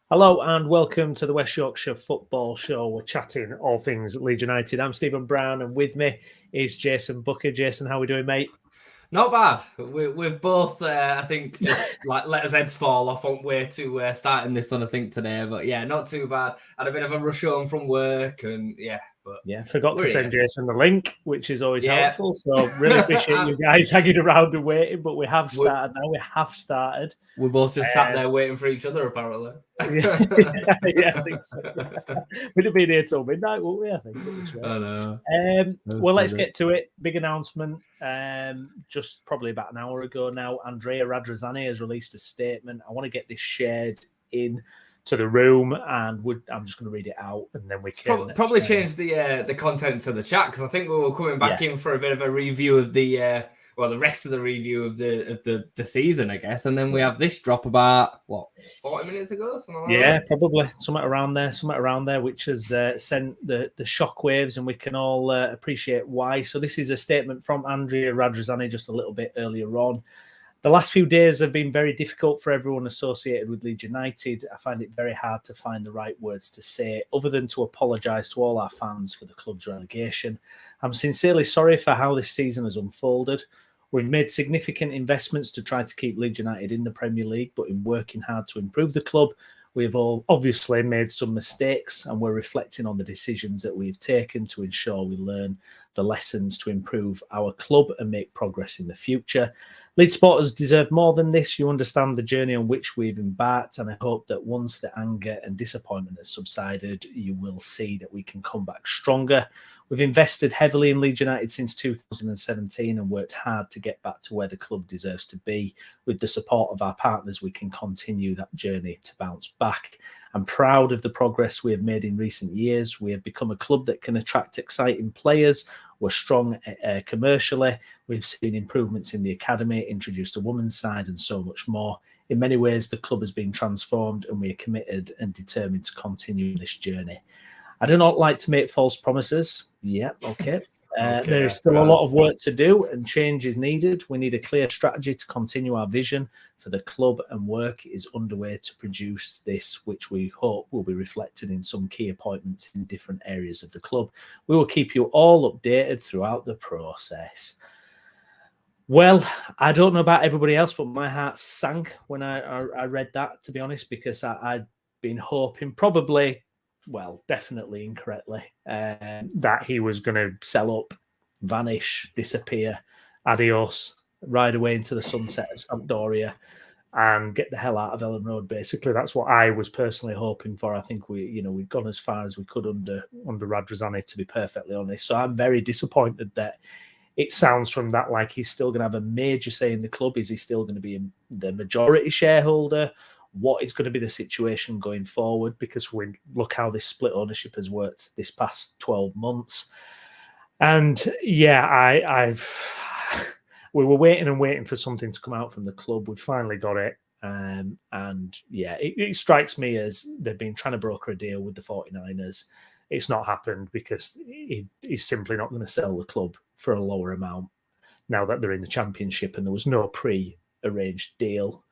Hello and welcome to the West Yorkshire Football Show. We're chatting all things Leeds United. I'm Stephen Brown and with me is Jason Booker. Jason, how are we doing, mate? Not bad. We've both, I think, just like let us heads fall off on way to starting this one, I think, today. But yeah, not too bad. Had a bit of a rush home from work and but Forgot to send Jason the link, which is always helpful. So really appreciate you guys hanging around and waiting. But we have started now. We have started. We both just sat there waiting for each other, apparently. Yeah, I think so. We'd have been here till midnight, wouldn't we? I think. I know. Well, let's get to it. Big announcement. Just probably about an hour ago now, Andrea Radz has released a statement. I want to get this shared in to the room, and I'm just going to read it out, and then we can probably change the contents of the chat, because I think we were coming back in for a bit of a review of the rest of the review of the season, I guess, and then we have this drop about 40 minutes ago, something like that? Probably something around there, which has sent the shockwaves, and we can all appreciate why. So this is a statement from Andrea Radz just a little bit earlier on. The last few days have been very difficult for everyone associated with Leeds United. I find it very hard to find the right words to say, other than to apologise to all our fans for the club's relegation. I'm sincerely sorry for how this season has unfolded. We've made significant investments to try to keep Leeds United in the Premier League, but in working hard to improve the club, we have all obviously made some mistakes, and we're reflecting on the decisions that we've taken to ensure we learn the lessons to improve our club and make progress in the future. Leeds supporters deserve more than this. You understand the journey on which we've embarked, and I hope that once the anger and disappointment has subsided, you will see that we can come back stronger. We've invested heavily in Leeds United since 2017 and worked hard to get back to where the club deserves to be. With the support of our partners, we can continue that journey to bounce back. I'm proud of the progress we have made in recent years. We have become a club that can attract exciting players. We're strong commercially. We've seen improvements in the academy, introduced a women's side, and so much more. In many ways, the club has been transformed, and we are committed and determined to continue this journey. I do not like to make false promises. Yeah, okay. There is still a lot of work to do, and change is needed. We need a clear strategy to continue our vision for the club, and work is underway to produce this, which we hope will be reflected in some key appointments in different areas of the club. We will keep you all updated throughout the process. Well, I don't know about everybody else, but my heart sank when I read that, to be honest, because I'd been hoping definitely incorrectly, that he was going to sell up, vanish, disappear, adios, ride away into the sunset at Sampdoria and get the hell out of Ellen Road, basically. That's what I was personally hoping for. I think we've gone as far as we could under Radz, to be perfectly honest. So I'm very disappointed that it sounds from that like he's still going to have a major say in the club. Is he still going to be the majority shareholder? What is going to be the situation going forward? Because we look how this split ownership has worked this past 12 months. And yeah, we were waiting for something to come out from the club. We finally got it. It strikes me as they've been trying to broker a deal with the 49ers. It's not happened because he's simply not going to sell the club for a lower amount now that they're in the Championship, and there was no pre-arranged deal.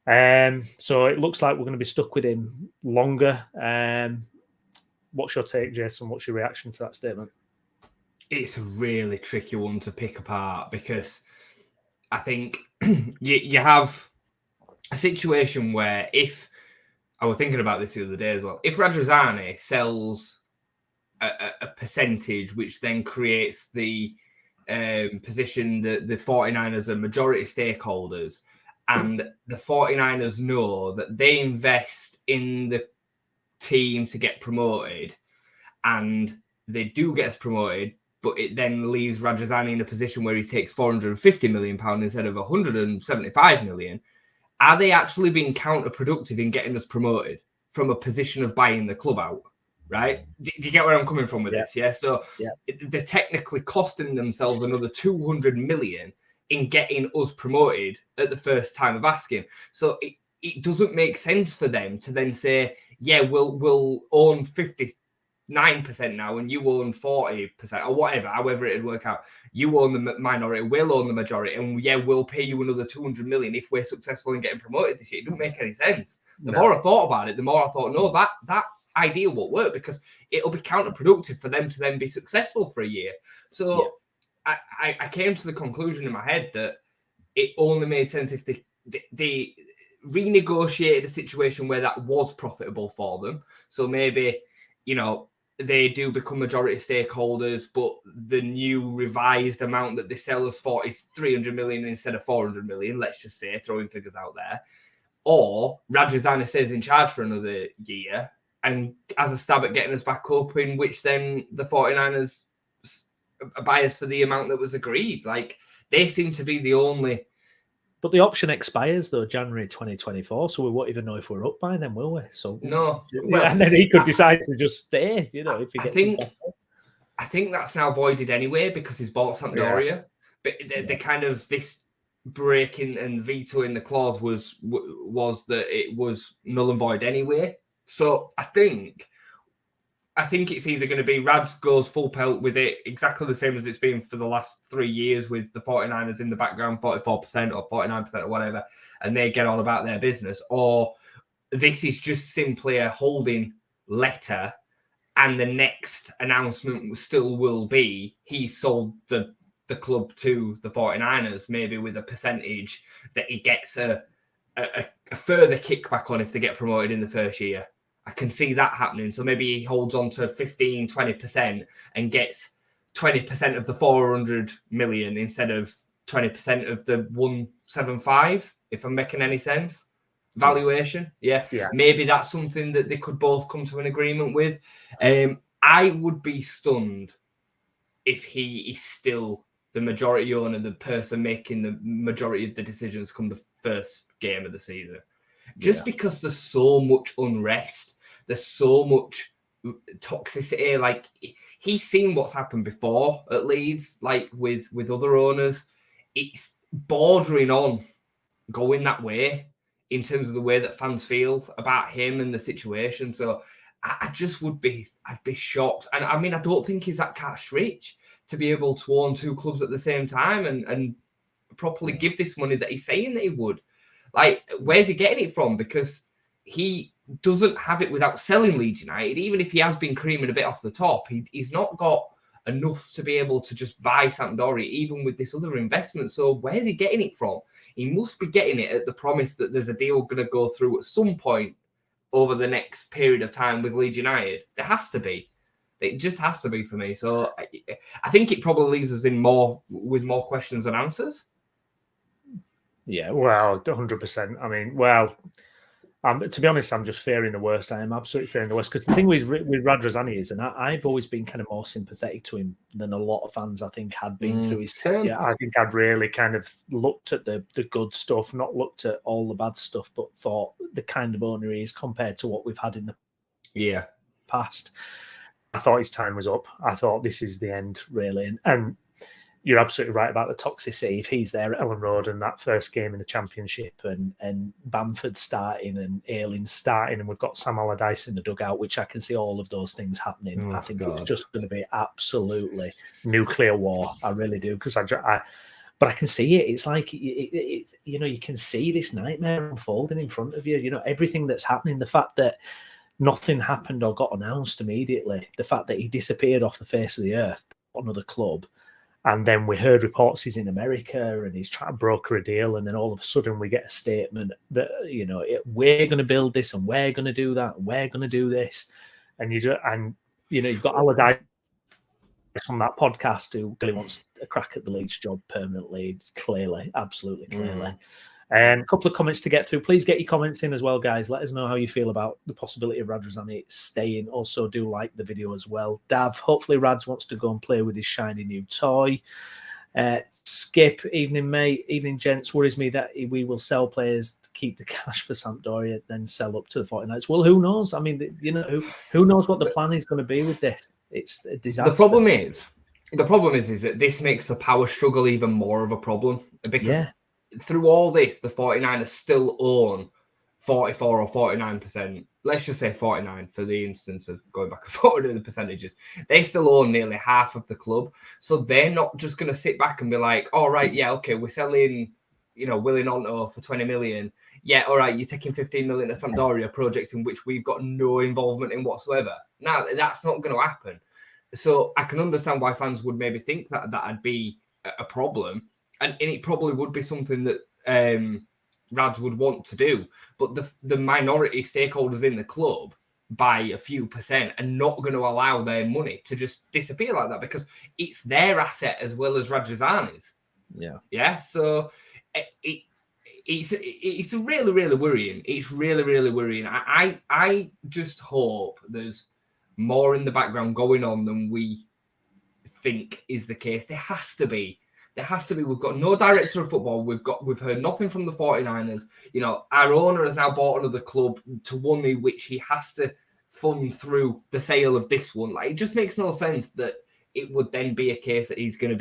So it looks like we're going to be stuck with him longer. What's your take, Jason? What's your reaction to that statement? It's a really tricky one to pick apart, because I think you have a situation where, if I was thinking about this the other day as well, if Radz sells a percentage, which then creates the position that the 49ers are majority stakeholders, and the 49ers know that they invest in the team to get promoted, and they do get promoted, but it then leaves Radz in a position where he takes £450 million instead of £175 million. Are they actually being counterproductive in getting us promoted from a position of buying the club out? Right? Do you get where I'm coming from with this? Yeah. So they're technically costing themselves another 200 million in getting us promoted at the first time of asking. So it doesn't make sense for them to then say, yeah, we'll own 50 9% now and you own 40% or whatever, however it'd work out, you own the minority, we'll own the majority, and yeah, we'll pay you another 200 million if we're successful in getting promoted this year. It doesn't make any sense. The more I thought about it, the more I thought, no, that idea won't work because it'll be counterproductive for them to then be successful for a year. So yes. I came to the conclusion in my head that it only made sense if they renegotiated a situation where that was profitable for them. So maybe, they do become majority stakeholders, but the new revised amount that they sell us for is 300 million instead of 400 million, let's just say, throwing figures out there. Or Radz stays in charge for another year and has a stab at getting us back up, in which then the 49ers buy us for the amount that was agreed. Like, they seem to be the only... But the option expires, though, January 2024, so we won't even know if we're up by then, will we? So no. Well, and then he could decide to just stay, if he gets I think that's now voided anyway because he's bought Sampdoria. Yeah. But the kind of this breaking and vetoing the clause was that it was null and void anyway. So I think it's either going to be Radz goes full pelt with it, exactly the same as it's been for the last 3 years with the 49ers in the background, 44% or 49% or whatever, and they get on about their business. Or this is just simply a holding letter and the next announcement still will be he sold the club to the 49ers, maybe with a percentage that he gets a further kickback on if they get promoted in the first year. I can see that happening. So maybe he holds on to 15, 20% and gets 20% of the 400 million instead of 20% of the 175, if I'm making any sense. Valuation. Yeah. Maybe that's something that they could both come to an agreement with. I would be stunned if he is still the majority owner, the person making the majority of the decisions come the first game of the season. Just because there's so much unrest. There's so much toxicity. Like, he's seen what's happened before at Leeds, like with other owners. It's bordering on going that way in terms of the way that fans feel about him and the situation. So I'd be shocked. And I mean, I don't think he's that cash rich to be able to own two clubs at the same time and properly give this money that he's saying that he would. Like, where's he getting it from? Because he doesn't have it without selling Leeds United. Even if he has been creaming a bit off the top, he's not got enough to be able to just buy Sampdoria, even with this other investment. So where's he getting it from? He must be getting it at the promise that there's a deal going to go through at some point over the next period of time with Leeds United. There has to be. It just has to be for me. So I think it probably leaves us with more questions than answers. Yeah, well, 100%. I mean, to be honest, I'm just fearing the worst. I am absolutely fearing the worst because the thing with Radz is, and I've always been kind of more sympathetic to him than a lot of fans, I think, had been through his tenure. I think I'd really kind of looked at the good stuff, not looked at all the bad stuff, but thought the kind of owner he is compared to what we've had in the past. I thought his time was up. I thought this is the end, really. And you're absolutely right about the toxicity. If he's there at Ellen Road and that first game in the Championship and Bamford starting and Ayling starting and we've got Sam Allardyce in the dugout, which I can see all of those things happening. I think it's just going to be absolutely nuclear war. I really do. Because but I can see it. It's like, you can see this nightmare unfolding in front of you. Everything that's happening, the fact that nothing happened or got announced immediately, the fact that he disappeared off the face of the earth, another club. And then we heard reports he's in America and he's trying to broker a deal. And then all of a sudden we get a statement that, we're going to build this and we're going to do that and we're going to do this. And you've got Allardyce on that podcast who really wants a crack at the Leeds job permanently, clearly, absolutely clearly. And a couple of comments to get through. Please get your comments in as well, guys. Let us know how you feel about the possibility of Radz staying. Also, do like the video as well. Dav, hopefully Radz wants to go and play with his shiny new toy. Skip, evening, mate. Evening, gents. Worries me that we will sell players to keep the cash for Sampdoria, then sell up to the 49ers. Well, who knows? I mean, who knows what the plan is going to be with this? It's a disaster. The problem is that this makes the power struggle even more of a problem because through all this, the 49ers still own 44 or 49%, let's just say 49 for the instance of going back and forward in the percentages, they still own nearly half of the club. So they're not just going to sit back and be like, all right, yeah, okay, we're selling, Willie Gnonto for 20 million. Yeah, all right, you're taking 15 million to Sampdoria, a project in which we've got no involvement in whatsoever. Now, that's not going to happen. So I can understand why fans would maybe think that that'd be a problem. And it probably would be something that Radz would want to do. But the minority stakeholders in the club by a few percent are not going to allow their money to just disappear like that, because it's their asset as well as Radrizzani's. Yeah. So it's really, really worrying. It's really, really worrying. I just hope there's more in the background going on than we think is the case. There has to be. We've got no director of football. We've heard nothing from the 49ers. Our owner has now bought another club to one which he has to fund through the sale of this one. Like, it just makes no sense that it would then be a case that he's going to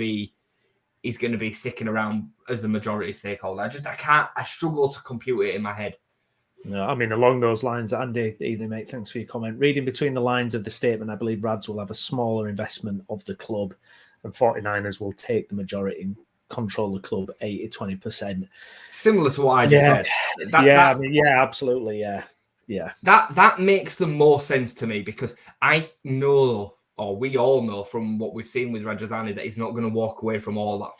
be sticking around as a majority stakeholder. I struggle to compute it in my head. No, I mean, along those lines, Andy, Ely, mate, thanks for your comment. Reading between the lines of the statement, I believe Radz will have a smaller investment of the club, and 49ers will take the majority and control the club 80-20%. Similar to what I just said. Absolutely, yeah. That makes the more sense to me, because I know, or we all know from what we've seen with Radrizzani, that he's not going to walk away from all that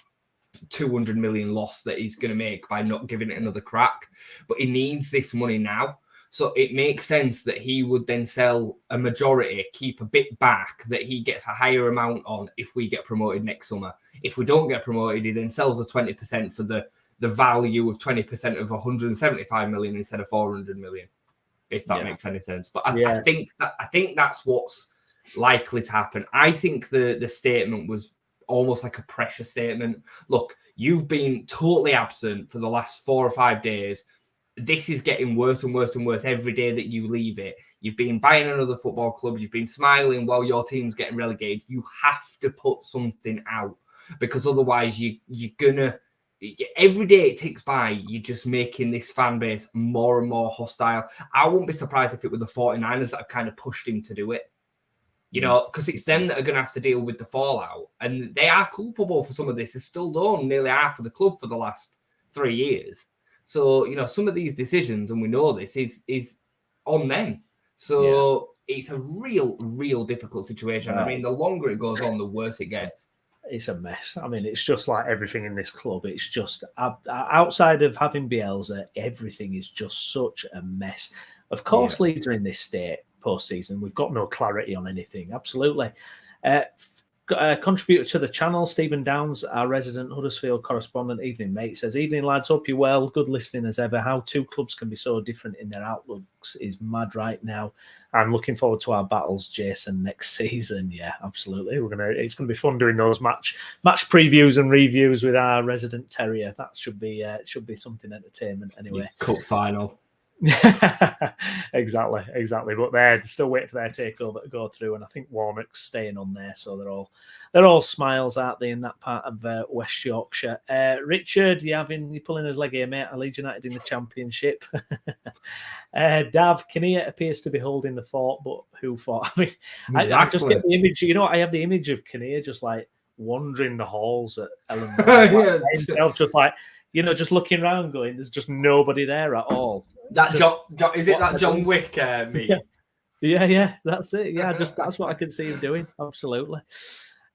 200 million loss that he's going to make by not giving it another crack. But he needs this money now. So it makes sense that he would then sell a majority, keep a bit back that he gets a higher amount on if we get promoted next summer. If we don't get promoted, he then sells the 20% for the value of 20% of 175 million instead of 400 million, if that makes any sense. But I think that's what's likely to happen. I think the statement was almost like a pressure statement. Look, you've been totally absent for the last 4 or 5 days. This is getting worse and worse and worse every day that you leave it. You've been buying another football club. You've been smiling while your team's getting relegated. You have to put something out, because otherwise you're gonna, every day it ticks by, you're just making this fan base more and more hostile. I wouldn't be surprised if it were the 49ers that have kind of pushed him to do it. Because it's them that are going to have to deal with the fallout. And they are culpable for some of this. They've still done nearly half of the club for the last 3 years. So, some of these decisions, and we know this, is on them. So it's a real, real difficult situation. I mean, the longer it goes on, the worse it gets. It's a mess. I mean, it's just like everything in this club. It's just, outside of having Bielsa, everything is just such a mess. Of course, Leeds are in this state post-season. We've got no clarity on anything. Absolutely. Contributor to the channel, Stephen Downs, our resident Huddersfield correspondent. Evening, mate. Says, evening, lads. Hope you're well. Good listening as ever. How two clubs can be so different in their outlooks is mad right now. I'm looking forward to our battles, Jason, next season. Yeah, absolutely. It's gonna be fun doing those match previews and reviews with our resident terrier. That should be something entertainment anyway. Cup final. Exactly. But they're still waiting for their takeover to go through, and I think Warnock's staying on there, so they're all smiles, aren't they, in that part of West Yorkshire? Richard, you're pulling his leg here, mate. Leeds United in the Championship. Dav, Kinnear appears to be holding the fort, but who fought? I mean, exactly. I just get the image. I have the image of Kinnear just like wandering the halls at Ellen. Himself, just like just looking around, going, "There's just nobody there at all." That is it? That John Wick me? Yeah, that's it. Yeah, that's what I can see him doing. Absolutely.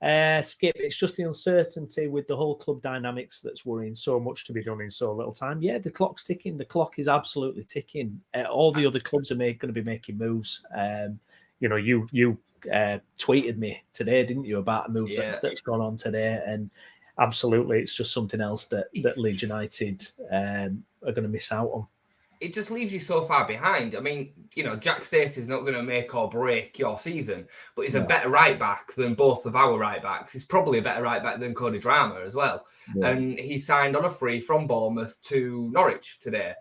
Skip, it's just the uncertainty with the whole club dynamics that's worrying. So much to be done in so little time. Yeah, the clock's ticking. The clock is absolutely ticking. All the other clubs are going to be making moves. You tweeted me today, didn't you, about a move that's gone on today? And absolutely, it's just something else that Leeds United are going to miss out on. It just leaves you so far behind. I mean, Jack Stacey's not going to make or break your season, but he's a better right back than both of our right backs. He's probably a better right back than Cody Drama as well. Yeah. And he signed on a free from Bournemouth to Norwich today.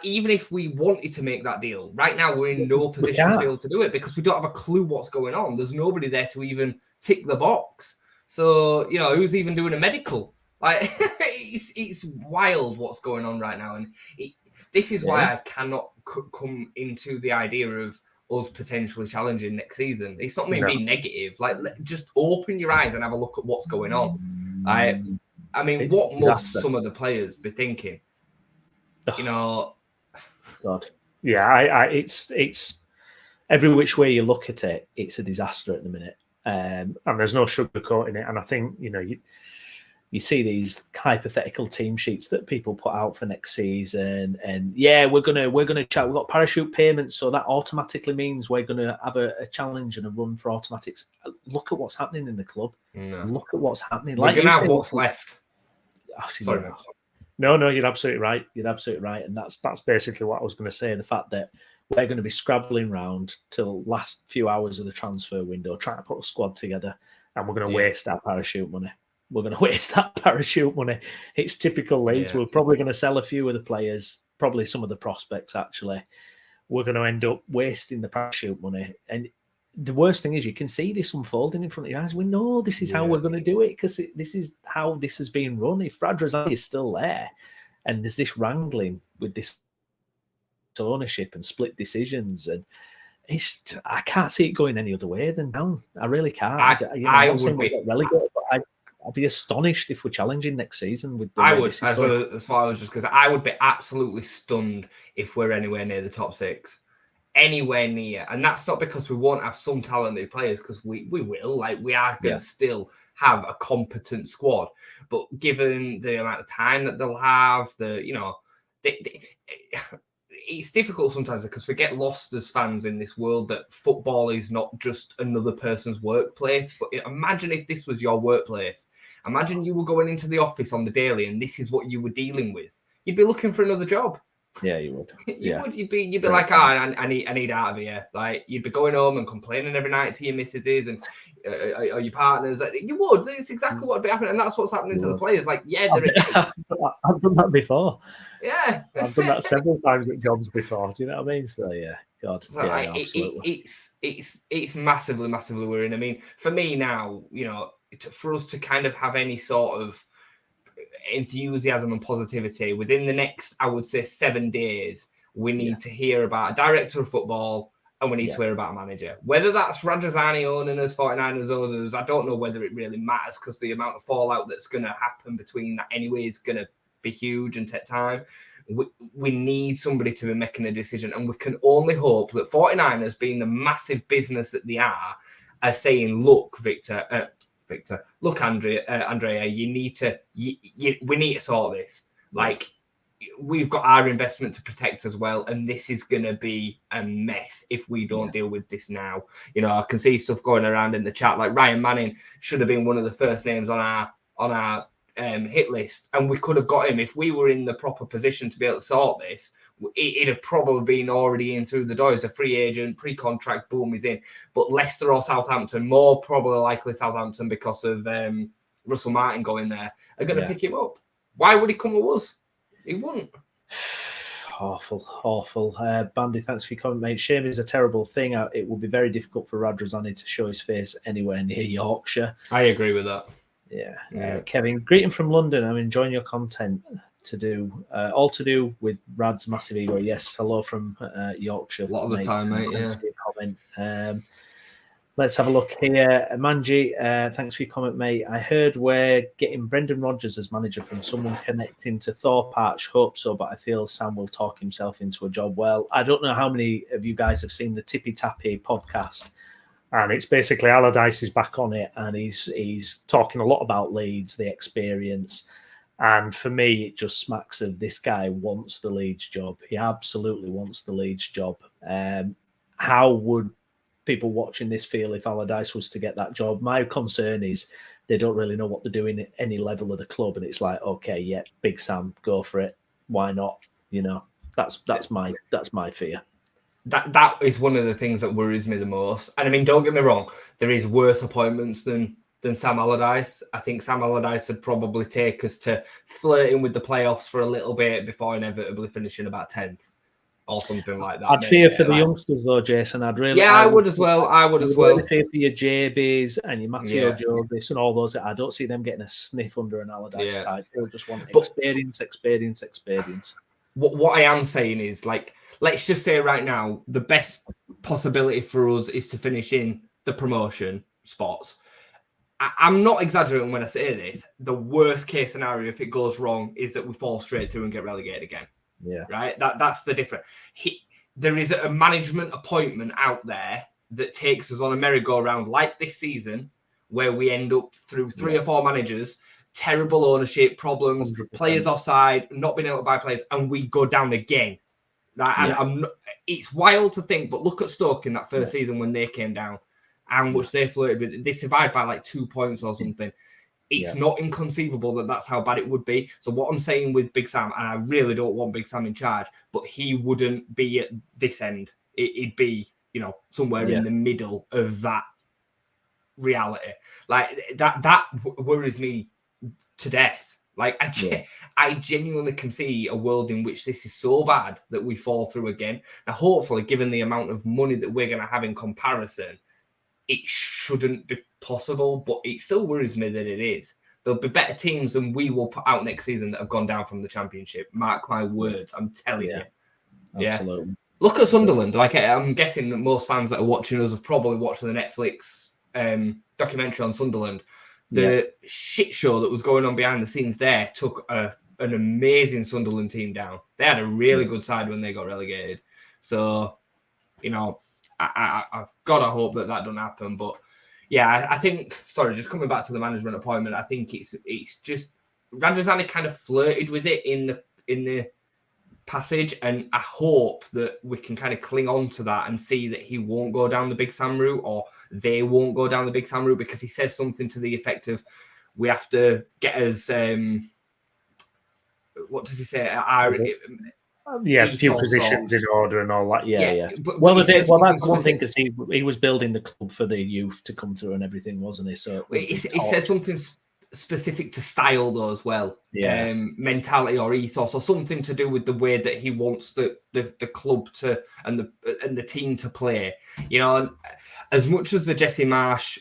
Even if we wanted to make that deal right now, we're in no position to be able to do it because we don't have a clue what's going on. There's nobody there to even tick the box. So, who's even doing a medical? Like, it's wild what's going on right now. And this is why I cannot come into the idea of us potentially challenging next season. It's not me being negative. Like, just open your eyes and have a look at what's going on. I mean, what must some of the players be thinking? You know, God, yeah, it's every which way you look at it, it's a disaster at the minute, and there's no sugarcoating it. And I think you see these hypothetical team sheets that people put out for next season, and we're gonna chat. We've got parachute payments, so that automatically means we're gonna have a challenge and a run for automatics. Look at what's happening in the club. No. Look at what's happening. We're gonna have what's left. Sorry. No, you're absolutely right. And that's basically what I was going to say. The fact that we're going to be scrabbling around till last few hours of the transfer window, trying to put a squad together, and we're going to waste our parachute money. It's typical Leeds. We're probably going to sell a few of the players, probably some of the prospects, actually. We're going to end up wasting the parachute money. And the worst thing is you can see this unfolding in front of your eyes. We know this is how we're going to do it because this is how this has been run. If Radz is still there and there's this wrangling with this ownership and split decisions, and I can't see it going any other way than down. I really can't. I would be relegated, but I'd be astonished if we're challenging next season. With the I would. That's what I was just because I would be absolutely stunned if we're anywhere near the top 6. Anywhere near, and that's not because we won't have some talented players, because we will. Like, we are going to still have a competent squad, but given the amount of time that they'll have, it's difficult sometimes because we get lost as fans in this world that football is not just another person's workplace. But imagine if this was your workplace. Imagine you were going into the office on the daily and this is what you were dealing with. You'd be looking for another job. Yeah, you would. You'd be like, I need out of here. Like, you'd be going home and complaining every night to your missuses and or your partners. You would. It's exactly what would be happening, and that's what's happening to the players. Like, I've done that before. Yeah, I've done that several times at jobs before. Do you know what I mean? So God, absolutely. It's massively worrying. I mean, for me now, for us to kind of have any sort of enthusiasm and positivity within the next, I would say, 7 days, we need to hear about a director of football and we need to hear about a manager. Whether that's Radz owning us, 49ers owners, I don't know whether it really matters because the amount of fallout that's going to happen between that anyway is going to be huge and take time. We need somebody to be making a decision, and we can only hope that 49ers, being the massive business that they are saying, look, Victor, look, Andrea, you need to, we need to sort this. Like, we've got our investment to protect as well, and this is going to be a mess if we don't deal with this now. I can see stuff going around in the chat, like Ryan Manning should have been one of the first names on our hit list, and we could have got him if we were in the proper position to be able to sort this. It'd have probably been already in through the door as a free agent, pre-contract, boom, he's in. But Leicester or Southampton, more probably likely Southampton because of Russell Martin going there, are going to pick him up. Why would he come with us? He wouldn't. Awful. Bandy, thanks for your comment, mate. Shame is a terrible thing. It will be very difficult for Radz to show his face anywhere near Yorkshire. I agree with that. Yeah. Kevin, greeting from London. I'm enjoying your content. All to do with Rad's massive ego. Yes, hello from Yorkshire. A lot of the time, mate. Thanks for your comment. Let's have a look here. Manji, thanks for your comment, mate. I heard we're getting Brendan Rodgers as manager from someone connecting to Thorpe Arch. Hope so, but I feel Sam will talk himself into a job. Well, I don't know how many of you guys have seen the Tippy Tappy podcast, and it's basically Allardyce is back on it, and he's talking a lot about Leeds, the experience. And for me, it just smacks of this guy wants the Leeds job. He absolutely wants the Leeds job. How would people watching this feel if Allardyce was to get that job? My concern is they don't really know what they're doing at any level of the club, and it's like, okay, Big Sam, go for it. Why not? That's my fear. That is one of the things that worries me the most. And I mean, don't get me wrong, there is worse appointments than Sam Allardyce. I think Sam Allardyce would probably take us to flirting with the playoffs for a little bit before inevitably finishing about 10th. or something like that. I'd fear for the youngsters though, Jason. I would as well. I would as well. Really fear for your JBs and your Matteo Jovis and all those. I don't see them getting a sniff under an Allardyce type. They'll just want experience. What I am saying is, like, let's just say right now, the best possibility for us is to finish in the promotion spots. I'm not exaggerating when I say this. The worst case scenario, if it goes wrong, is that we fall straight through and get relegated again. Yeah. Right? That's the difference. There is a management appointment out there that takes us on a merry-go-round like this season, where we end up through 3 or 4 managers, terrible ownership, problems, 100%. Players offside, not being able to buy players, and we go down again. Right? And it's wild to think, but look at Stoke in that first season when they came down. And which they flirted with. They survived by like 2 points or something. It's not inconceivable that that's how bad it would be. So what I'm saying with Big Sam, and I really don't want Big Sam in charge, but he wouldn't be at this end. It'd be, somewhere in the middle of that reality. Like that worries me to death. Like I genuinely can see a world in which this is so bad that we fall through again. Now, hopefully, given the amount of money that we're going to have in comparison, it shouldn't be possible, but it still worries me that it is. There'll be better teams than we will put out next season that have gone down from the Championship. Mark my words, I'm telling you. Absolutely. Look at Sunderland. Like, I'm guessing that most fans that are watching us have probably watched the Netflix documentary on Sunderland. The shit show that was going on behind the scenes there took an amazing Sunderland team down. They had a really good side when they got relegated. So, I've got to hope that doesn't happen. But I think, just coming back to the management appointment, I think it's just Radz kind of flirted with it in the passage, and I hope that we can kind of cling on to that and see that he won't go down the Big Sam route, or they won't go down the Big Sam route, because he says something to the effect of, we have to get us what does he say? A few positions in order and all that. But that's one thing, because he was building the club for the youth to come through and everything, wasn't he? So he says something specific to style though as well. Mentality or ethos, or something to do with the way that he wants the club to and the team to play. And as much as the Jesse Marsh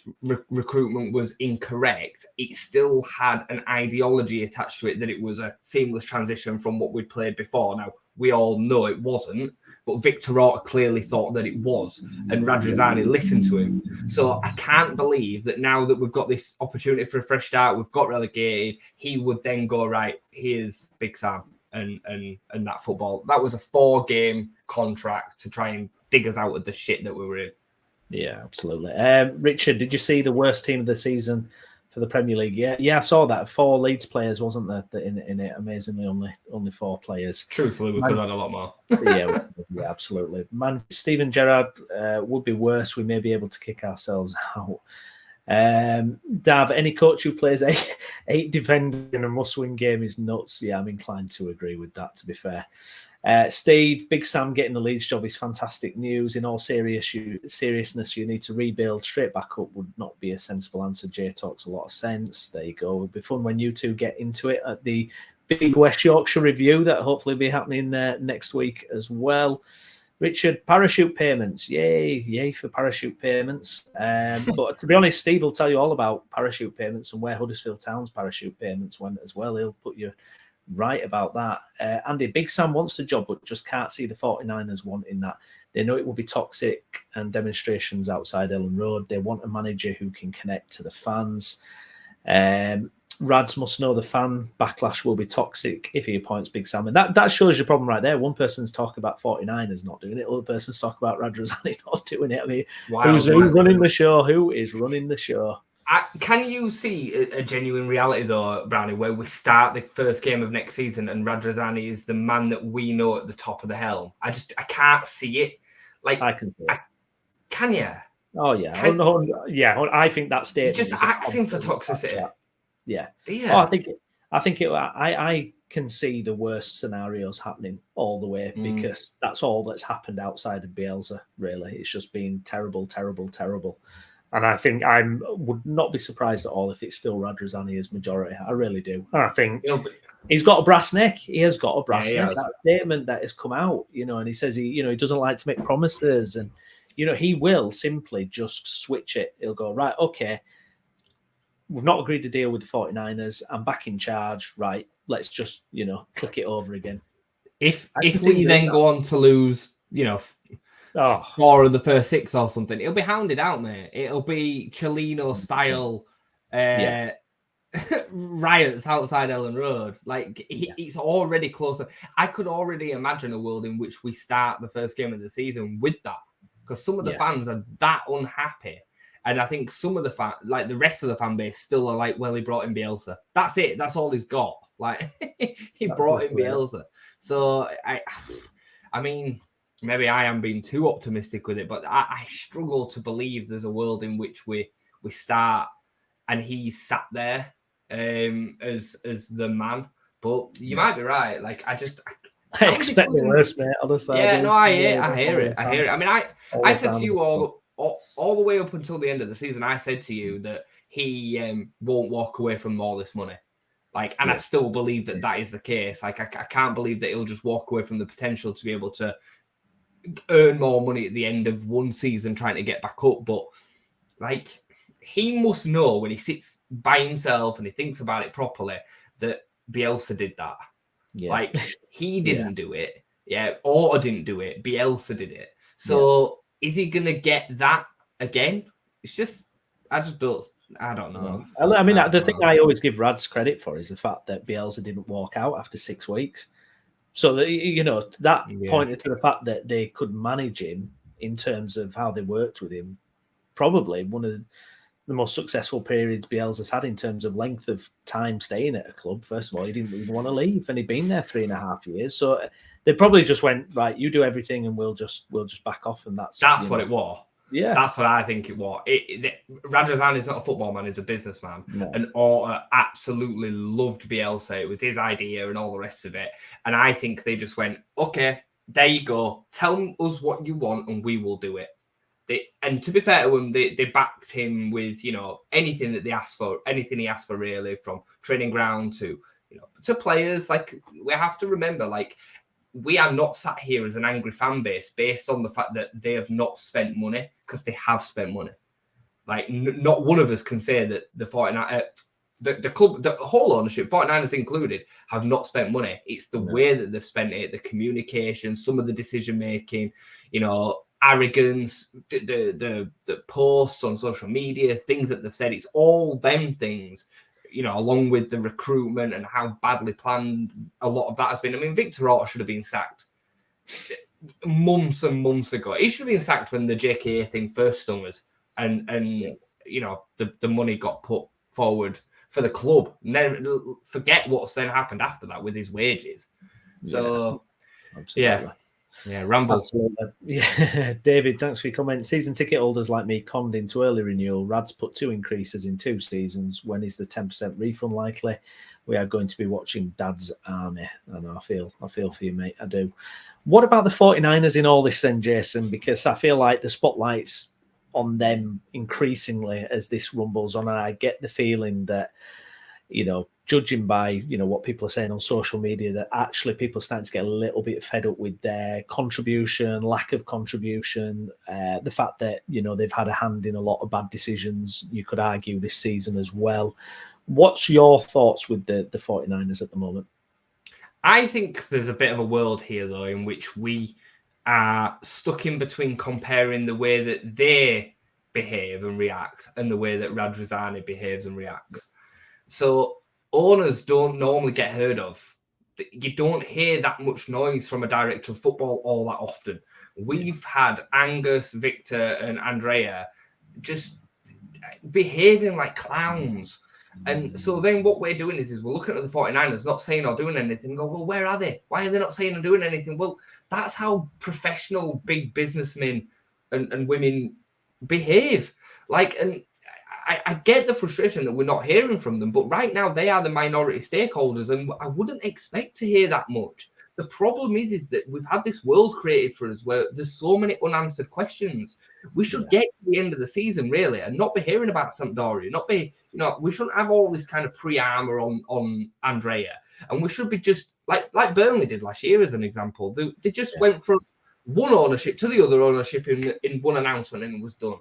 recruitment was incorrect, it still had an ideology attached to it that it was a seamless transition from what we'd played before. Now, we all know it wasn't, but Victor Orta clearly thought that it was, and Radz listened to him. So I can't believe that now that we've got this opportunity for a fresh start, we've got relegated, he would then go, right, here's Big Sam and that football. That was a 4-game contract to try and dig us out of the shit that we were in. Yeah, absolutely. Richard, did you see the worst team of the season for the Premier League? Yeah, I saw that. 4 Leeds players, wasn't there, in it? Amazingly, only 4 players. Truthfully, we could have had a lot more. yeah, absolutely. Man, Steven Gerrard would be worse. We may be able to kick ourselves out. Dav, any coach who plays 8 defenders in a must-win game is nuts. Yeah, I'm inclined to agree with that, to be fair. Steve, Big Sam getting the Leeds job is fantastic news. In all seriousness, you need to rebuild. Straight back up would not be a sensible answer. Jay talks a lot of sense. There you go. It'll be fun when you two get into it at the big West Yorkshire review that hopefully will be happening next week as well. Richard, parachute payments. Yay for parachute payments. But to be honest, Steve will tell you all about parachute payments and where Huddersfield Town's parachute payments went as well. He'll put you right about that. Andy, Big Sam wants the job, but just can't see the 49ers wanting that. They know it will be toxic and demonstrations outside Ellen Road. They want a manager who can connect to the fans. Radz must know the fan backlash will be toxic if he appoints Big Sam. And that shows your problem right there. One person's talking about 49ers not doing it. Other person's talking about Radz not doing it. I mean, who's running the show? Who is running the show? Can you see a genuine reality, though, Brownie, where we start the first game of next season and Radz is the man that we know at the top of the helm? I can't see it. Like, I can see it. Can you? Oh, yeah. I think that statement is just asking for toxicity. Yeah. Oh, I can see the worst scenarios happening all the way, because that's all that's happened outside of Bielsa, really. It's just been terrible, terrible, terrible. And I think would not be surprised at all if it's still Radrizzani as majority. I really do. And I think he's got a brass neck. He has got a brass neck. That statement that has come out, and he says he doesn't like to make promises, and he will simply just switch it. He'll go, right, okay, we've not agreed to deal with the 49ers. I'm back in charge. Right, let's just click it over again. If we then go on to lose, 4 of the first 6 or something, it'll be hounded out, mate. It'll be Chelino style riots outside Ellen Road. Like, it's already closer. I could already imagine a world in which we start the first game of the season with that, because some of the fans are that unhappy. And I think some of the the rest of the fan base still are like, well, he brought in Bielsa. That's it. That's all he's got. Like, he brought in Bielsa. So, I mean, maybe I am being too optimistic with it, but I struggle to believe there's a world in which we start and he's sat there as the man. But you might be right. Like, I expect the worst, mate. Honestly, yeah, no, I hear it. I mean, I said to you all the way up until the end of the season, I said to you that he won't walk away from all this money. Like, and I still believe that is the case. Like, I can't believe that he'll just walk away from the potential to be able to earn more money at the end of one season trying to get back up. But, like, he must know when he sits by himself and he thinks about it properly that Bielsa did that. Yeah. Like, he didn't do it. Yeah, Orta didn't do it. Bielsa did it. So is he going to get that again? It's just, I don't know. I mean, the thing I always give Radz credit for is the fact that Bielsa didn't walk out after 6 weeks. So, that pointed to the fact that they could manage him in terms of how they worked with him. Probably one of the most successful periods Bielsa's had in terms of length of time staying at a club. First of all, he didn't even want to leave, and he'd been there 3.5 years. So they probably just went, right, you do everything, and we'll just back off, and that's what it was. Yeah, that's what I think it was. Radrizzani is not a football man; he's a businessman. No. And Orta absolutely loved Bielsa. It was his idea, and all the rest of it. And I think they just went, okay, there you go. Tell us what you want, and we will do it. And to be fair to him, they backed him with anything that they asked for, anything he asked for, really, from training ground to to players. Like, we have to remember, like, we are not sat here as an angry fan base based on the fact that they have not spent money, because they have spent money. Like, not one of us can say that the 49ers, the club, the whole ownership, 49ers included, have not spent money. It's the way that they've spent it, the communication, some of the decision making, arrogance, the posts on social media, things that they've said. It's all them things, along with the recruitment and how badly planned a lot of that has been. I mean, Victor Orta should have been sacked months and months ago. He should have been sacked when the JKA thing first stung us, and the money got put forward for the club. Never forget what's then happened after that with his wages. So, yeah, ramble. Absolutely. Yeah, David, thanks for your comment. Season ticket holders like me conned into early renewal. Radz put 2 increases in 2 seasons. When is the 10% refund likely? We are going to be watching Dad's Army. I know, I feel for you, mate. I do. What about the 49ers in all this then, Jason? Because I feel like the spotlight's on them increasingly as this rumbles on. And I get the feeling that, judging by, what people are saying on social media, that actually people are starting to get a little bit fed up with their contribution, lack of contribution, the fact that, they've had a hand in a lot of bad decisions, you could argue, this season as well. What's your thoughts with the 49ers at the moment? I think there's a bit of a world here, though, in which we are stuck in between comparing the way that they behave and react and the way that Radrizzani behaves and reacts. So owners don't normally get heard of. You don't hear that much noise from a director of football all that often. We've had Angus, Victor, and Andrea just behaving like clowns. And so then what we're doing is we're looking at the 49ers, not saying or doing anything, and go, well, where are they? Why are they not saying or doing anything? Well, that's how professional big businessmen and women behave. Like, and I get the frustration that we're not hearing from them, but right now they are the minority stakeholders, and I wouldn't expect to hear that much. the problem is that we've had this world created for us where there's so many unanswered questions. We should get to the end of the season, really, and not be hearing about Sampdoria, not be, we shouldn't have all this kind of pre-armor on Andrea. And we should be just like Burnley did last year, as an example. They just went from one ownership to the other ownership in one announcement, and it was done.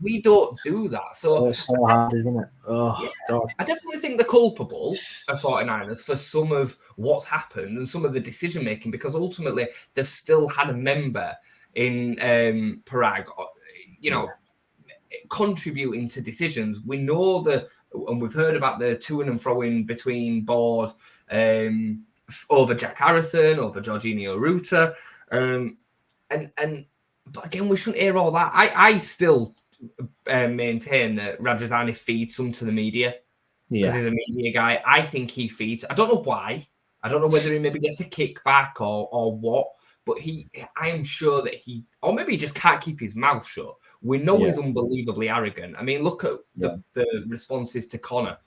We don't do that. So it's so hard, isn't it? Oh, God. I definitely think they're culpable of 49ers for some of what's happened and some of the decision making, because ultimately they've still had a member in Parag, contributing to decisions. We know and we've heard about the to and fro-in between board over Jack Harrison, over Jorginho Ruta. But again, we shouldn't hear all that. I still maintain that Radz feeds some to the media because he's a media guy. I think he feeds. I don't know why. I don't know whether he maybe gets a kickback or what. But I am sure that or maybe he just can't keep his mouth shut. We know he's unbelievably arrogant. I mean, look at the responses to Connor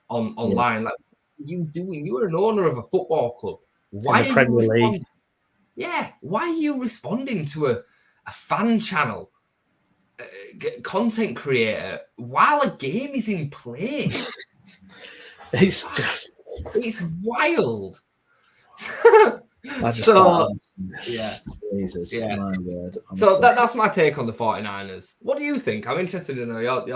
online. Like, you are an owner of a football club. Why are you responding? Yeah, why are you responding to a fan channel, content creator, while a game is in play? It's wild. Jesus, my word. So that's my take on the 49ers. What do you think? I'm interested in your the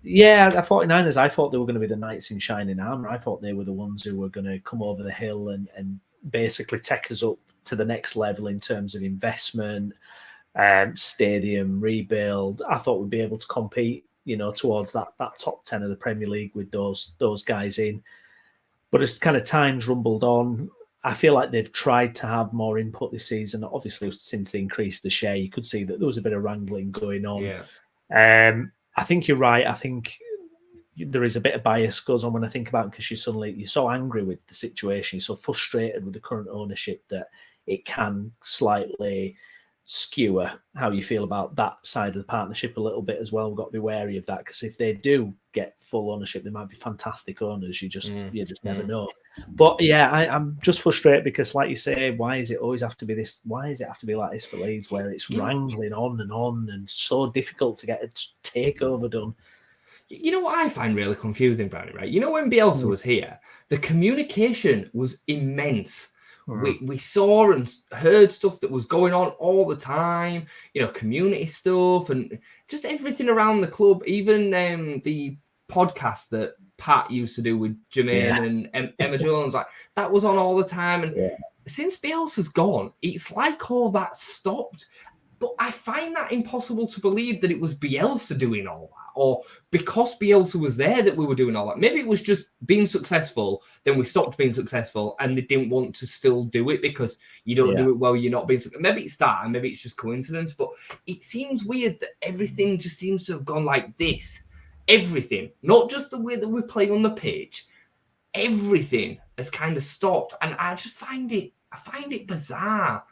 49ers, I thought they were going to be the knights in shining armor. I thought they were the ones who were going to come over the hill and basically take us up to the next level in terms of investment, stadium rebuild. I thought we'd be able to compete, towards that top 10 of the Premier League with those guys in. But as kind of time's rumbled on, I feel like they've tried to have more input this season. Obviously, since they increased the share, you could see that there was a bit of wrangling going on. Yeah. I think you're right. I think there is a bit of bias goes on when I think about it, because you're so angry with the situation, you're so frustrated with the current ownership that it can slightly skewer how you feel about that side of the partnership a little bit as well. We've got to be wary of that, because if they do get full ownership, they might be fantastic owners. You just never know. But yeah, I'm just frustrated because, like you say, why does it always have to be this? Why does it have to be like this for Leeds, where it's wrangling on and so difficult to get a takeover done? You know what I find really confusing, Brownie, right? When Bielsa was here, the communication was immense. We saw and heard stuff that was going on all the time, community stuff and just everything around the club. Even the podcast that Pat used to do with Jermaine and Emma Jones, like that was on all the time. And since Bielsa's gone, it's like all that stopped. But I find that impossible to believe that it was Bielsa doing all that, or because Bielsa was there that we were doing all that. Maybe it was just being successful, then we stopped being successful, and they didn't want to still do it because you don't do it well, you're not being successful. Maybe it's that, and maybe it's just coincidence, but it seems weird that everything just seems to have gone like this. Everything, not just the way that we play on the pitch, everything has kind of stopped, and I find it bizarre.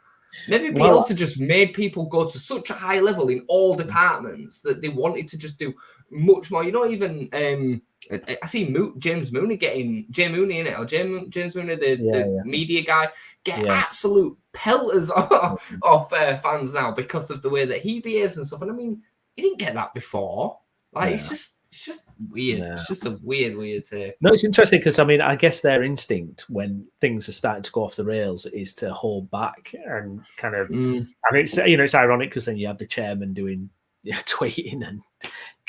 Maybe Bielsa just made people go to such a high level in all departments that they wanted to just do much more. Even I see James Mooney in it, or James Mooney, the media guy, get absolute pelters off fans now because of the way that he behaves and stuff. And I mean, he didn't get that before. It's just weird. It's just a weird take. No, it's interesting because, I mean, I guess their instinct when things are starting to go off the rails is to hold back and kind of, I mean, it's ironic because then you have the chairman doing tweeting and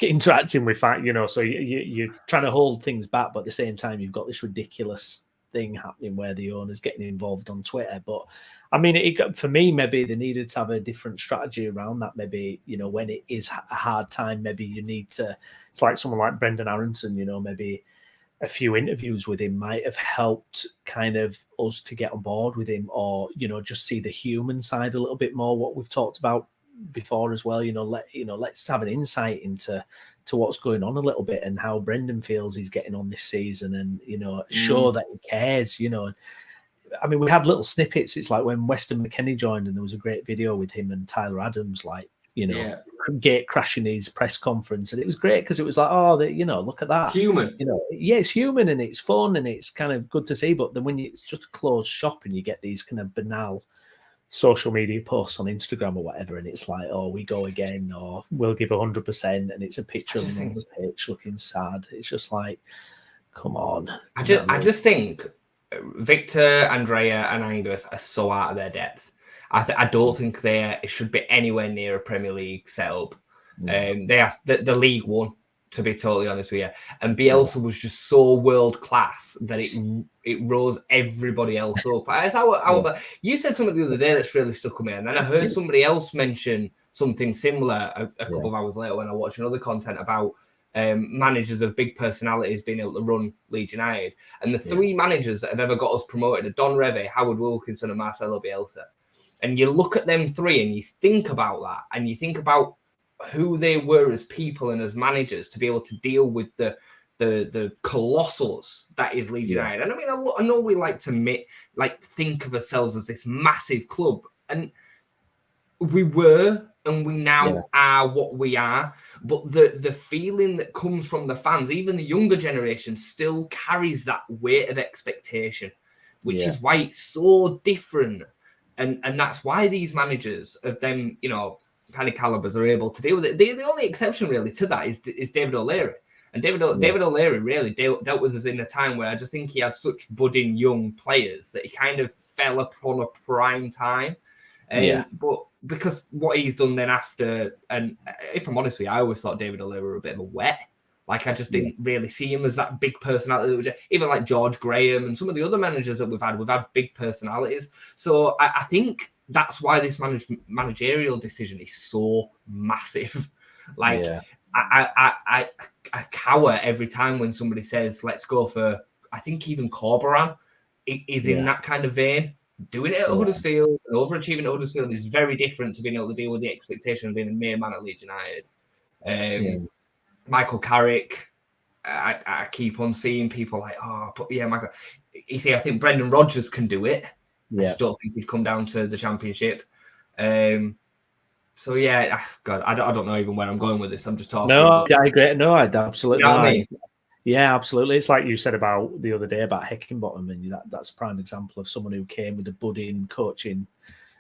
interacting with that, so you're trying to hold things back, but at the same time, you've got this ridiculous thing happening where the owner's getting involved on Twitter. But I mean, for me, maybe they needed to have a different strategy around that. Maybe, when it is a hard time, maybe you need to, it's like someone like Brendan Aronson, maybe a few interviews with him might have helped kind of us to get on board with him, or, just see the human side a little bit more, what we've talked about before as well. Let's have an insight into what's going on a little bit and how Brendan feels he's getting on this season, and show that he cares. I mean, we had little snippets. It's like when Weston McKennie joined, and there was a great video with him and Tyler Adams, like gate crashing his press conference, and it was great because it was like, oh, look at that, human. It's human and it's fun and it's kind of good to see. But then when it's just a closed shop and you get these kind of banal social media posts on Instagram or whatever, and it's like, oh, we go again, or we'll give 100%, and it's a picture of him on the pitch looking sad. It's just like, come on. I just think Victor, Andrea, and Angus are so out of their depth. I don't think they should be anywhere near a Premier League setup. They are the League One, to be totally honest with you. And Bielsa was just so world class that it rose everybody else up. You said something the other day that's really stuck with me, and then I heard somebody else mention something similar a couple of hours later when I watched another content about managers of big personalities being able to run Leeds United. And the three managers that have ever got us promoted are Don Revie, Howard Wilkinson, and Marcelo Bielsa. And you look at them three and you think about that, and you think about who they were as people and as managers to be able to deal with the colossals that is Leeds United. And I mean, I know we like to think of ourselves as this massive club, and we were, and we now are what we are. But the feeling that comes from the fans, even the younger generation, still carries that weight of expectation, which is why it's so different. And that's why these managers of them, kind of calibers are able to deal with it. The only exception really to that is David O'Leary. And David O'Leary really dealt with us in a time where I just think he had such budding young players that he kind of fell upon a prime time. But because what he's done then after, and if I'm honest with you, I always thought David O'Leary were a bit of a wet. Like, I just didn't really see him as that big personality. Even like George Graham and some of the other managers that we've had big personalities. So I think that's why this managerial decision is so massive. Like, I cower every time when somebody says, let's go for, I think even Corberan is in that kind of vein. Doing it at Huddersfield and overachieving at Huddersfield is very different to being able to deal with the expectation of being the main man at Leeds United. Michael Carrick, I keep on seeing people like, Michael. You see, I think Brendan Rodgers can do it. I just don't think he'd come down to the Championship. So God, I don't know even where I'm going with this. I'm just talking. No, I agree. No, I absolutely. You know what I mean? Yeah, absolutely. It's like you said about the other day about Heckingbottom, and that's a prime example of someone who came with a budding coaching.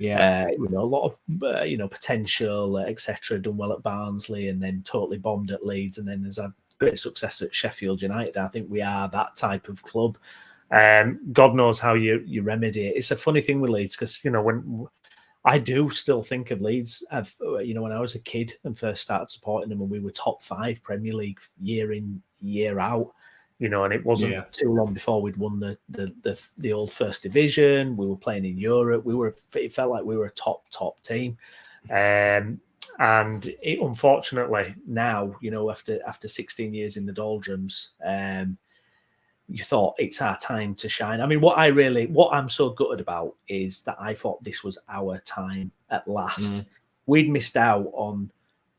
A lot of potential, etc. Done well at Barnsley, and then totally bombed at Leeds, and then has had great success at Sheffield United. I think we are that type of club. God knows how you remedy it. It's a funny thing with Leeds because when I do still think of Leeds, when I was a kid and first started supporting them, and we were top 5 Premier League year in year out. And it wasn't too long before we'd won the old First Division. We were playing in Europe. It felt like we were a top team. And it, unfortunately, now, after 16 years in the doldrums, you thought it's our time to shine. I mean, what I'm so gutted about is that I thought this was our time at last. We'd missed out on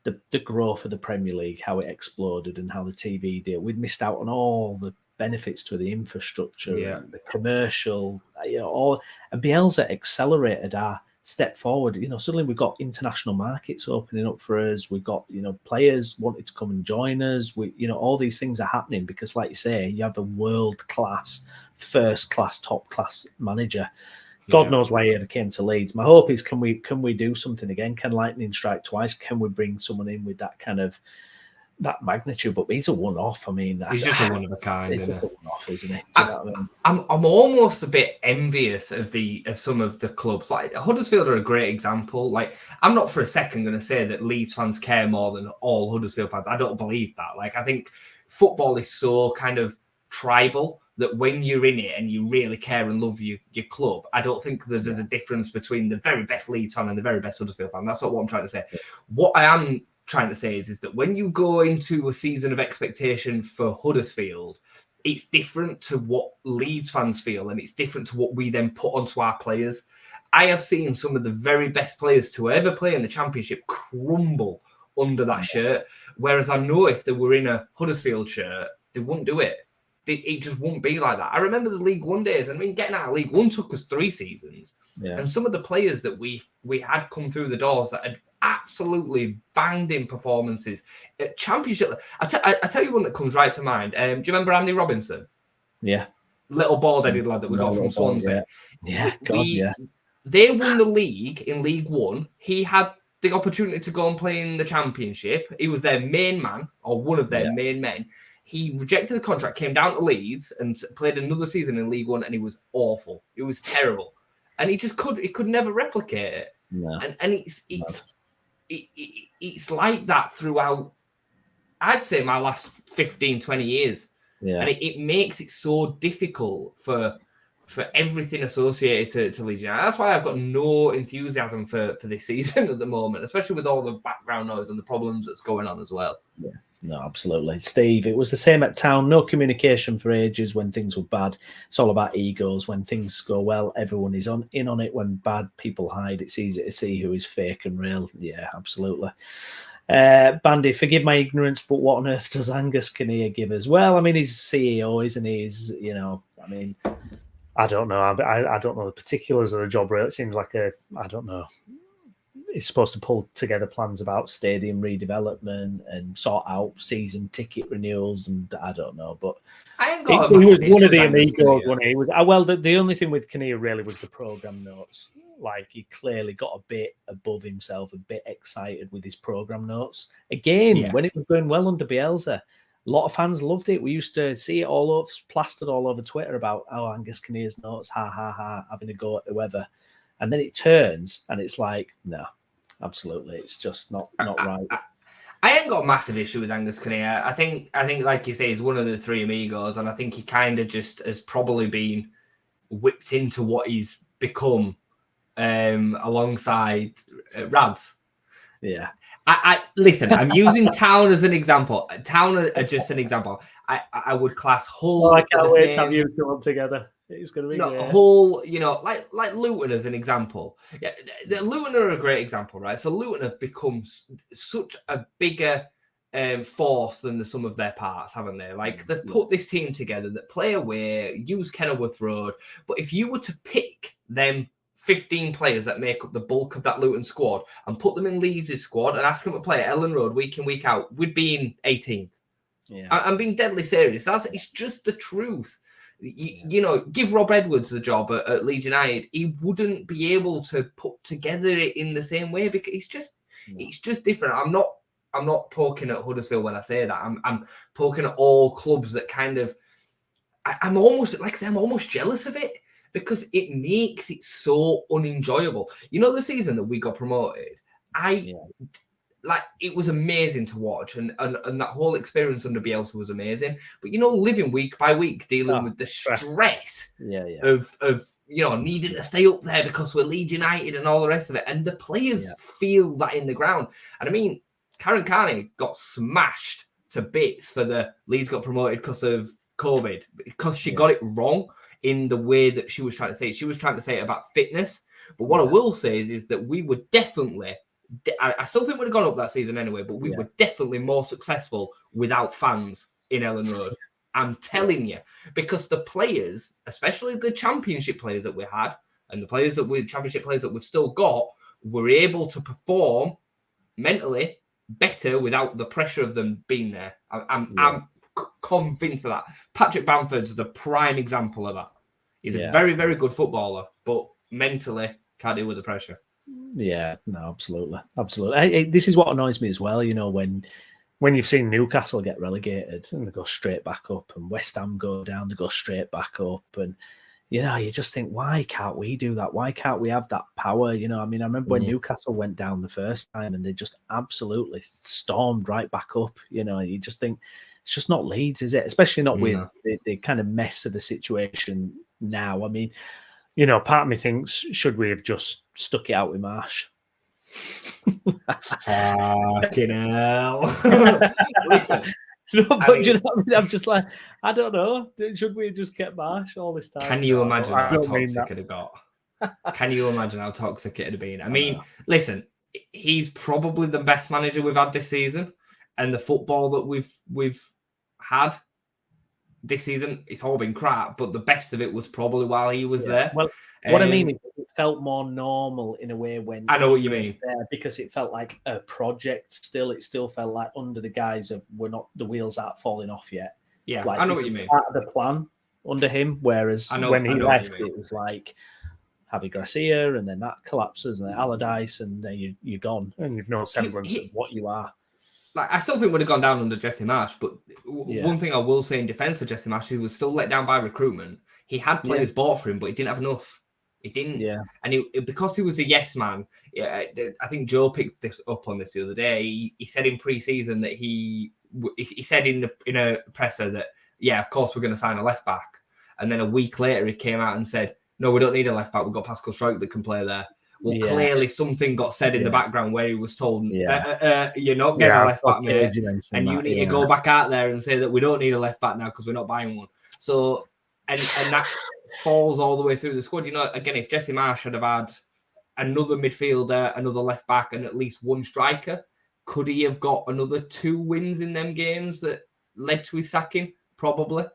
the growth of the Premier League, how it exploded and how the TV deal. We'd missed out on all the benefits to the infrastructure, and the commercial, and Bielsa accelerated our step forward. Suddenly we've got international markets opening up for us. We've got, players wanted to come and join us. All these things are happening because, like you say, you have a world-class, first-class, top-class manager. God knows why he ever came to Leeds. My hope is, can we do something again? Can lightning strike twice? Can we bring someone in with that kind of that magnitude? But he's a one-off. I mean, he's just a one of a kind. He's just a one-off, isn't he? Do you know what I mean? I'm almost a bit envious of some of the clubs. Like Huddersfield are a great example. Like, I'm not for a second going to say that Leeds fans care more than all Huddersfield fans. I don't believe that. Like, I think football is so kind of tribal that when you're in it and you really care and love your club, I don't think there's a difference between the very best Leeds fan and the very best Huddersfield fan. That's not what I'm trying to say. What I am trying to say is that when you go into a season of expectation for Huddersfield, it's different to what Leeds fans feel, and it's different to what we then put onto our players. I have seen some of the very best players to ever play in the Championship crumble under that shirt, whereas I know if they were in a Huddersfield shirt, they wouldn't do it. It just won't be like that. I remember the League One days. I mean, getting out of League One took us 3 seasons. And some of the players that we had come through the doors that had absolutely banged in performances at Championship. I tell you one that comes right to mind. Do you remember Andy Robinson? Yeah. Little bald-headed lad that we got from Swansea. Yeah, God, yeah. They won the league in League One. He had the opportunity to go and play in the Championship. He was their main man, or one of their main men. He rejected the contract, came down to Leeds, and played another season in League One, and he was awful. It was terrible, and he could never replicate it. No. And it's like that throughout, I'd say, my last 15, 20 years. Yeah. And it makes it so difficult for everything associated to Leeds United. That's why I've got no enthusiasm for this season at the moment, especially with all the background noise and the problems that's going on as well. Yeah. No, absolutely. Steve, it was the same at Town. No communication for ages when things were bad. It's all about egos. When things go well, everyone is in on it. When bad, people hide. It's easy to see who is fake and real. Yeah, absolutely. Bandy, forgive my ignorance, but what on earth does Angus Kinnear give us? Well, I mean, he's CEO, isn't he? I mean, I don't know. I don't know the particulars of the job. Really, it seems like I don't know. He's supposed to pull together plans about stadium redevelopment and sort out season ticket renewals, and I don't know. But I ain't got he was one of the amigos, wasn't he? Well, the only thing with Kinnear really was the programme notes. Like, he clearly got a bit above himself, a bit excited with his programme notes. Again, when it was going well under Bielsa, a lot of fans loved it. We used to see it all over, plastered all over Twitter about, Angus Kinnear's notes, ha, ha, ha, having a go at whoever. And then it turns, and it's like, no, absolutely, it's just not right. I ain't got a massive issue with Angus Kinnear. I think, like you say, he's one of the three amigos, and I think he kind of just has probably been whipped into what he's become alongside Radz. Yeah. I listen, I'm using Town as an example. Town are just an example. I would class Hull. I can't wait to have you two on together. It's going to be Hull, like Luton as an example. Yeah, the Luton are a great example, right? So Luton have become such a bigger force than the sum of their parts, haven't they? Like, they've put this team together that play away, use Kenilworth Road. But if you were to pick them 15 players that make up the bulk of that Luton squad and put them in Leeds' squad and ask them to play at Ellen Road week in, week out, we'd be in 18th. Yeah. I'm being deadly serious. It's just the truth. Give Rob Edwards the job at Leeds United, he wouldn't be able to put together it in the same way, because it's just different. I'm not poking at Huddersfield when I say that. I'm poking at all clubs that kind of, I'm almost, like I say, I'm almost jealous of it, because it makes it so unenjoyable. The season that we got promoted, it was amazing to watch, and that whole experience under Bielsa was amazing. But living week by week, dealing with the stress of needing to stay up there because we're Leeds United and all the rest of it, and the players feel that in the ground. And I mean, Karen Carney got smashed to bits for the Leeds got promoted because of COVID, because she got it wrong in the way that she was trying to say it. She was trying to say it about fitness. But what I will say is that we were definitely, I still think we'd have gone up that season anyway, but we were definitely more successful without fans in Ellen Road. I'm telling you, because the players, especially the championship players that we had, and the championship players that we've still got, were able to perform mentally better without the pressure of them being there. I'm convinced of that. Patrick Bamford's the prime example of that. He's a very, very good footballer, but mentally can't deal with the pressure. Yeah, no, absolutely. This is what annoys me as well. When you've seen Newcastle get relegated and they go straight back up, and West Ham go down, they go straight back up, and you just think, why can't we do that? Why can't we have that power? I remember when Newcastle went down the first time, and they just absolutely stormed right back up. You just think, it's just not Leeds, is it? Especially not with the kind of mess of the situation now. I mean, part of me thinks, should we have just stuck it out with Marsh? Fucking hell. Listen. No, but you know what I mean? I'm just like, I don't know. Should we have just kept Marsh all this time? Can you imagine how toxic it'd have got? Can you imagine how toxic it'd have been? I mean, listen, he's probably the best manager we've had this season, and the football that we've had this season, it's all been crap, but the best of it was probably while he was there. Well, what I mean is, it felt more normal in a way when I know what you mean, because it felt like a project. Still, it still felt like under the guise of the wheels aren't falling off yet. Yeah, like, I know what you mean. Part of the plan under him, whereas when he left, it was like Javi Gracia, and then that collapses, and then Allardyce, and then you're gone, and you've no semblance of what you are. Like, I still think would have gone down under Jesse Marsch, but one thing I will say in defence of Jesse Marsch, he was still let down by recruitment. He had players bought for him, but he didn't have enough. He didn't, and because he was a yes man. Yeah, I think Joe picked this up on this the other day. He said in pre-season that he said in a presser that of course we're going to sign a left back, and then a week later he came out and said, no, we don't need a left back. We've got Pascal Struijk that can play there. Well, clearly something got said in the background where he was told, you're not getting a left back, mate, and you need to go back out there and say that we don't need a left back now because we're not buying one. So, and that falls all the way through the squad. Again, if Jesse Marsch had had another midfielder, another left back, and at least one striker, could he have got another 2 wins in them games that led to his sacking? Probably.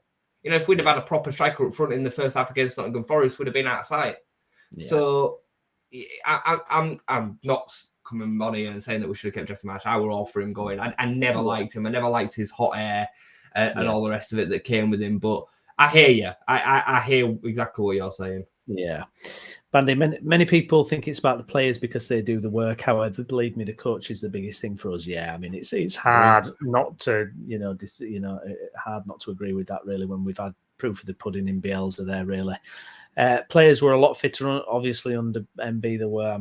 If we'd have had a proper striker up front in the first half against Nottingham Forest, would have been out of sight. Yeah. So I'm not coming on here and saying that we should have kept Jesse Marsch. I were all for him going. I never liked him. I never liked his hot air and all the rest of it that came with him. But I hear you. I hear exactly what you're saying. Yeah. Bandy, many people think it's about the players because they do the work. However, believe me, the coach is the biggest thing for us. Yeah, I mean, it's hard not to, hard not to agree with that, really, when we've had proof of the pudding in Bielsa there, really. Players were a lot fitter, obviously, under MB. They were,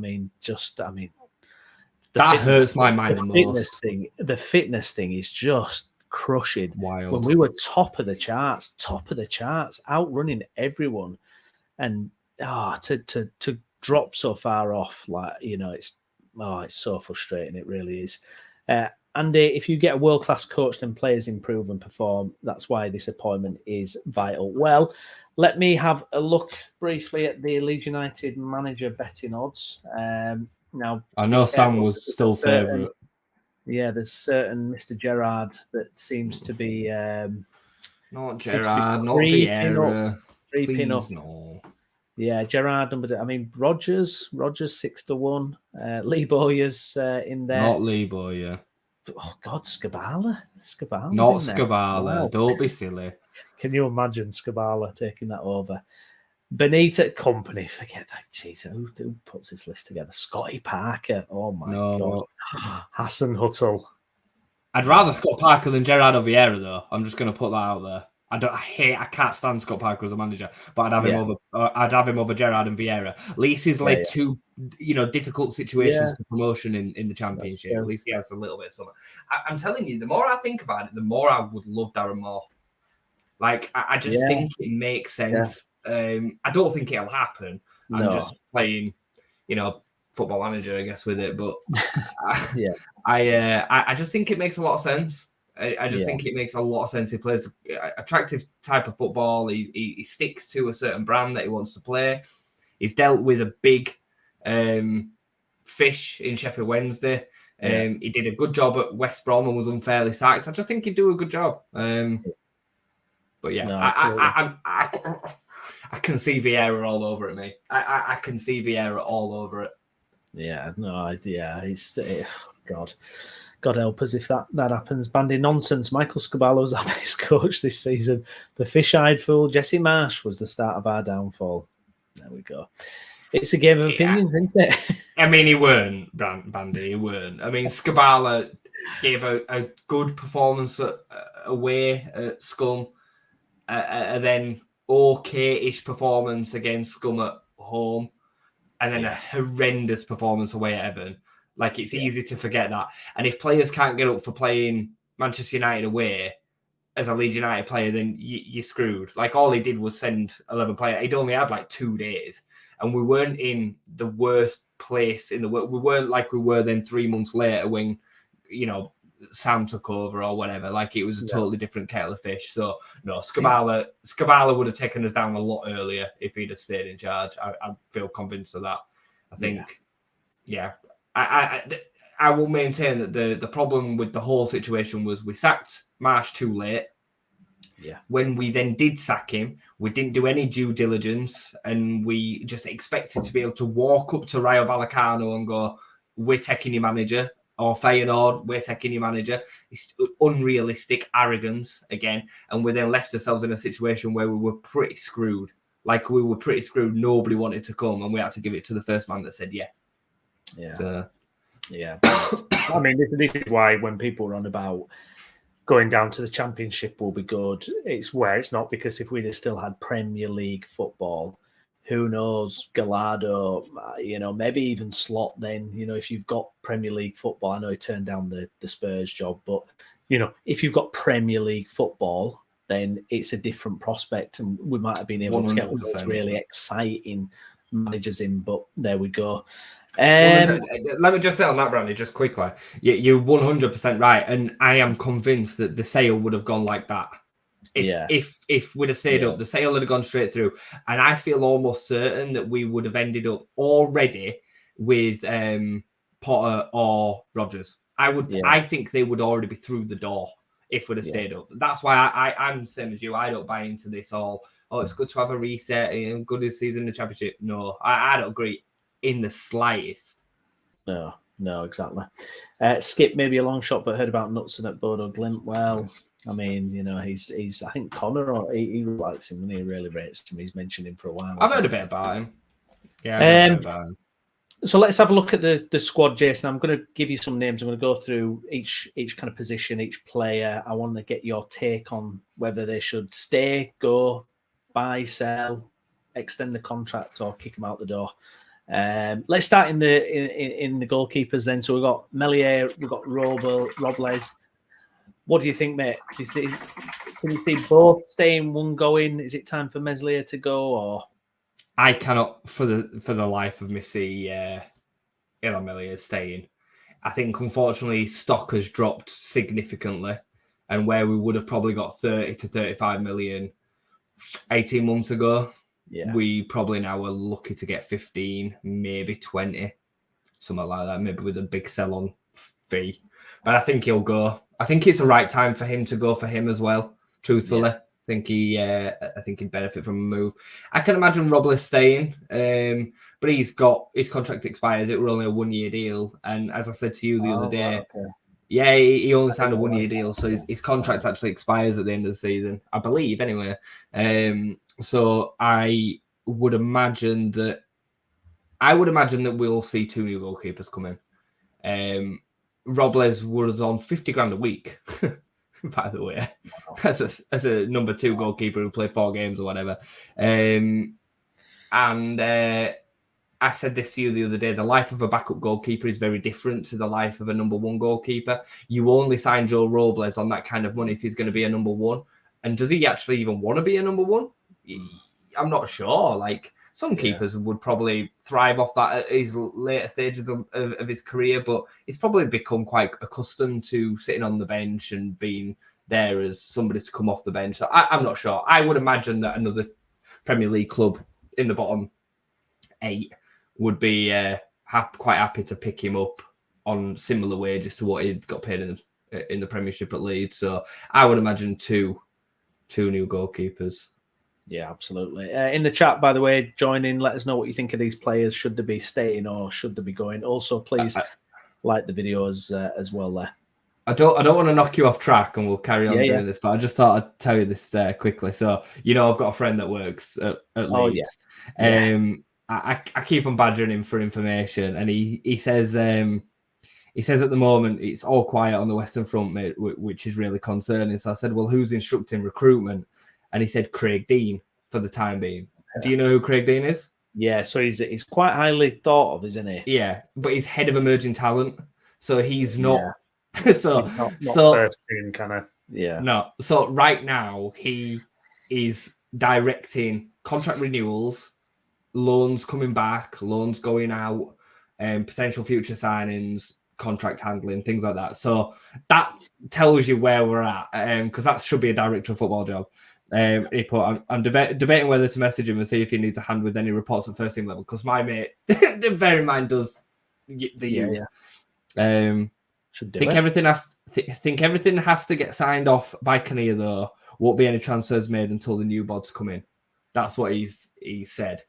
that hurts my mind the most. The fitness thing is just crushing. Wild. When we were top of the charts, outrunning everyone, and to drop so far off, it's so frustrating. It really is. Andy, if you get a world-class coach, then players improve and perform. That's why this appointment is vital. Well, let me have a look briefly at the Leeds United manager betting odds. Now, I know Sam was still favourite. Yeah, there's certain Mr. Gerrard that seems to be... not Gerrard, not Vieira. Please, up. No. Yeah, Gerrard Rodgers 6-1. Lee Bowyer's in there. Not Lee Bowyer. Oh God, Skabala. Not Skabala. Wow. Don't be silly. Can you imagine Skabala taking that over? Benita Company. Forget that. Jeez, who puts this list together? Scotty Parker. Oh my God. Hassan Huttel. I'd rather Scott Parker than Gerardo Vieira, though. I'm just going to put that out there. I can't stand Scott Parker as a manager, but I'd have him over Gerrard and Vieira. At least he's led to difficult situations to promotion in the Championship. At least he has a little bit of something. I'm telling you, the more I think about it, the more I would love Darren Moore. Like, I just think it makes sense. Yeah. I don't think it'll happen. I'm just playing, Football Manager, I guess, with it. But I just think it makes a lot of sense. I just think it makes a lot of sense. He plays an attractive type of football. He sticks to a certain brand that he wants to play. He's dealt with a big fish in Sheffield Wednesday. He did a good job at West Brom and was unfairly sacked. I just think he'd do a good job. But I can see Vieira all over it, mate. I can see Vieira all over it. Yeah, He's God help us if that happens. Bandy nonsense. Michael Skabala was our best coach this season. The fish-eyed fool, Jesse Marsch, was the start of our downfall. There we go. It's a game of opinions, isn't it? I mean, he weren't, Bandy. He weren't. I mean, Skabala gave a good performance away at Scum, and then okay-ish performance against Scum at home, and then a horrendous performance away at Everton. Like, it's easy to forget that. And if players can't get up for playing Manchester United away as a Leeds United player, then you're screwed. Like, all he did was send 11 players. He'd only had, 2 days. And we weren't in the worst place in the world. We weren't like we were then 3 months later when, Sam took over or whatever. Like, it was a totally different kettle of fish. So, no, Skabala would have taken us down a lot earlier if he'd have stayed in charge. I feel convinced of that. I think, I will maintain that the problem with the whole situation was we sacked Marsch too late. Yeah. When we then did sack him, we didn't do any due diligence, and we just expected to be able to walk up to Rayo Vallecano and go, "We're taking your manager," or Feyenoord, "We're taking your manager." It's unrealistic arrogance again, and we then left ourselves in a situation where we were pretty screwed. Like, we were pretty screwed. Nobody wanted to come, and we had to give it to the first man that said yes. Yeah. So, yeah. I mean, this is why when people are on about going down to the Championship will be good, it's where it's not, because if we'd have still had Premier League football, who knows, Gallardo, maybe even Slot then, if you've got Premier League football, I know he turned down the Spurs job, but, if you've got Premier League football, then it's a different prospect, and we might have been able to get those really exciting managers in, but there we go. Let me just say on that, Brandy, just quickly. You're 100% right, and I am convinced that the sale would have gone like that. If we'd have stayed up, the sale would have gone straight through, and I feel almost certain that we would have ended up already with Potter or Rodgers. I think they would already be through the door if we'd have stayed up. That's why I'm the same as you. I don't buy into this all. Oh, it's good to have a reset and good this season in the Championship. No, I don't agree in the slightest. No, exactly. Skip, maybe a long shot, but heard about Knutson at Bodo Glimt. Well, I mean, he's I think Connor, he likes him and he really rates him. He's mentioned him for a while. I've heard a bit about him. Yeah, I've heard a bit about him. So let's have a look at the squad, Jason. I'm going to give you some names. I'm going to go through each kind of position, each player. I want to get your take on whether they should stay, go, buy, sell, extend the contract, or kick them out the door. Let's start in the goalkeepers then. So we've got Melier, we've got Robles. What do you think, mate? Can you see both staying, one going? Is it time for Meslier to go, or? I cannot, for the life of me, see Ilan Melier staying. I think, unfortunately, stock has dropped significantly, and where we would have probably got 30 to 35 million 18 months ago, we probably now are lucky to get 15, maybe 20, something like that, maybe with a big sell-on fee. But I think he'll go. I think it's the right time for him to go for him as well, truthfully. I think he'd benefit from a move. I can imagine Robles staying, but his contract expires. It was only a 1-year deal, and as I said to you the other day, he only signed a 1-year deal, so his contract actually expires at the end of the season, I believe. Anyway, so I would imagine that we'll see 2 new goalkeepers come in. Robles was on 50 grand a week. By the way, as a number 2 goalkeeper who played 4 games or whatever. And I said this to you the other day, the life of a backup goalkeeper is very different to the life of a number 1 goalkeeper. You only sign Joe Robles on that kind of money if he's going to be a number 1. And does he actually even want to be a number 1? I'm not sure. Like, some keepers would probably thrive off that at his later stages of his career, but he's probably become quite accustomed to sitting on the bench and being there as somebody to come off the bench. So I'm not sure. I would imagine that another Premier League club in the bottom 8 would be quite happy to pick him up on similar wages to what he got paid in the Premiership at Leeds. So I would imagine two new goalkeepers. Yeah, absolutely. In the chat, by the way, join in. Let us know what you think of these players. Should they be staying or should they be going? Also, please like the videos as well there. I don't want to knock you off track, and we'll carry on doing this, but I just thought I'd tell you this quickly. So, I've got a friend that works at Leeds. I keep on badgering him for information, and he says at the moment it's all quiet on the Western Front, mate, which is really concerning. So I said, well, who's instructing recruitment? And he said Craig Dean for the time being. Do you know who Craig Dean is? Yeah, so he's quite highly thought of, isn't he? Yeah, but he's head of emerging talent, so he's not. Yeah. So not first team kind of. Yeah. No. So right now he is directing contract renewals, loans coming back, loans going out, potential future signings, contract handling, things like that. So that tells you where we're at, because that should be a director of football job. He put, I'm debating whether to message him and see if he needs a hand with any reports at first team level, because my mate, bear in mind, does the youth. Should do think everything has to get signed off by Kinnear though. Won't be any transfers made until the new bods come in. That's what he said.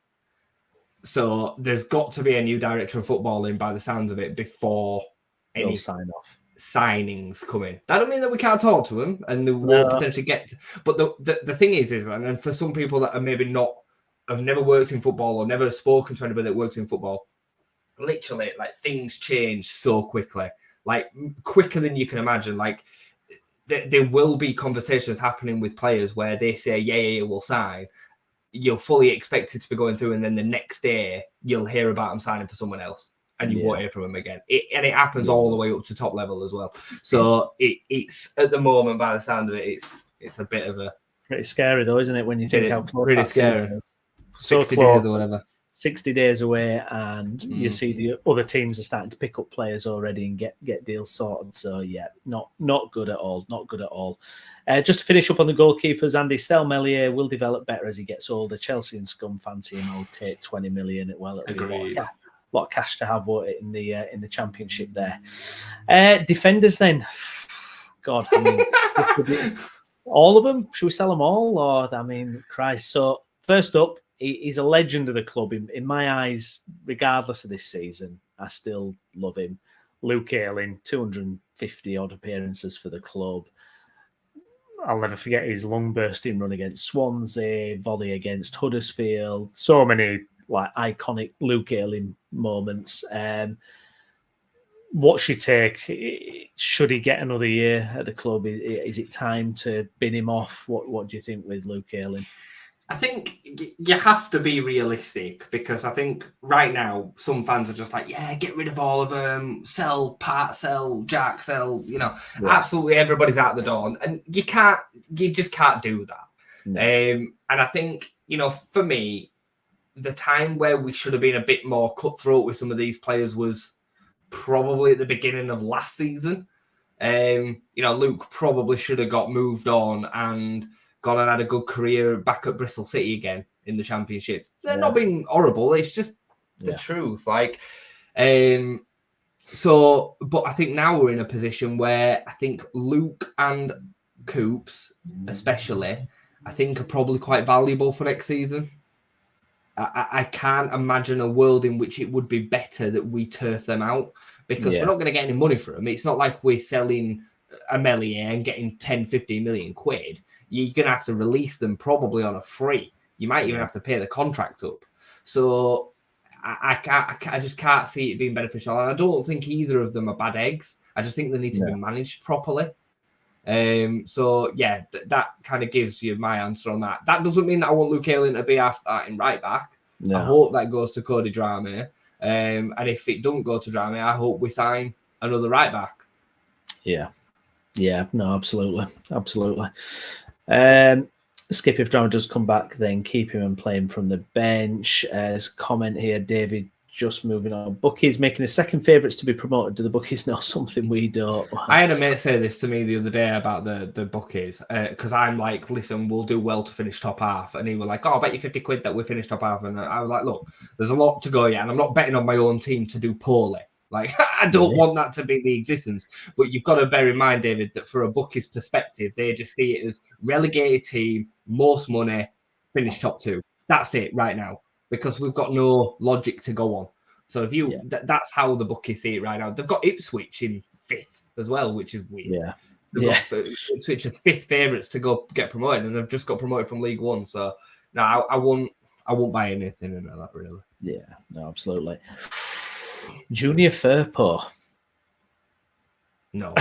So there's got to be a new director of footballing by the sounds of it before any signings come in. That don't mean that we can't talk to them and they won't potentially get to, but the thing is and for some people that are maybe have never worked in football or never spoken to anybody that works in football, literally like things change so quickly, like quicker than you can imagine. Like there will be conversations happening with players where they say yeah we'll sign. You're fully expected to be going through, and then the next day you'll hear about them signing for someone else, and you won't hear from them again. And it happens all the way up to top level as well. So it's at the moment, by the sound of it, it's a bit of a pretty scary though, isn't it? When you think how close pretty scary. So 60 close, days or whatever. 60 days away, and you see the other teams are starting to pick up players already and get deals sorted. So yeah, not good at all. Not good at all. Just to finish up on the goalkeepers, Andy Selmelier will develop better as he gets older. Chelsea and Scum fancy him. I'll take 20 million. Well, it'll be a lot of cash to have in the championship there. Defenders then. God, I mean, all of them. Should we sell them all? Or I mean, Christ. So first up, he's a legend of the club. In my eyes, regardless of this season, I still love him. Luke Ayling, 250 odd appearances for the club. I'll never forget his long bursting run against Swansea, volley against Huddersfield. So many like iconic Luke Ayling moments. What's your take? Should he get another year at the club? Is it time to bin him off? What do you think with Luke Ayling? I think you have to be realistic, because I think right now some fans are just like, yeah, get rid of all of them, sell Pat, sell Jack, sell, absolutely everybody's out the door, and you just can't do that. No. And I think, for me, the time where we should have been a bit more cutthroat with some of these players was probably at the beginning of last season. Luke probably should have got moved on and gone and had a good career back at Bristol City again in the Championship. They're not being horrible. It's just the truth. Like, but I think now we're in a position where I think Luke and Coops, especially, I think are probably quite valuable for next season. I can't imagine a world in which it would be better that we turf them out, because we're not going to get any money for them. It's not like we're selling a Melier and getting 10, 15 million quid. You're going to have to release them probably on a free. You might even have to pay the contract up. So I just can't see it being beneficial. And I don't think either of them are bad eggs. I just think they need to be managed properly. That kind of gives you my answer on that. That doesn't mean that I want Luke Ayling to be our starting right back. No. I hope that goes to Cody Drameh. And if it don't go to Drameh, I hope we sign another right back. Yeah. Yeah, no, absolutely. Skip, if Drameh does come back, then keep him and play him from the bench. There's a comment here, David, just moving on. Bookies making his second favourites to be promoted. Do the bookies know something we don't? I had a mate say this to me the other day about the bookies, because I'm like, listen, we'll do well to finish top half. And he was like, I'll bet you 50 quid that we finish top half. And I was like, look, there's a lot to go yet, and I'm not betting on my own team to do poorly. Like, I don't want that to be the existence. But you've got to bear in mind, David, that for a bookie's perspective, they just see it as relegated team, most money, finish top two. That's it right now, because we've got no logic to go on. So if you, that's how the bookies see it right now. They've got Ipswich in 5th as well, which is weird. Got Ipswich as 5th favourites to go get promoted, and they've just got promoted from League One. So no, I won't buy anything in that, really. Yeah, no, absolutely. Junior Firpo. No.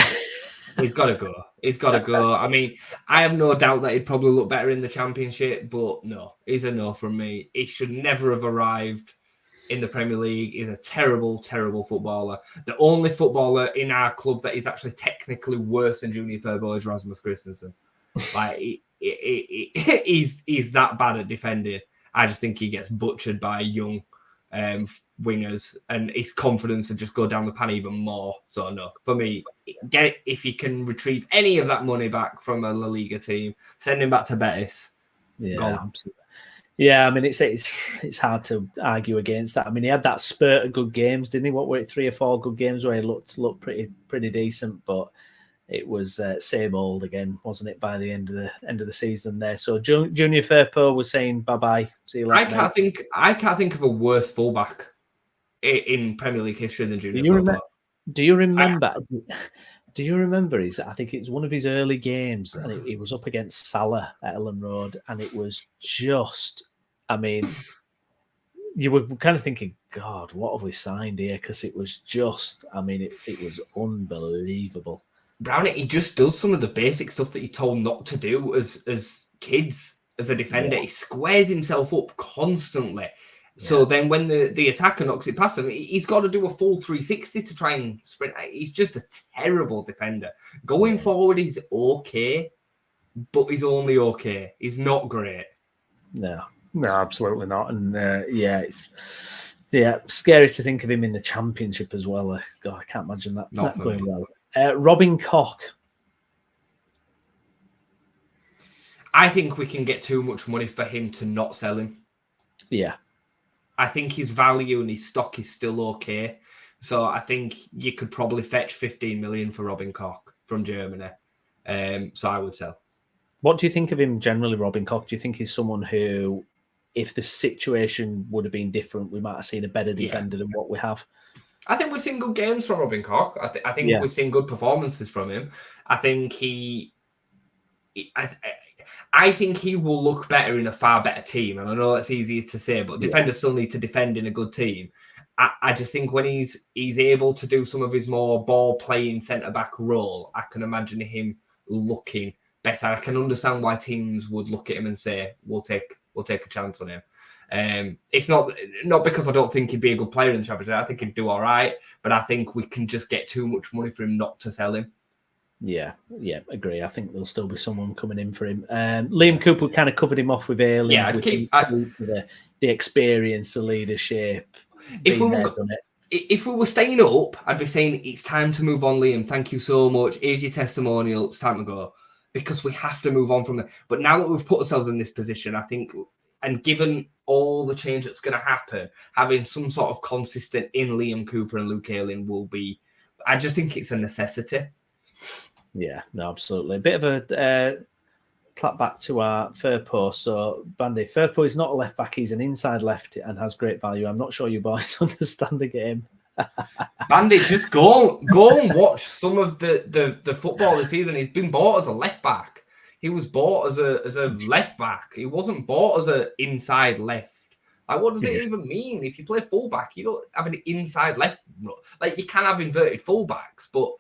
He's got to go. I mean, I have no doubt that he'd probably look better in the Championship, but no, he's a no from me. He should never have arrived in the Premier League. He's a terrible, terrible footballer. The only footballer in our club that is actually technically worse than Junior Firpo is Rasmus Christensen. Like, he's that bad at defending. I just think he gets butchered by young wingers, and his confidence would just go down the pan even more. So no, for me, if you can retrieve any of that money back from a La Liga team, send him back to Betis. Yeah, absolutely. Yeah, I mean, it's hard to argue against that. I mean, he had that spurt of good games, didn't he? What were it, 3 or 4 good games where he looked pretty decent, but it was same old again, wasn't it? By the end of the season there. So Junior Firpo was saying bye bye. See you later. I can't think of a worse fullback in Premier League history than Junior Firpo. Do you remember? Do you remember? I think it was one of his early games, and he was up against Salah at Ellen Road, and it was just, I mean, you were kind of thinking, God, what have we signed here? Because it was just, I mean, it was unbelievable. Brownie, he just does some of the basic stuff that you're told not to do as kids, as a defender. Yeah. He squares himself up constantly. So then when the attacker knocks it past him, he's got to do a full 360 to try and sprint. He's just a terrible defender. Going forward, he's okay, but he's only okay. He's not great. No, absolutely not. And it's scary to think of him in the Championship as well. God, I can't imagine that not going well. Robin Koch. I think we can get too much money for him to not sell him. Yeah. I think his value and his stock is still okay. So I think you could probably fetch 15 million for Robin Koch from Germany. So I would sell. What do you think of him generally, Robin Koch? Do you think he's someone who, if the situation would have been different, we might have seen a better defender than what we have? I think we've seen good games from Robin Koch. I think we've seen good performances from him. I think I think he will look better in a far better team. And I know that's easier to say, but defenders still need to defend in a good team. I just think when he's able to do some of his more ball-playing centre-back role, I can imagine him looking better. I can understand why teams would look at him and say, we'll take a chance on him. It's not because I don't think he'd be a good player in the Championship. I think he'd do all right, but I think we can just get too much money for him not to sell him. Yeah, agree. I think there'll still be someone coming in for him. Liam Cooper kind of covered him off with Ayling. Yeah, the experience, the leadership. If we were staying up, I'd be saying it's time to move on, Liam. Thank you so much. Here's your testimonial. It's time to go, because we have to move on from it. But now that we've put ourselves in this position, I think, and given all the change that's going to happen, having some sort of consistent in Liam Cooper and Luke Ayling will be. I just think it's a necessity. Yeah, no, absolutely. A bit of a clap back to our Firpo. So, Bandy, Firpo is not a left back. He's an inside left and has great value. I'm not sure you boys understand the game. Bandy, just go and watch some of the football this season. He's been bought as a left back. He was bought as a left back. He wasn't bought as an inside left. Like, what does it even mean? If you play fullback, you don't have an inside left. Like, you can have inverted fullbacks, but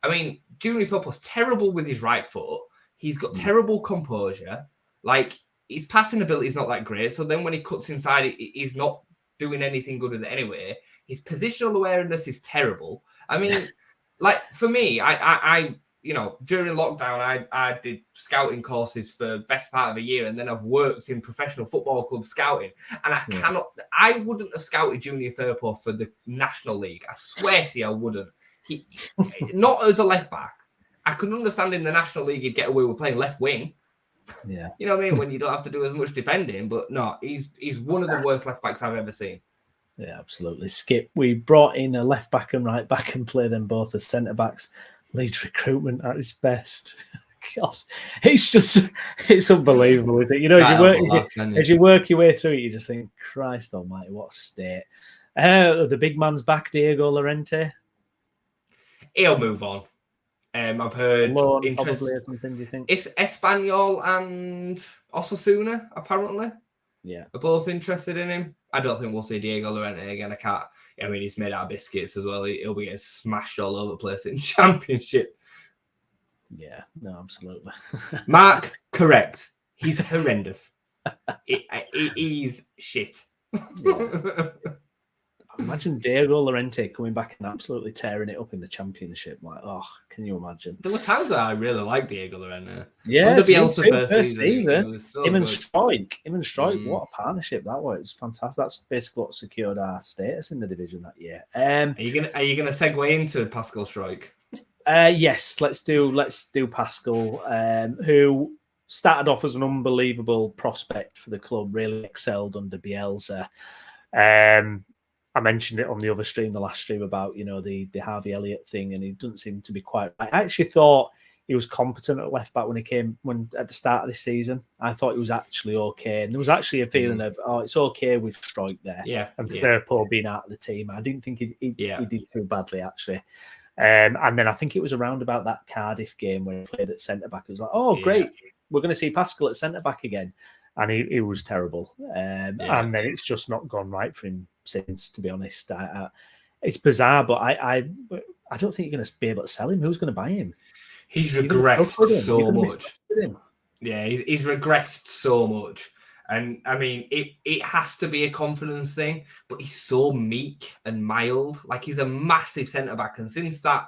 I mean, Junior Firpo's terrible with his right foot. He's got terrible composure. Like, his passing ability is not that great. So then when he cuts inside, he's not doing anything good with it anyway. His positional awareness is terrible. I mean, like, for me, I during lockdown, I did scouting courses for the best part of a year, and then I've worked in professional football club scouting. And I wouldn't have scouted Junior Firpo for the National League. I swear to you, I wouldn't. He, not as a left back. I could understand in the National League he'd get away with playing left wing. Yeah. You know what I mean? When you don't have to do as much defending. But no, he's one of the worst left backs I've ever seen. Yeah, absolutely. Skip, we brought in a left back and right back and play them both as centre backs. Leeds recruitment at its best. God, it's unbelievable, isn't it? You know, as you work your way through it, you just think, Christ almighty, what a state. The big man's back, Diego Llorente. He'll move on. I've heard probably or something. Do you think it's Espanyol and Osasuna? Apparently, are both interested in him. I don't think we'll see Diego Llorente again. I mean, he's made out of biscuits as well. He'll be getting smashed all over the place in Championship. Yeah, no, absolutely. Mark, correct. He's horrendous. He's shit. Yeah. Imagine Diego Llorente coming back and absolutely tearing it up in the Championship. Like, oh, can you imagine? There were times that I really liked Diego Llorente. Yeah, the Bielsa first season. So him and Strike, what a partnership that was. It was fantastic. That's basically what secured our status in the division that year. Are you gonna segue into Pascal Strike? Yes, let's do Pascal, who started off as an unbelievable prospect for the club. Really excelled under Bielsa. I mentioned it on the other stream, the last stream, about the Harvey Elliott thing, and he doesn't seem to be quite right. I actually thought he was competent at left back when at the start of this season. I thought he was actually okay, and there was actually a feeling of it's okay with Stroik there, and Firpo being out of the team. I didn't think he did too badly actually. And then I think it was around about that Cardiff game where he played at centre back. It was like, great, we're going to see Pascal at centre back again, and he was terrible. And then it's just not gone right for him since, to be honest. It's bizarre, but I don't think you're going to be able to sell him. Who's going to buy him? He's regressed so much. Yeah, he's regressed so much. And I mean, it has to be a confidence thing, but he's so meek and mild. Like, he's a massive centre-back. And since that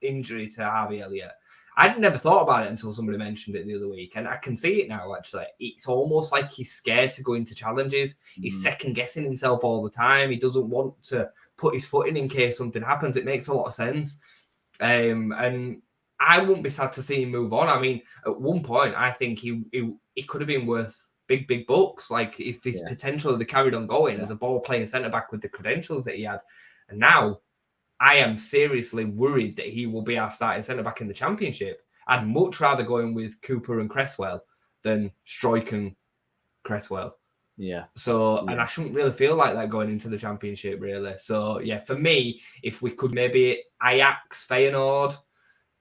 injury to Harvey Elliott, I'd never thought about it until somebody mentioned it the other week. And I can see it now, actually. It's almost like he's scared to go into challenges. He's second-guessing himself all the time. He doesn't want to put his foot in case something happens. It makes a lot of sense. And I wouldn't be sad to see him move on. I mean, at one point, I think he could have been worth big bucks. Like, if his potential had carried on going as a ball-playing centre-back with the credentials that he had. And now, I am seriously worried that he will be our starting centre-back in the Championship. I'd much rather go in with Cooper and Cresswell than Stroik and Cresswell. Yeah. So, and I shouldn't really feel like that going into the Championship, really. So, yeah, for me, if we could maybe Ajax, Feyenoord,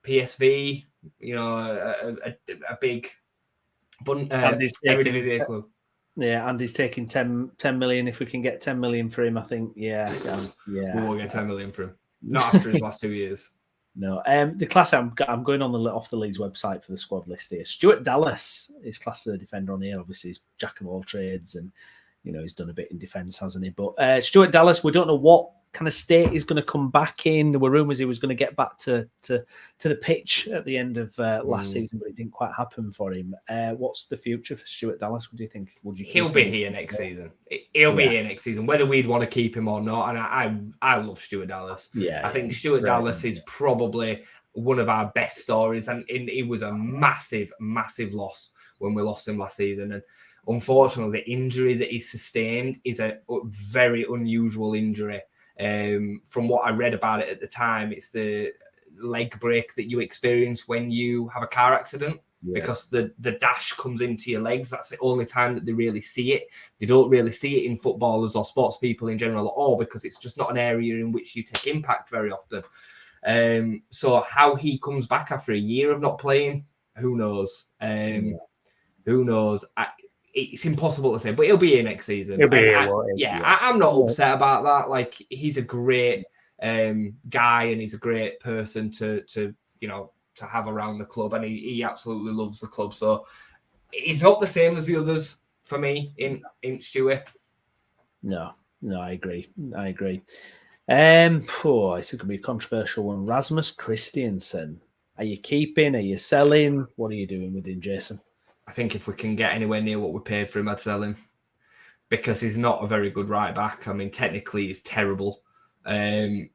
PSV, a big Eredivisie club. Yeah, Andy's taking 10 million. If we can get 10 million for him, I think, we'll get 10 million for him. Not after his last 2 years. No. The class I'm going on off the Leeds website for the squad list here. Stuart Dallas is classed as a defender on here. Obviously, he's jack of all trades, and he's done a bit in defence, hasn't he? But Stuart Dallas, we don't know what kind of state he's going to come back in. There were rumours he was going to get back to the pitch at the end of last season, but it didn't quite happen for him. What's the future for Stuart Dallas? What do you think? He'll be here next season. He'll be here next season, whether we'd want to keep him or not. And I love Stuart Dallas. I think Stuart Dallas is probably one of our best stories, and it was a massive loss when we lost him last season. And unfortunately, the injury that he sustained is a very unusual injury. From what I read about it at the time, it's the leg break that you experience when you have a car accident, because the dash comes into your legs. That's the only time that they really see it. They don't really see it in footballers or sports people in general at all, because it's just not an area in which you take impact very often. So how he comes back after a year of not playing, who knows? Who knows? It's impossible to say, but he'll be here next season. He'll be here. I'm not upset about that. Like, he's a great guy, and he's a great person to have around the club, and he absolutely loves the club. So he's not the same as the others for me in Stuart. No, I agree. It's going to be a controversial one. Rasmus Christiansen. Are you keeping? Are you selling? What are you doing with him, Jason? I think if we can get anywhere near what we paid for him, I'd sell him, because he's not a very good right back. I mean, technically, he's terrible. I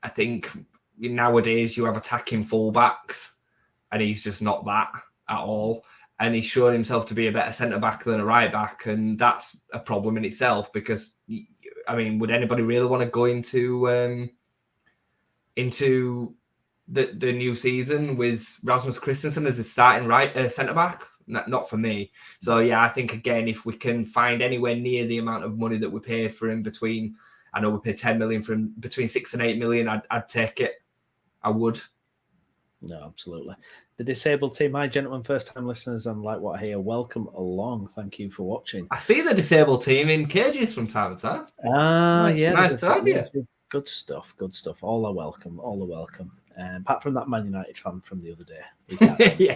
think nowadays you have attacking fullbacks, and he's just not that at all. And he's shown himself to be a better centre back than a right back, and that's a problem in itself. Because, I mean, would anybody really want to go into the new season with Rasmus Christensen as a starting centre back? Not for me. So I think, again, if we can find anywhere near the amount of money that we paid for him, I know we paid 10 million for him, between 6 and 8 million, I'd take it. I would. No, absolutely. The disabled team, hi gentlemen, first time listeners, and like what I hear, welcome along. Thank you for watching. I see the disabled team in cages from time to time. Nice to have you. Good stuff. All are welcome. Apart from that Man United fan from the other day.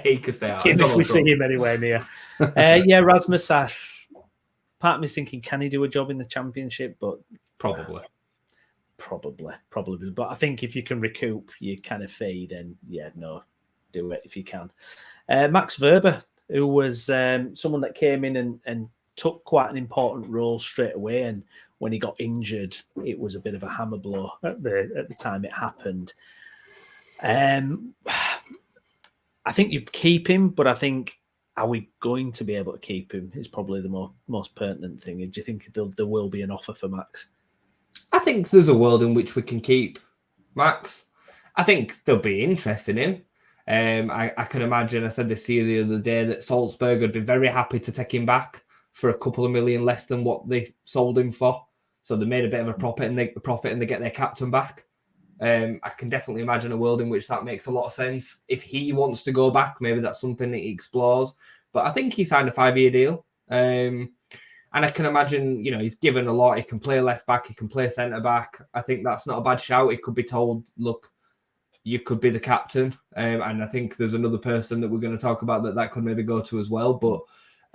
He could stay out. If we see him anywhere near. Rasmus, part of me's thinking, can he do a job in the Championship? But probably. But I think if you can recoup your kind of fee, then do it if you can. Max Verber, who was someone that came in and took quite an important role straight away, and when he got injured, it was a bit of a hammer blow at the time it happened. I think you keep him, but I think, are we going to be able to keep him is probably the most pertinent thing. Do you think there will be an offer for Max? I think there's a world in which we can keep Max. I think there'll be interest in him. I can imagine, I said this to you the other day, that Salzburg would be very happy to take him back for a couple of million less than what they sold him for. So they made a bit of a profit and they get their captain back. I can definitely imagine a world in which that makes a lot of sense. If he wants to go back, maybe that's something that he explores. But I think he signed a 5-year deal. And I can imagine, he's given a lot. He can play left back. He can play centre back. I think that's not a bad shout. He could be told, look, you could be the captain. And I think there's another person that we're going to talk about that could maybe go to as well. But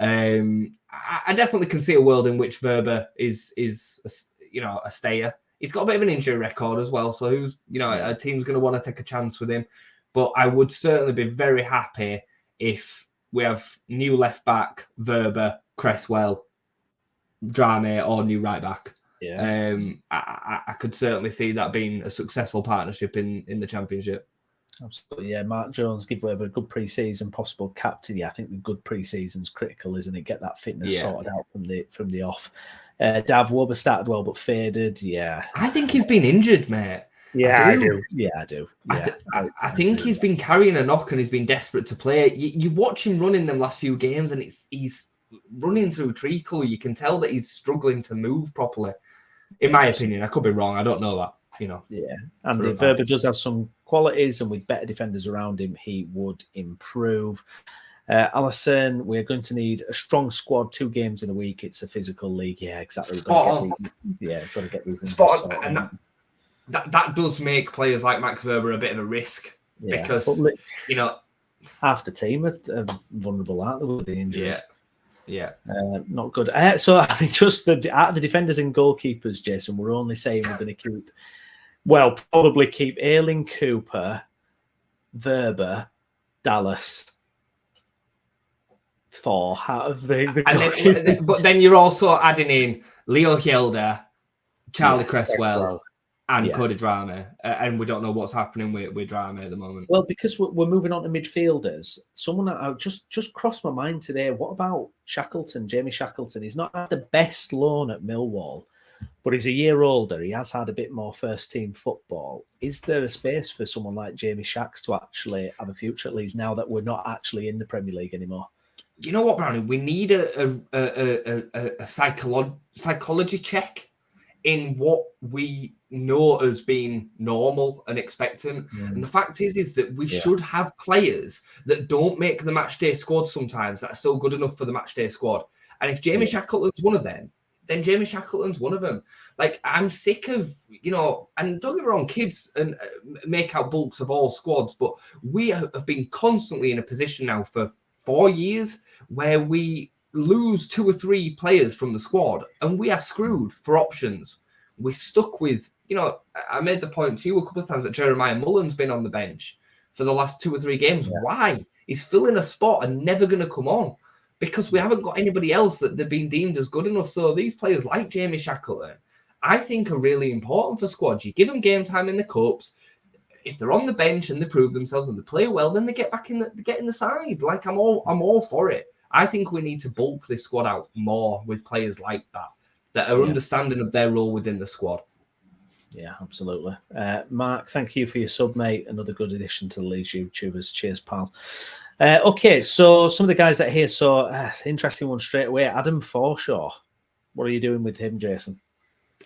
I definitely can see a world in which Werber is a stayer. He's got a bit of an injury record as well. So a team's going to want to take a chance with him. But I would certainly be very happy if we have new left back, Werber, Cresswell, Drame, or new right back. Yeah. I could certainly see that being a successful partnership in the Championship. Absolutely, yeah. Mark Jones, give Werber a good pre-season, possible captain. Yeah, I think the good pre-season's critical, isn't it? Get that fitness sorted out from the off. Dav Webber started well but faded. Yeah, I think he's been injured, mate. Yeah, I do. Yeah, I do. Yeah, I think he's been carrying a knock and he's been desperate to play. You watch him running them last few games and he's running through treacle. You can tell that he's struggling to move properly. In my opinion, I could be wrong. I don't know that. Yeah, and if Werber does have some qualities, and with better defenders around him, he would improve. Allison, we're going to need a strong squad. 2 games in a week. It's a physical league. Yeah, exactly. Got to get these. Spot on. And that does make players like Max Werber a bit of a risk because half the team are vulnerable, aren't they, with the injuries? Yeah. Not good. So I mean, just out of the defenders and goalkeepers, Jason, we're only saying we're going to probably keep Ayling, Cooper, Werber, Dallas. 4 out of the but then you're also adding in Leo Hjelde, Charlie Cresswell, and Cody Drame, and we don't know what's happening with Drame at the moment. Well, because we're moving on to midfielders, someone that just crossed my mind today. What about Shackleton, Jamie Shackleton? He's not had the best loan at Millwall, but he's a year older. He has had a bit more first-team football. Is there a space for someone like Jamie Shacks to actually have a future at Leeds now that we're not actually in the Premier League anymore? You know what, Brownie? We need a psychology check in what we know as being normal and expectant. And the fact is that we should have players that don't make the matchday squad sometimes that are still good enough for the matchday squad. And if Jamie Shackleton's one of them, then Jamie Shackleton's one of them. Like, I'm sick of, and don't get me wrong, kids and make out bulks of all squads, but we have been constantly in a position now for 4 years where we lose 2 or 3 players from the squad and we are screwed for options. We're stuck with, I made the point to you a couple of times that Jeremiah Mullen's been on the bench for the last 2 or 3 games. Yeah. Why? He's filling a spot and never going to come on because we haven't got anybody else that they've been deemed as good enough. So these players like Jamie Shackleton, I think are really important for squads. You give them game time in the cups. If they're on the bench and they prove themselves and they play well, then they get back in the side. Like, I'm all for it. I think we need to bulk this squad out more with players like that are understanding of their role within the squad. Yeah, absolutely. Mark, thank you for your sub, mate. Another good addition to the Leeds YouTubers. Cheers, pal. Okay, so some of the guys that are here, interesting one straight away. Adam Forshaw. What are you doing with him, Jason?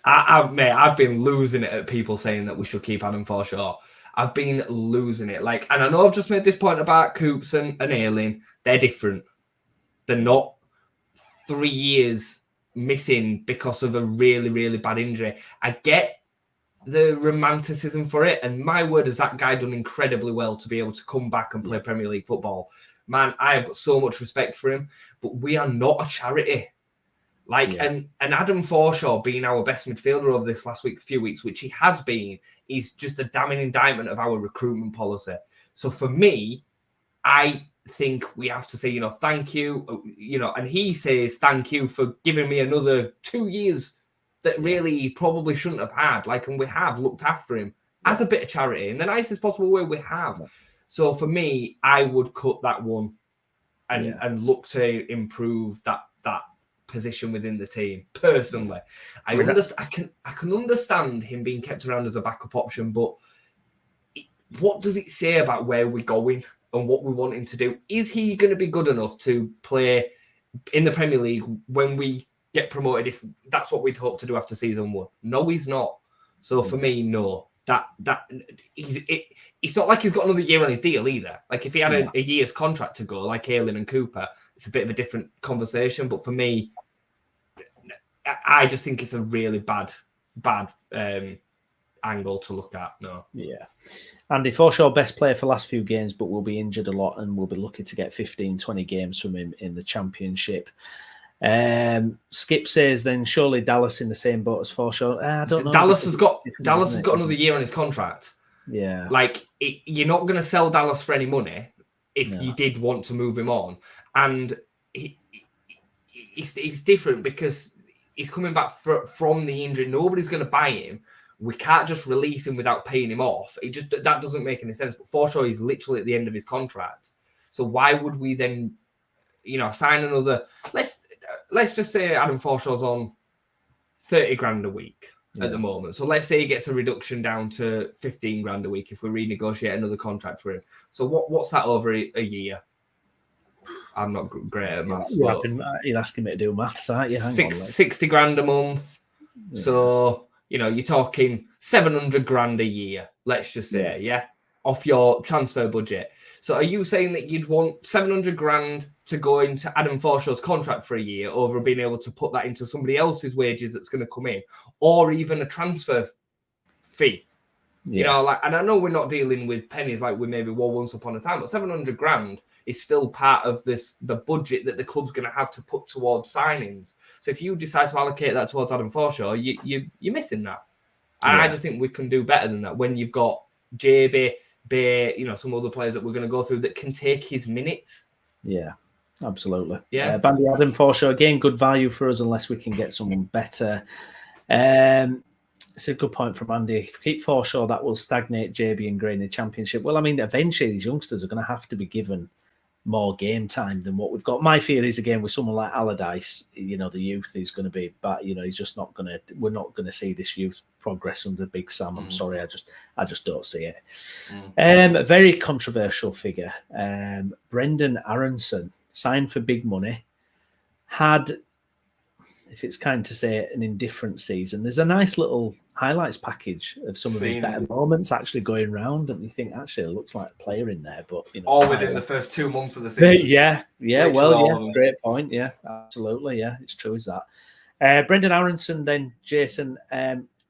I've been losing it at people saying that we should keep Adam Forshaw. I've been losing it. Like, and I know I've just made this point about Coops and Ayling. They're different. They're not 3 years missing because of a really, really bad injury. I get the romanticism for it. And my word, has that guy done incredibly well to be able to come back and play Premier League football. Man, I have got so much respect for him. But we are not a charity. And Adam Forshaw being our best midfielder over this few weeks, which he has been, is just a damning indictment of our recruitment policy. So for me, I think we have to say, thank you, and he says thank you for giving me another 2 years that really he probably shouldn't have had. And we have looked after him as a bit of charity in the nicest possible way we have. So for me, I would cut that one and look to improve that position within the team. Personally, I can understand him being kept around as a backup option, but what does it say about where we're going and what we want him to do? Is he going to be good enough to play in the Premier League when we get promoted? If that's what we'd hope to do after season 1, no, he's not. So for me, no. It's not like he's got another year on his deal either. Like if he had a year's contract to go, like Ayling and Cooper, it's a bit of a different conversation. But for me, I just think it's a really bad angle to look at. No. Yeah. Andy Forshaw, best player for last few games, but will be injured a lot and we'll be lucky to get 15, 20 games from him in the Championship. Skip says then surely Dallas in the same boat as Forshaw. I don't know. Dallas has got another year on his contract. Yeah. Like you're not going to sell Dallas for any money if you did want to move him on. And it's different because he's coming back from the injury. Nobody's going to buy him. We can't just release him without paying him off. That doesn't make any sense. But Forshaw is literally at the end of his contract. So why would we then, sign another? Let's just say Adam Forshaw's on 30 grand a week at the moment. So let's say he gets a reduction down to 15 grand a week if we renegotiate another contract for him. So what's that over a year? I'm not great at maths. You're asking me to do maths, aren't you? 60 grand a month. Yeah. So, you're talking 700 grand a year, let's just say, off your transfer budget. So are you saying that you'd want 700 grand to go into Adam Forshaw's contract for a year over being able to put that into somebody else's wages that's going to come in, or even a transfer fee? Yeah. And I know we're not dealing with pennies like we maybe were once upon a time, but 700 grand is still part of the budget that the club's going to have to put towards signings. So if you decide to allocate that towards Adam Forshaw, you're missing that. And I just think we can do better than that when you've got JB, Bay, some other players that we're going to go through that can take his minutes. Yeah, absolutely. Yeah. Bandy Adam Forshaw, again, good value for us unless we can get someone better. It's a good point from Andy. If we keep Forshaw, that will stagnate JB and Gray in the Championship. Well, I mean, eventually these youngsters are going to have to be given more game time than what we've got. My fear is, again, with someone like Allardyce, the youth is going to be, but he's just not going to. We're not going to see this youth progress under Big Sam. I'm sorry, I just don't see it. A very controversial figure, Brendan Aronson, signed for big money, had, if it's kind to say, an indifferent season. There's a nice little highlights package of some of his better moments actually going round, and you think actually it looks like a player in there, but all within the first 2 months of the season. Great point. Yeah, absolutely. Yeah, it's true as that. Brendan Aronson, then Jason,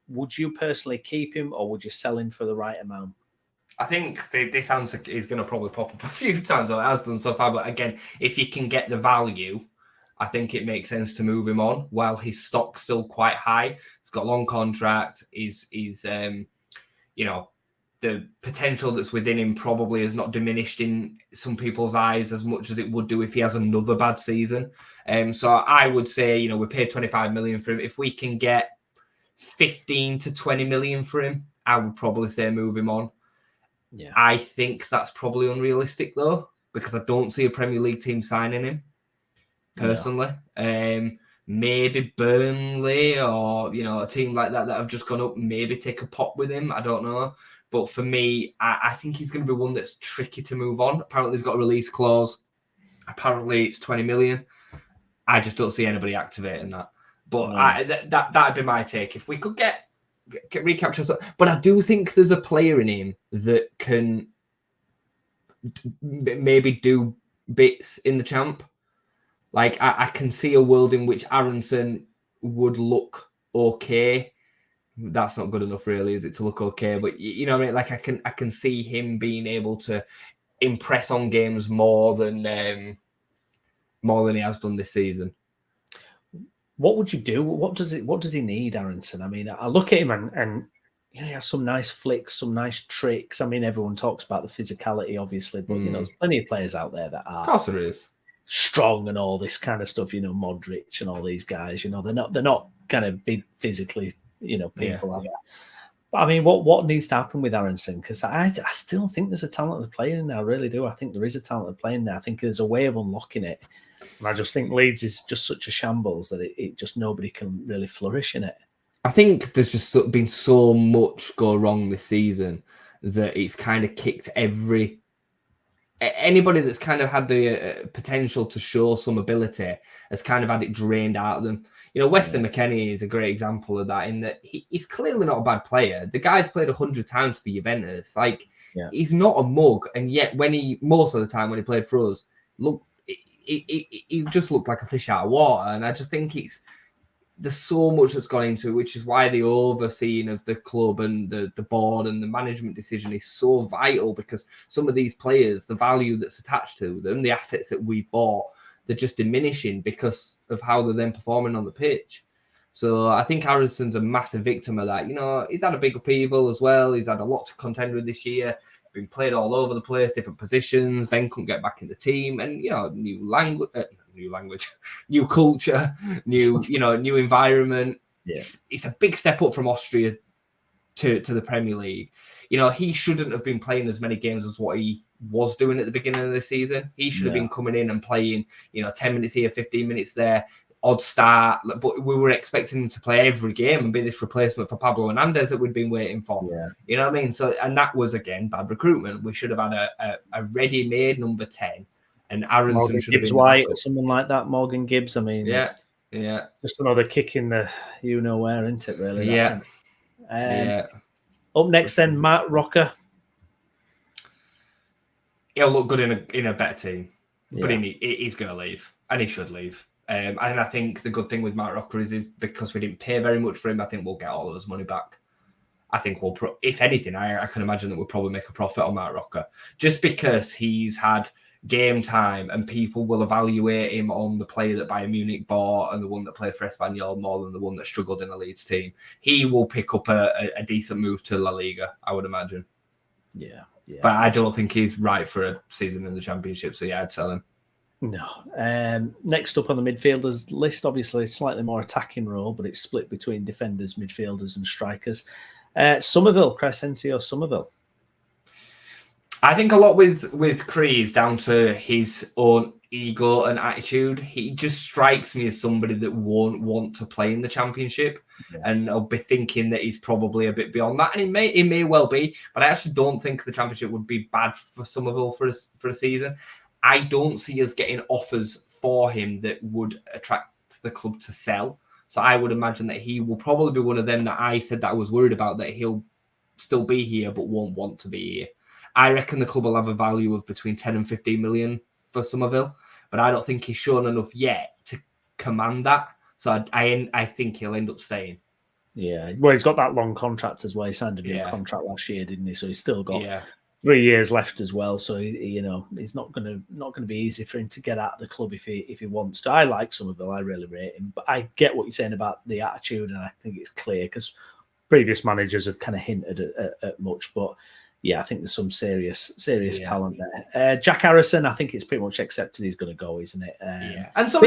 would you personally keep him or would you sell him for the right amount? I think this answer is going to probably pop up a few times, or it has done so far. But again, if you can get the value, I think it makes sense to move him on while his stock's still quite high. He's got a long contract. He's the potential that's within him probably is not diminished in some people's eyes as much as it would do if he has another bad season. So I would say, we paid 25 million for him. If we can get 15 to 20 million for him, I would probably say move him on. Yeah, I think that's probably unrealistic though, because I don't see a Premier League team signing him. Personally, maybe Burnley or a team like that have just gone up, maybe take a pot with him. I don't know, but for me, I think he's going to be one that's tricky to move on. Apparently, he's got a release clause. Apparently, it's 20 million. I just don't see anybody activating that. But that'd be my take. If we could get recapture, but I do think there's a player in him that can maybe do bits in the champ. Like, I can see a world in which Aronson would look okay. That's not good enough, really, is it, to look okay? But, you know what I mean? Like, I can see him being able to impress on games more than he has done this season. What would you do? What does he need, Aronson? I mean, I look at him and he has some nice flicks, some nice tricks. I mean, everyone talks about the physicality, obviously, but, there's plenty of players out there that are... Of course there is. Strong and all this kind of stuff, Modric and all these guys, they're not kind of big physically, people like that. But I mean, what needs to happen with Aronson? Because I still think there's a talented player in there. I really do. I think there is a talented player in there. I think there's a way of unlocking it. And I just think Leeds is just such a shambles that it just nobody can really flourish in it. I think there's just been so much go wrong this season that it's kind of kicked anybody that's kind of had the potential to show some ability has kind of had it drained out of them. Weston McKennie is a great example of that, in that he's clearly not a bad player. The guy's played 100 times for Juventus. He's not a mug, and yet most of the time when he played for us, he just looked like a fish out of water. And I just think there's so much that's gone into it, which is why the overseeing of the club and the board and the management decision is so vital, because some of these players, the value that's attached to them, the assets that we bought, they're just diminishing because of how they're then performing on the pitch. So I think Harrison's a massive victim of that. He's had a big upheaval as well. He's had a lot to contend with this year. Been played all over the place, different positions, then couldn't get back in the team. And, new language, new culture, new environment. Yeah. It's a big step up from Austria to the Premier League. He shouldn't have been playing as many games as what he was doing at the beginning of the season. He should have been coming in and playing, 10 minutes here, 15 minutes there, odd start. But we were expecting him to play every game and be this replacement for Pablo Hernandez that we'd been waiting for. Yeah. You know what I mean? So, and that was, again, bad recruitment. We should have had a ready-made number 10. And Aronson should have been White or someone like that. Morgan Gibbs. I mean, yeah. Just another kick in the where, isn't it? Really. Yeah. Up next, then Matt Rocker. He'll look good in a better team, but he's going to leave, and he should leave. And I think the good thing with Matt Rocker is because we didn't pay very much for him, I think we'll get all of his money back. I think if anything, I can imagine that we'll probably make a profit on Matt Rocker, just because he's had game time and people will evaluate him on the player that Bayern Munich bought and the one that played for Espanyol more than the one that struggled in a Leeds team. He will pick up a decent move to La Liga, I would imagine. Yeah. But I don't think he's right for a season in the Championship, so I'd sell him. No. Next up on the midfielders list, obviously slightly more attacking role, but it's split between defenders, midfielders and strikers. Somerville, Crescencio Somerville. I think a lot with Cree is down to his own ego and attitude. He just strikes me as somebody that won't want to play in the Championship, and I'll be thinking that he's probably a bit beyond that, and it may well be. But I actually don't think the Championship would be bad for Somerville for a season. I don't see us getting offers for him that would attract the club to sell. So I would imagine that he will probably be one of them that I said that I was worried about, that he'll still be here but won't want to be here. I reckon the club will have a value of between 10 and 15 million for Somerville, but I don't think he's shown enough yet to command that. So I think he'll end up staying. Yeah, well, he's got that long contract as well. He signed a new contract last year, didn't he? So he's still got 3 years left as well. So he's not going to be easy for him to get out of the club if he wants to. I like Somerville. I really rate him, but I get what you're saying about the attitude, and I think it's clear because previous managers have kind of hinted at much, but. Yeah, I think there's some serious talent there. Jack Harrison, I think it's pretty much accepted he's going to go, isn't it? And so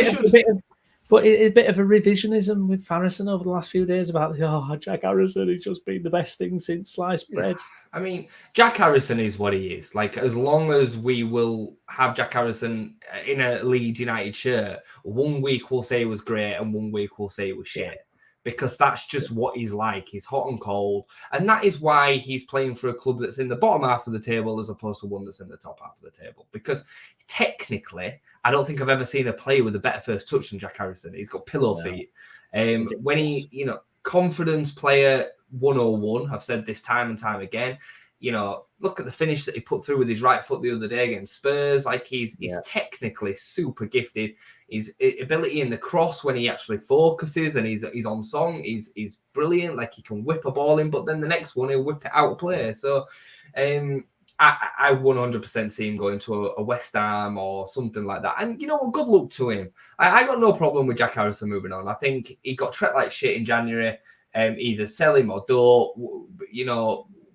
but a bit of a revisionism with Harrison over the last few days about Jack Harrison has just been the best thing since sliced bread. I mean, Jack Harrison is what he is. Like, as long as we will have Jack Harrison in a Leeds United shirt, 1 week we'll say it was great and 1 week we'll say it was shit. Because that's just what he's like. He's hot and cold. And that is why he's playing for a club that's in the bottom half of the table as opposed to one that's in the top half of the table. Because technically, I don't think I've ever seen a player with a better first touch than Jack Harrison. He's got pillow feet. When he, confidence player 101, I've said this time and time again, look at the finish that he put through with his right foot the other day against Spurs. Like, he's technically super gifted. His ability in the cross when he actually focuses and he's on song is brilliant. Like, he can whip a ball in, but then the next one he'll whip it out of play. So I 100% see him going to a West Ham or something like that. And good luck to him. I got no problem with Jack Harrison moving on. I think he got treated like shit in January. Either sell him or don't.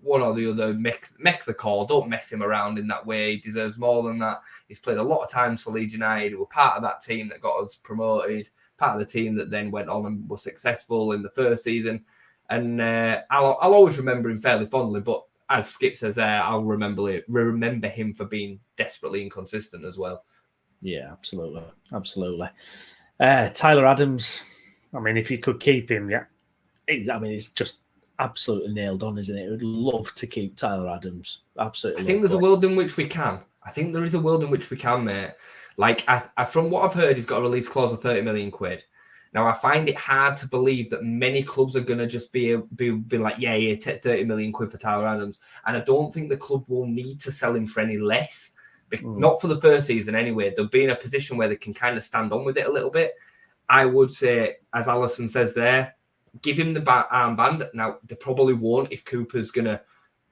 One or the other, make the call. Don't mess him around in that way. He deserves more than that. He's played a lot of times for Leeds United. We were part of that team that got us promoted, part of the team that then went on and was successful in the first season. And I'll always remember him fairly fondly, but as Skip says there, I'll remember him for being desperately inconsistent as well. Yeah, absolutely. Tyler Adams, I mean, if you could keep him, yeah. It's just absolutely nailed on, isn't it? I would love to keep Tyler Adams. Absolutely. I think there's a world in which we can. I think there is a world in which we can, mate. Like, from what I've heard, he's got a release clause of 30 million quid. Now, I find it hard to believe that many clubs are going to just be like, yeah, take 30 million quid for Tyler Adams. And I don't think the club will need to sell him for any less. Not for the first season anyway. They'll be in a position where they can kind of stand on with it a little bit. I would say, as Alison says there, give him the armband. Now, they probably won't if Cooper's going to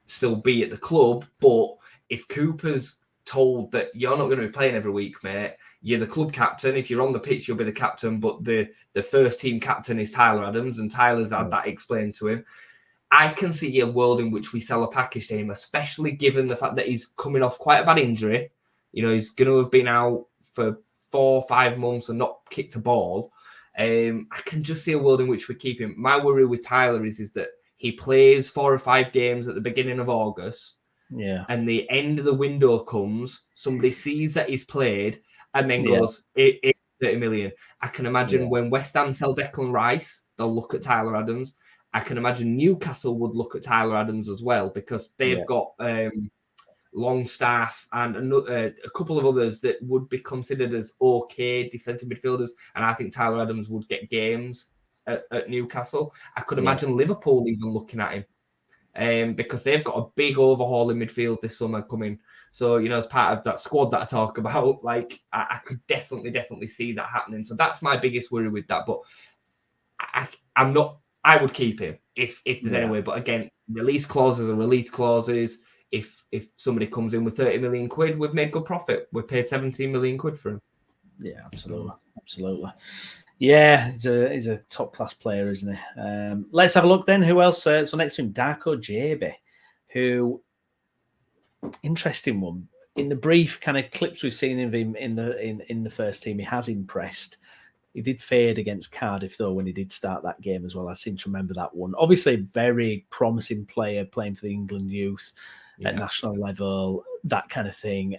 still be at the club. But if Cooper's told that you're not going to be playing every week, mate, you're the club captain. If you're on the pitch, you'll be the captain. But the first team captain is Tyler Adams, and Tyler's had that explained to him. I can see a world in which we sell a package to him, especially given the fact that he's coming off quite a bad injury. You know, he's going to have been out for 4 or 5 months and not kicked a ball. I can just see a world in which we keep him. My worry with Tyler is that he plays 4 or 5 games at the beginning of August. Yeah. And the end of the window comes, somebody sees that he's played and then goes, it's 30 million. I can imagine when West Ham sell Declan Rice, they'll look at Tyler Adams. I can imagine Newcastle would look at Tyler Adams as well because they've got Longstaff and a couple of others that would be considered as okay defensive midfielders. And I think Tyler Adams would get games at Newcastle. I could imagine Liverpool even looking at him because they've got a big overhaul in midfield this summer coming. So, you know, as part of that squad that I talk about, like I could definitely see that happening. So that's my biggest worry with that. But I would keep him if there's any way. But again, release clauses are release clauses. If somebody comes in with 30 million quid, we've made good profit. We paid 17 million quid for him. Yeah, absolutely. Yeah, he's a top class player, isn't he? Let's have a look then. Who else? So next to him, Darko JB, who interesting one. In the brief kind of clips we've seen of him in the first team, he has impressed. He did fade against Cardiff, though, when he did start that game as well. I seem to remember that one. Obviously, very promising player playing for the England youth at national level, that kind of thing.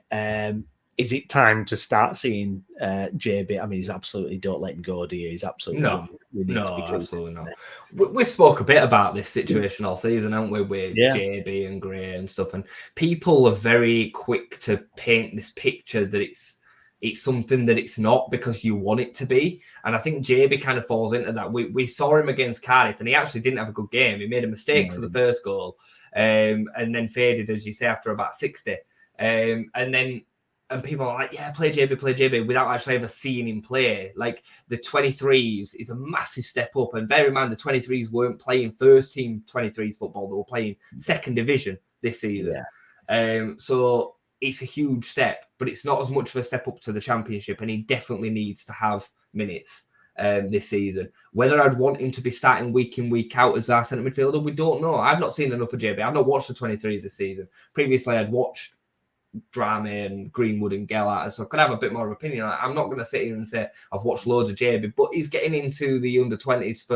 Is it time to start seeing JB? I mean, he's absolutely, don't let him go, do you? He's absolutely absolutely not. We've spoke a bit about this situation all season, haven't we, with JB and Gray and stuff. And people are very quick to paint this picture that it's something that it's not because you want it to be. And I think JB kind of falls into that. We saw him against Cardiff and he actually didn't have a good game. He made a mistake for the first goal and then faded, as you say, after about 60. And people are like, yeah, play JB, without actually ever seeing him play. Like the 23s is a massive step up. And bear in mind, the 23s weren't playing first team 23s football. They were playing second division this season. So it's a huge step, but it's not as much of a step up to the championship. And he definitely needs to have minutes this season. Whether I'd want him to be starting week in, week out as our centre midfielder, we don't know. I've not seen enough of JB. I've not watched the 23s this season. Previously, I'd watched Drame and Greenwood and Gellert, so I could have a bit more of an opinion. I'm not going to sit here and say I've watched loads of JB, but he's getting into the under-20s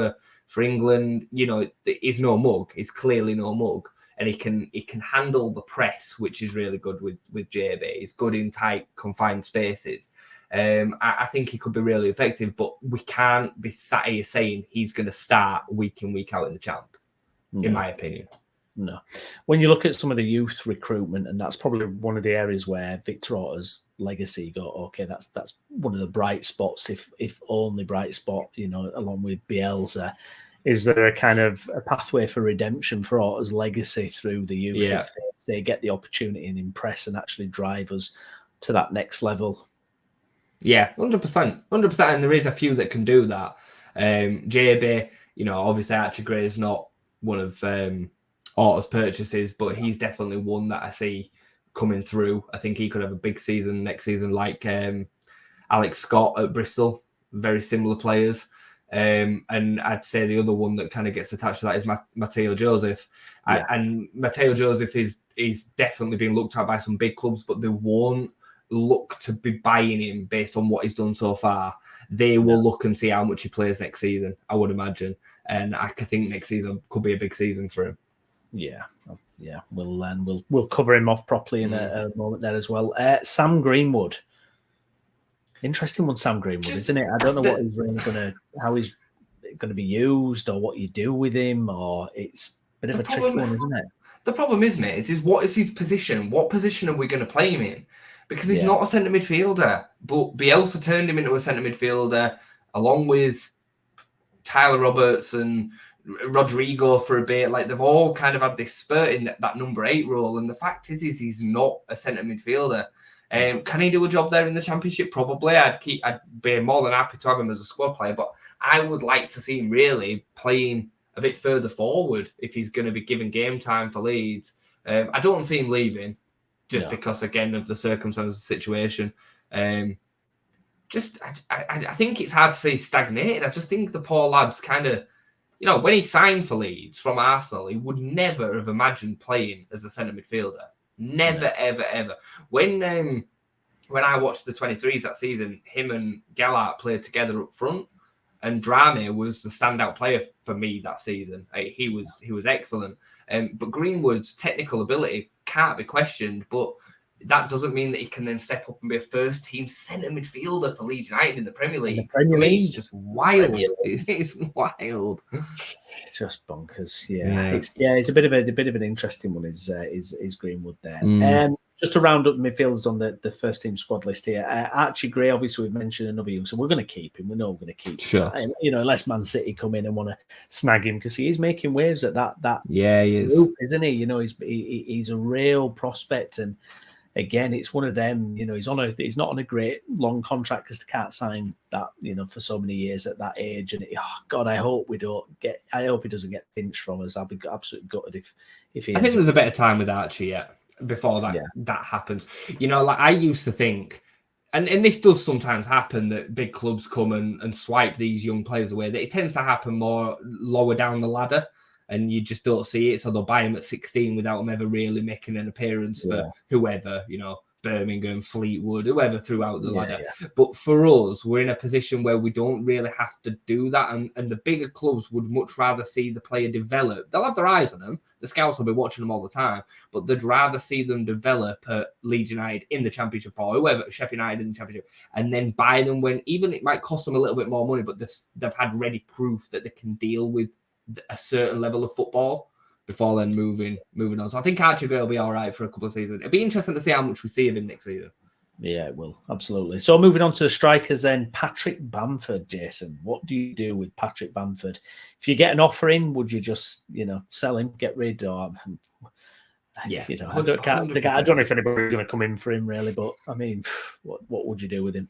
for England. You know, he's no mug. He's clearly no mug, and he can handle the press, which is really good with JB. He's good in tight, confined spaces. I think he could be really effective, but we can't be sat here saying he's going to start week in, week out in the champ, in my opinion. No. When you look at some of the youth recruitment, and that's probably one of the areas where Victor Orta's legacy got, okay, that's one of the bright spots, if only bright spot, you know, along with Bielsa. Is there a kind of a pathway for redemption for Orta's legacy through the youth if they get the opportunity and impress and actually drive us to that next level? Yeah, 100%. 100%. And there is a few that can do that. JB, you know, obviously Archie Gray is not one of Orta's purchases, but he's definitely one that I see coming through. I think he could have a big season next season, like Alex Scott at Bristol. Very similar players. And I'd say the other one that kind of gets attached to that is Matteo Joseph. And Matteo Joseph is definitely being looked at by some big clubs, but they won't look to be buying him based on what he's done so far. They will look and see how much he plays next season, I would imagine. And I think next season could be a big season for him. Yeah. We'll cover him off properly in a moment there as well. Sam Greenwood. Interesting one, Sam Greenwood, isn't it? I don't know what he's really how he's going to be used or what you do with him, or it's a bit of a tricky one, isn't it? The problem is, mate, is what is his position? What position are we going to play him in? Because he's not a centre midfielder, but Bielsa turned him into a centre midfielder along with Tyler Roberts and Rodrigo for a bit. Like, they've all kind of had this spurt in that number 8 role, and the fact is he's not a centre midfielder. Can he do a job there in the Championship? Probably. I'd be more than happy to have him as a squad player, but I would like to see him really playing a bit further forward if he's going to be given game time for Leeds. I don't see him leaving just because, again, of the circumstances of the situation. I think it's hard to say stagnated. I just think the poor lad's kind of, when he signed for Leeds from Arsenal, he would never have imagined playing as a centre midfielder. Never, ever, ever. When I watched the 23s that season, him and Gellert played together up front, and Drame was the standout player for me that season. He was excellent. But Greenwood's technical ability can't be questioned, but that doesn't mean that he can then step up and be a first-team centre midfielder for Leeds United in the Premier League. It's just wild. It's wild. It's just bonkers. It's a bit of an interesting one. Is Greenwood there? Just to round up midfielders on the first team squad list here, Archie Gray, obviously we've mentioned another use, so we're going to keep him. We know we're going to keep him. Unless Man City come in and want to snag him, because he is making waves at that he is, group, isn't he? He's a real prospect, and again, it's one of them. He's not on a great long contract because they can't sign that for so many years at that age. And God, I hope he doesn't get pinched from us. I'll be absolutely gutted if he. I think there's a bit of time with Archie yet. Before that happens, I used to think, and this does sometimes happen, that big clubs come and swipe these young players away. That it tends to happen more lower down the ladder, and you just don't see it. So they'll buy him at 16 without him ever really making an appearance for whoever, Birmingham, Fleetwood, whoever throughout the ladder. But for us, we're in a position where we don't really have to do that. And the bigger clubs would much rather see the player develop. They'll have their eyes on them. The scouts will be watching them all the time. But they'd rather see them develop at Leeds United in the Championship or whoever, Sheffield United in the Championship, and then buy them when, even it might cost them a little bit more money, but they've had ready proof that they can deal with a certain level of football before then moving on. So I think Archie Gray will be all right for a couple of seasons. It'll be interesting to see how much we see of him next season. Yeah, it will. Absolutely. So moving on to the strikers then, Patrick Bamford, Jason. What do you do with Patrick Bamford? If you get an offer in, would you just, sell him, get rid, or... Yeah. I don't know if anybody's going to come in for him, really, but, I mean, what would you do with him?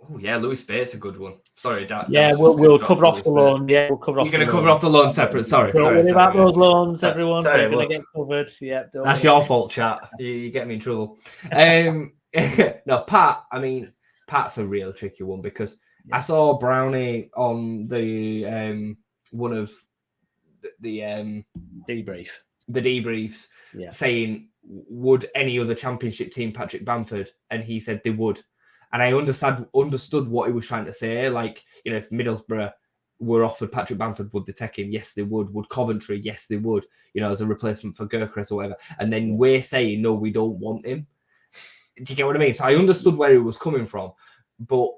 Oh, yeah, Lewis Bates a good one. Sorry, Dad. Yeah, we'll cover off the loan. Yeah, we'll cover off. You're going to cover off the loan separate. Sorry. Don't worry about those loans, everyone. They're going to get covered. Yeah, that's your fault, chat. You get me in trouble. No, Pat. I mean, Pat's a real tricky one because I saw Brownie on the one of the debriefs saying, would any other Championship team Patrick Bamford? And he said they would. And I understood what he was trying to say. Like, if Middlesbrough were offered Patrick Bamford, would they take him? Yes, they would. Would Coventry? Yes, they would. As a replacement for Gyökeres or whatever. And then we're saying, no, we don't want him. Do you get what I mean? So I understood where he was coming from. But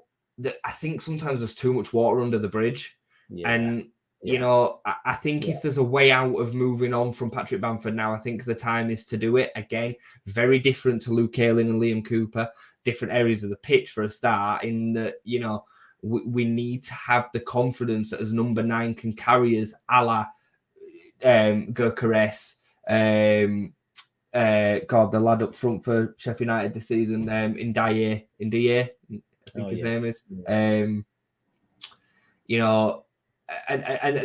I think sometimes there's too much water under the bridge. Yeah. And, I think if there's a way out of moving on from Patrick Bamford now, I think the time is to do it. Again, very different to Luke Ayling and Liam Cooper. Different areas of the pitch for a start, in that, we need to have the confidence that as number 9 can carry us a la Gyökeres, the lad up front for Sheffield United this season, Ndiaye, I think his name is. And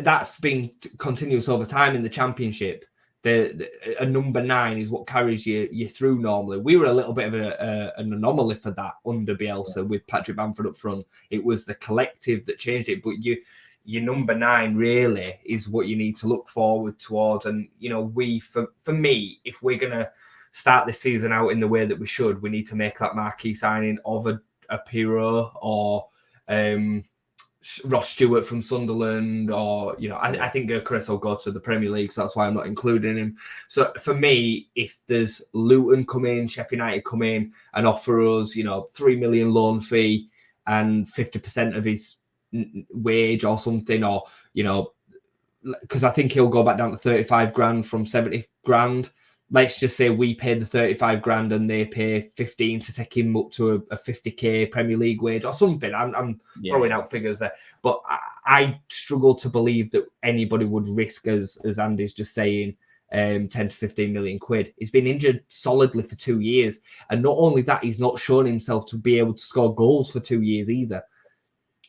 that's been continuous over time in the Championship. A number 9 is what carries you through normally. We were a little bit of an anomaly for that under Bielsa with Patrick Bamford up front. It was the collective that changed it, but your number 9 really is what you need to look forward towards. And, for me, if we're going to start this season out in the way that we should, we need to make that marquee signing of a Pirlo or Ross Stewart from Sunderland, or I think Gyökeres will go to the Premier League, so that's why I'm not including him. So for me, if there's Luton come in, Sheffield United come in and offer us, 3 million loan fee and 50% of his wage or something, or because I think he'll go back down to 35 grand from 70 grand. Let's just say we pay the 35 grand and they pay 15 to take him up to a 50k Premier League wage or something. I'm throwing out figures there, but I struggle to believe that anybody would risk, as Andy's just saying, 10 to 15 million quid. He's been injured solidly for 2 years, and not only that, he's not shown himself to be able to score goals for 2 years either.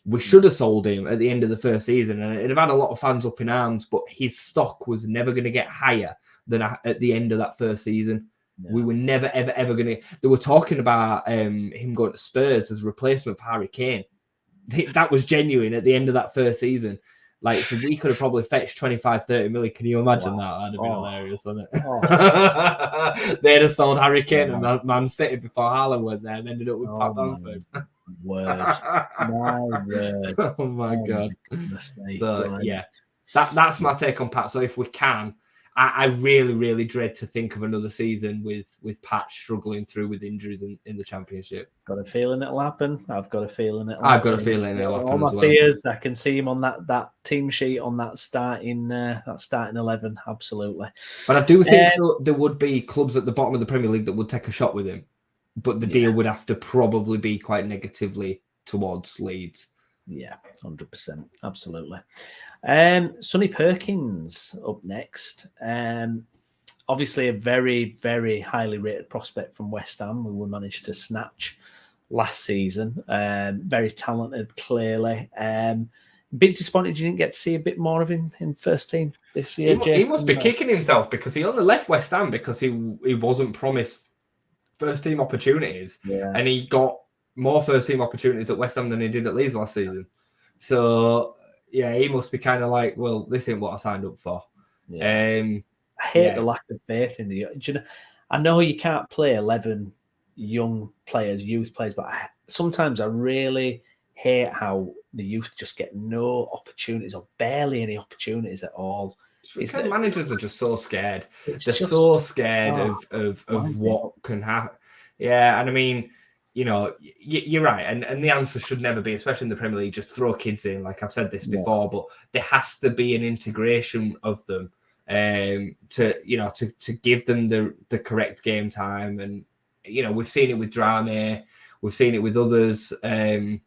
We should have sold him at the end of the first season, and it'd have had a lot of fans up in arms, but his stock was never going to get higher than at the end of that first season. Yeah. We were never, ever going to... They were talking about him going to Spurs as a replacement for Harry Kane. That was genuine at the end of that first season. Like, so we could have probably fetched 25, 30 million. Can you imagine that? That'd have been hilarious, wouldn't it? They'd have sold Harry Kane and Man City before Haaland went there and ended up with Pat Bamford. My word. Oh, my God. So, yeah. That's my take on Pat. So if we can... I really, really dread to think of another season with Pat struggling through with injuries in the Championship. Got a feeling it'll happen. I've got a feeling it'll happen. I've got a feeling it'll happen. All my fears, I can see him on that team sheet on that starting 11. Absolutely. But I do think there would be clubs at the bottom of the Premier League that would take a shot with him, but the deal would have to probably be quite negatively towards Leeds. Yeah, 100%. Absolutely. Sonny Perkins up next. Obviously a very, very highly rated prospect from West Ham who we managed to snatch last season. Very talented, clearly. Bit disappointed you didn't get to see a bit more of him in first team this year. He must be kicking himself because he only left West Ham because he wasn't promised first team opportunities. Yeah. And he got more first team opportunities at West Ham than he did at Leeds last season. So, yeah, he must be kind of like, well, this ain't what I signed up for. Yeah. I hate the lack of faith in the... I know you can't play 11 young players, youth players, but sometimes I really hate how the youth just get no opportunities or barely any opportunities at all. Managers are just so scared. They're so scared of what can happen. Yeah, and I mean... you're right, and the answer should never be, especially in the Premier League, just throw kids in. Like I've said this before, but there has to be an integration of them to give them the correct game time. And we've seen it with Drame, we've seen it with others, and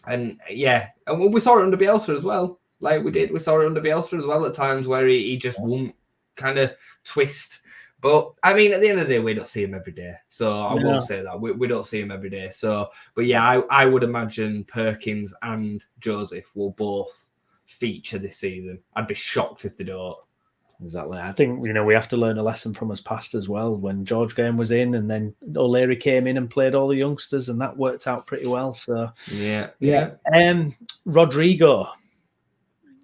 we saw it under Bielsa as well. We saw it under Bielsa as well at times where he just won't kind of twist. But, I mean, at the end of the day, we don't see him every day. So I will say that. We don't see him every day. So, but yeah, I would imagine Perkins and Joseph will both feature this season. I'd be shocked if they don't. Exactly. I think, we have to learn a lesson from us past as well. When George Graham was in and then O'Leary came in and played all the youngsters, and that worked out pretty well. So, yeah. Rodrigo.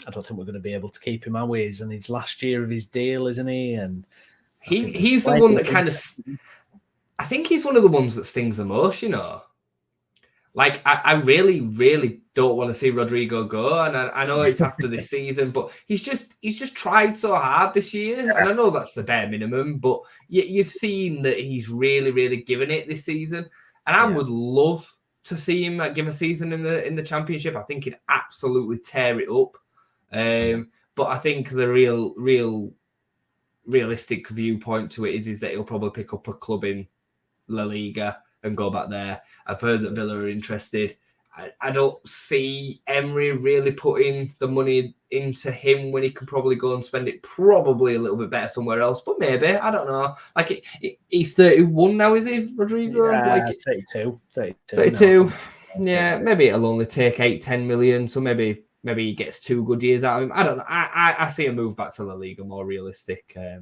I don't think we're going to be able to keep him, are we? He's in his last year of his deal, isn't he? And he's the one that kind of... I think he's one of the ones that stings the most, Like, I really, really don't want to see Rodrigo go, and I know it's after this season, but he's just tried so hard this year, and I know that's the bare minimum, but you've seen that he's really, really given it this season, and I would love to see him give a season in the Championship. I think he'd absolutely tear it up, but I think the realistic viewpoint to it is that he'll probably pick up a club in La Liga and go back there. I've heard that Villa are interested. I don't see Emery really putting the money into him when he can probably go and spend it probably a little bit better somewhere else, but maybe, I don't know. Like, he's 31 now, is he, Rodrigo? Yeah, 32. 32. Yeah, maybe it'll only take 8-10 million, so maybe he gets 2 good years out of him. I don't know. I see a move back to La Liga more realistic. Yeah,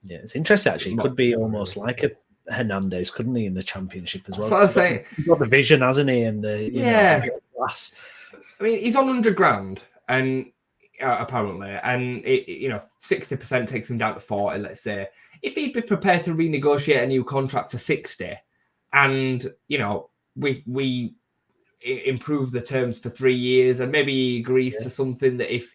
it's interesting, actually. It could be almost like a Hernandez, couldn't he, in the Championship as well? So I was saying, he's got the vision, hasn't he? And the class. I mean, he's on 100 grand, and apparently, and 60% takes him down to 40. Let's say if he'd be prepared to renegotiate a new contract for 60, and we improve the terms for 3 years, and maybe he agrees to something that if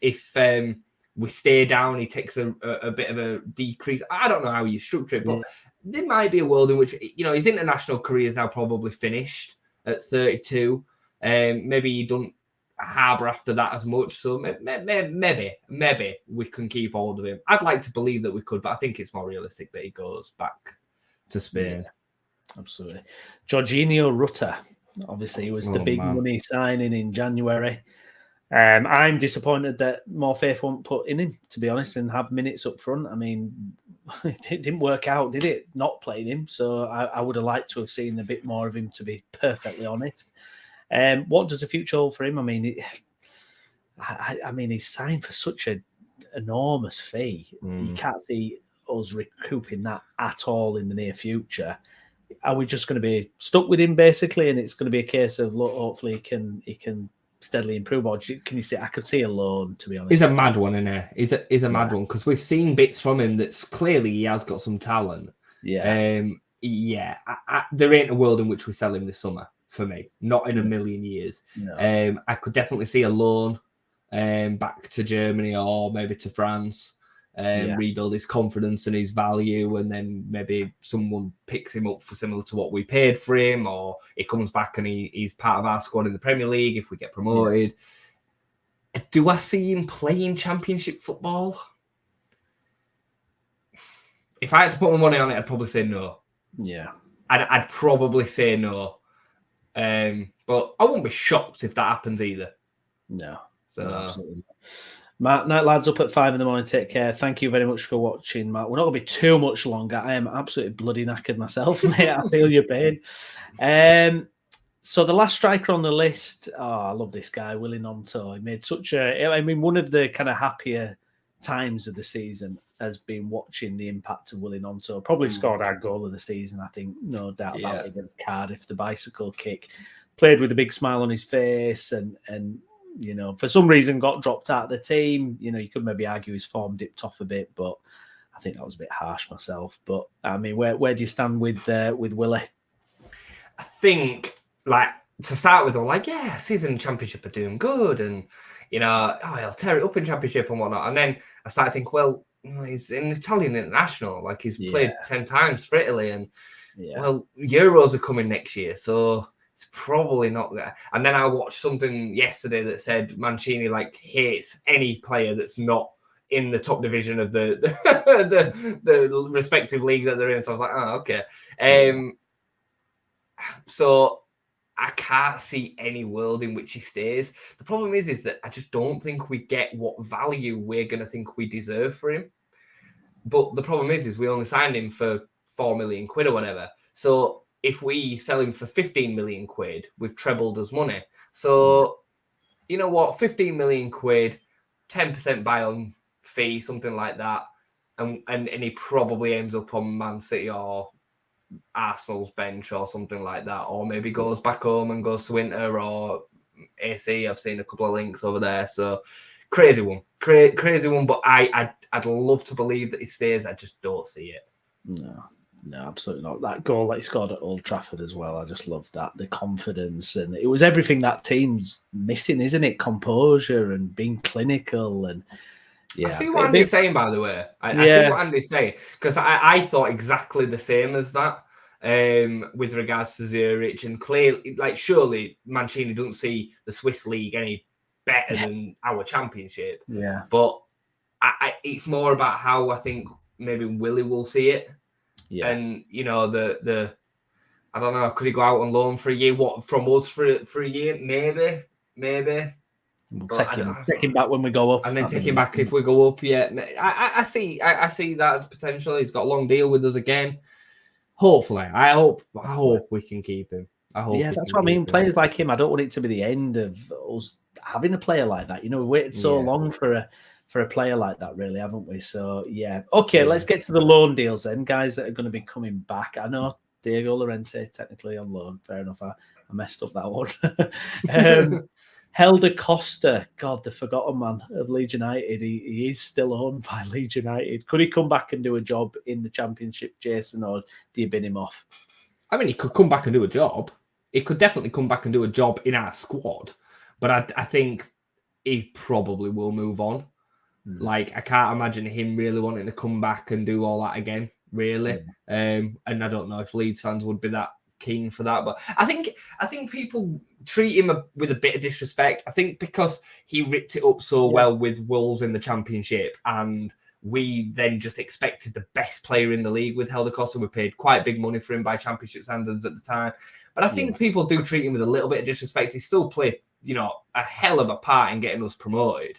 we stay down, he takes a bit of a decrease. I don't know how you structure it, but there might be a world in which, his international career is now probably finished at 32. Maybe he don't harbour after that as much. So maybe we can keep hold of him. I'd like to believe that we could, but I think it's more realistic that he goes back to Spain. Yeah, absolutely. Jorginho Rutter, obviously, he was the big money signing in January. I'm disappointed that more faith won't put in him, to be honest, and have minutes up front. I mean, it didn't work out, did it? Not playing him. So I would have liked to have seen a bit more of him, to be perfectly honest. What does the future hold for him? I mean, he's signed for such an enormous fee. You can't see us recouping that at all in the near future. Are we just going to be stuck with him, basically, and it's going to be a case of, look, hopefully he can steadily improve, or can you see? I could see a loan, to be honest. He's a mad one, isn't he? He's a mad one, because we've seen bits from him that's clearly he has got some talent. Yeah. There ain't a world in which we sell him this summer for me. Not in a million years. No. I could definitely see a loan back to Germany or maybe to France. Rebuild his confidence and his value, and then maybe someone picks him up for similar to what we paid for him, or he comes back and he's part of our squad in the Premier League if we get promoted. Do I see him playing Championship football? If I had to put my money on it, I'd probably say no. Yeah. I'd probably say no. But I won't be shocked if that happens either. No. So absolutely. Matt, night lads, up at 5 a.m. Take care. Thank you very much for watching, Matt. We're not going to be too much longer. I am absolutely bloody knackered myself, mate. I feel your pain. So the last striker on the list, I love this guy, Willie Gnonto. He made one of the kind of happier times of the season has been watching the impact of Willie Gnonto. Probably scored our goal of the season, I think, no doubt about it, against Cardiff, the bicycle kick. Played with a big smile on his face and for some reason got dropped out of the team. You could maybe argue his form dipped off a bit, but I think that was a bit harsh myself. But I mean, where do you stand with Willie? I think, to start with, I'm season Championship are doing good, and he'll tear it up in Championship and whatnot. And then I started thinking, well, he's an Italian international, he's played 10 times for Italy, and Euros are coming next year, so it's probably not there. And then I watched something yesterday that said Mancini hates any player that's not in the top division of the respective league that they're in. So I was like, oh, okay. So I can't see any world in which he stays. The problem is that I just don't think we get what value we're going to think we deserve for him. But the problem is we only signed him for 4 million quid or whatever. So if we sell him for 15 million quid, we've trebled his money. So, you know what? 15 million quid, 10% buy-on fee, something like that. And he probably ends up on Man City or Arsenal's bench or something like that. Or maybe goes back home and goes to Inter or AC. I've seen a couple of links over there. So, crazy one. Crazy one. But I'd love to believe that he stays. I just don't see it. No, absolutely not. That goal that he scored at Old Trafford as well, I just love that. The confidence, and it was everything that team's missing, isn't it? Composure and being clinical. And I see what Andy's saying, by the way. I see what Andy's saying, because I thought exactly the same as that with regards to Zurich. And clearly, surely Mancini doesn't see the Swiss league any better than our Championship. Yeah. But it's more about how I think maybe Willie will see it. Yeah. And the I don't know, could he go out on loan for a year? What, from us for a year? Maybe. We'll take him back when we go up, and then take him back if we go up. Yeah, I see that as potential. He's got a long deal with us again. Hopefully, I hope we can keep him. That's what I mean. Players like him, I don't want it to be the end of us having a player like that. We waited so long for a player like that, really, haven't we? So, let's get to the loan deals then, guys that are going to be coming back. I know Diego Llorente technically on loan. Fair enough. I messed up that one. Helder Costa, God, the forgotten man of Leeds United. He is still owned by Leeds United. Could he come back and do a job in the Championship, Jason, or do you bin him off? I mean, he could come back and do a job. he could definitely come back and do a job in our squad, but I think he probably will move on. Like, I can't imagine him really wanting to come back and do all that again, really. And I don't know if Leeds fans would be that keen for that, but I think people treat him with a bit of disrespect. I think because he ripped it up so well with Wolves in the Championship, and we then just expected the best player in the league with Helder Costa. We paid quite big money for him by Championship standards at the time. But I think people do treat him with a little bit of disrespect. He still played, a hell of a part in getting us promoted.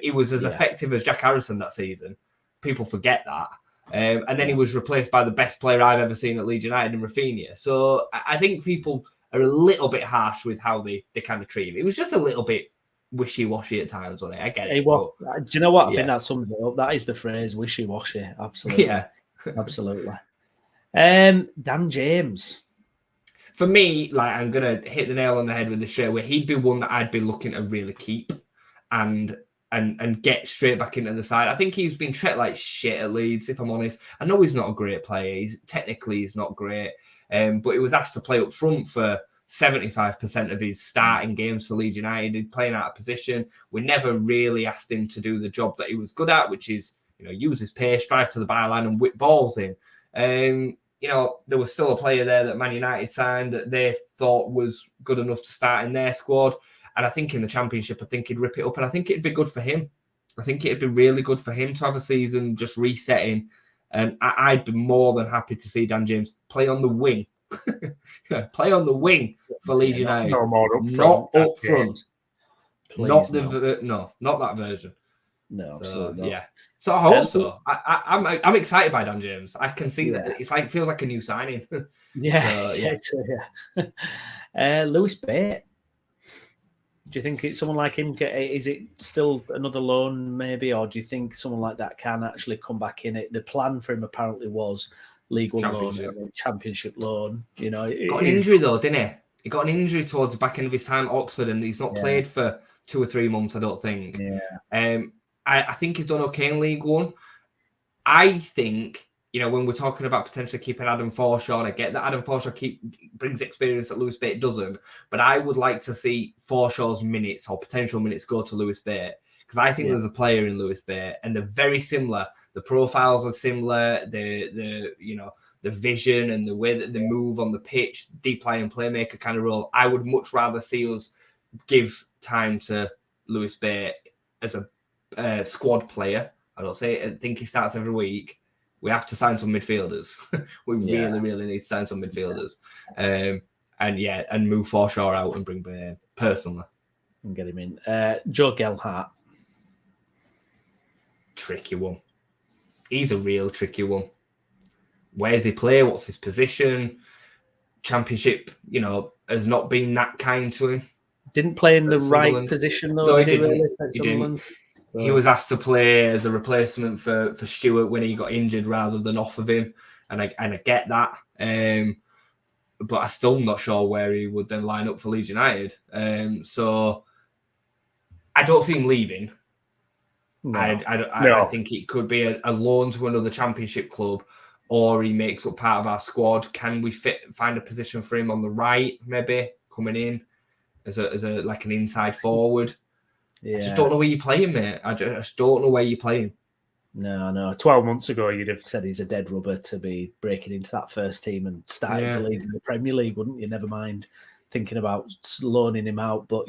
He was as effective as Jack Harrison that season. People forget that. And then he was replaced by the best player I've ever seen at Leeds United in Rafinha. So I think people are a little bit harsh with how they kind of treat him. It was just a little bit wishy-washy at times, wasn't it? I get it. Do you know what? I think that sums it up. That is the phrase, wishy-washy. Absolutely. Yeah. Absolutely. Dan James. For me, like, I'm going to hit the nail on the head with this straight away. He'd be one that I'd be looking to really keep and get straight back into the side. I think he's been treated like shit at Leeds, if I'm honest. I know he's not a great player. He's not great. But he was asked to play up front for 75% of his starting games for Leeds United. He's playing out of position. We never really asked him to do the job that he was good at, which is, use his pace, drive to the byline and whip balls in. There was still a player there that Man United signed that they thought was good enough to start in their squad. And I think in the Championship, I think he'd rip it up. And I think it'd be good for him. I think it'd be really good for him to have a season just resetting. And I'd be more than happy to see Dan James play on the wing. Play on the wing for Leeds United. No more up front. Not up front. Please, not that version. No, absolutely. Yeah. So I hope so. I'm excited by Dan James. I can see that it feels like a new signing. Lewis Bate. Do you think it's someone like him? Is it still another loan, maybe, or do you think someone like that can actually come back in? The plan for him apparently was League One loan and Championship loan. Got an injury though, didn't he? He got an injury towards the back end of his time at Oxford, and he's not played for 2 or 3 months, I don't think. Yeah. I think he's done okay in League One. I think, when we're talking about potentially keeping Adam Forshaw, and I get that Adam Forshaw brings experience that Lewis Bate doesn't, but I would like to see Forshaw's minutes or potential minutes go to Lewis Bate, because I think there's a player in Lewis Bate, and they're very similar. The profiles are similar. The vision and the way that they move on the pitch, deep lying playmaker kind of role. I would much rather see us give time to Lewis Bate as a squad player. I think he starts every week. We have to sign some midfielders. We really need to sign some midfielders. And move Forshaw out and bring Bate in, personally. And get him in. Joe Gelhardt. Tricky one. He's a real tricky one. Where's he play? What's his position? Championship, has not been that kind to him. Didn't play in the right position, though. No, he didn't. He was asked to play as a replacement for Stewart when he got injured rather than off of him. And I get that. But I'm still not sure where he would then line up for Leeds United. So I don't see him leaving. No. I think it could be a loan to another Championship club, or he makes up part of our squad. Can we find a position for him on the right, maybe, coming in as like an inside forward? Yeah. I just don't know where you play him, mate. I just don't know where you play him. No. 12 months ago, you'd have said he's a dead rubber to be breaking into that first team and starting for Leeds in the Premier League, wouldn't you? Never mind thinking about loaning him out. But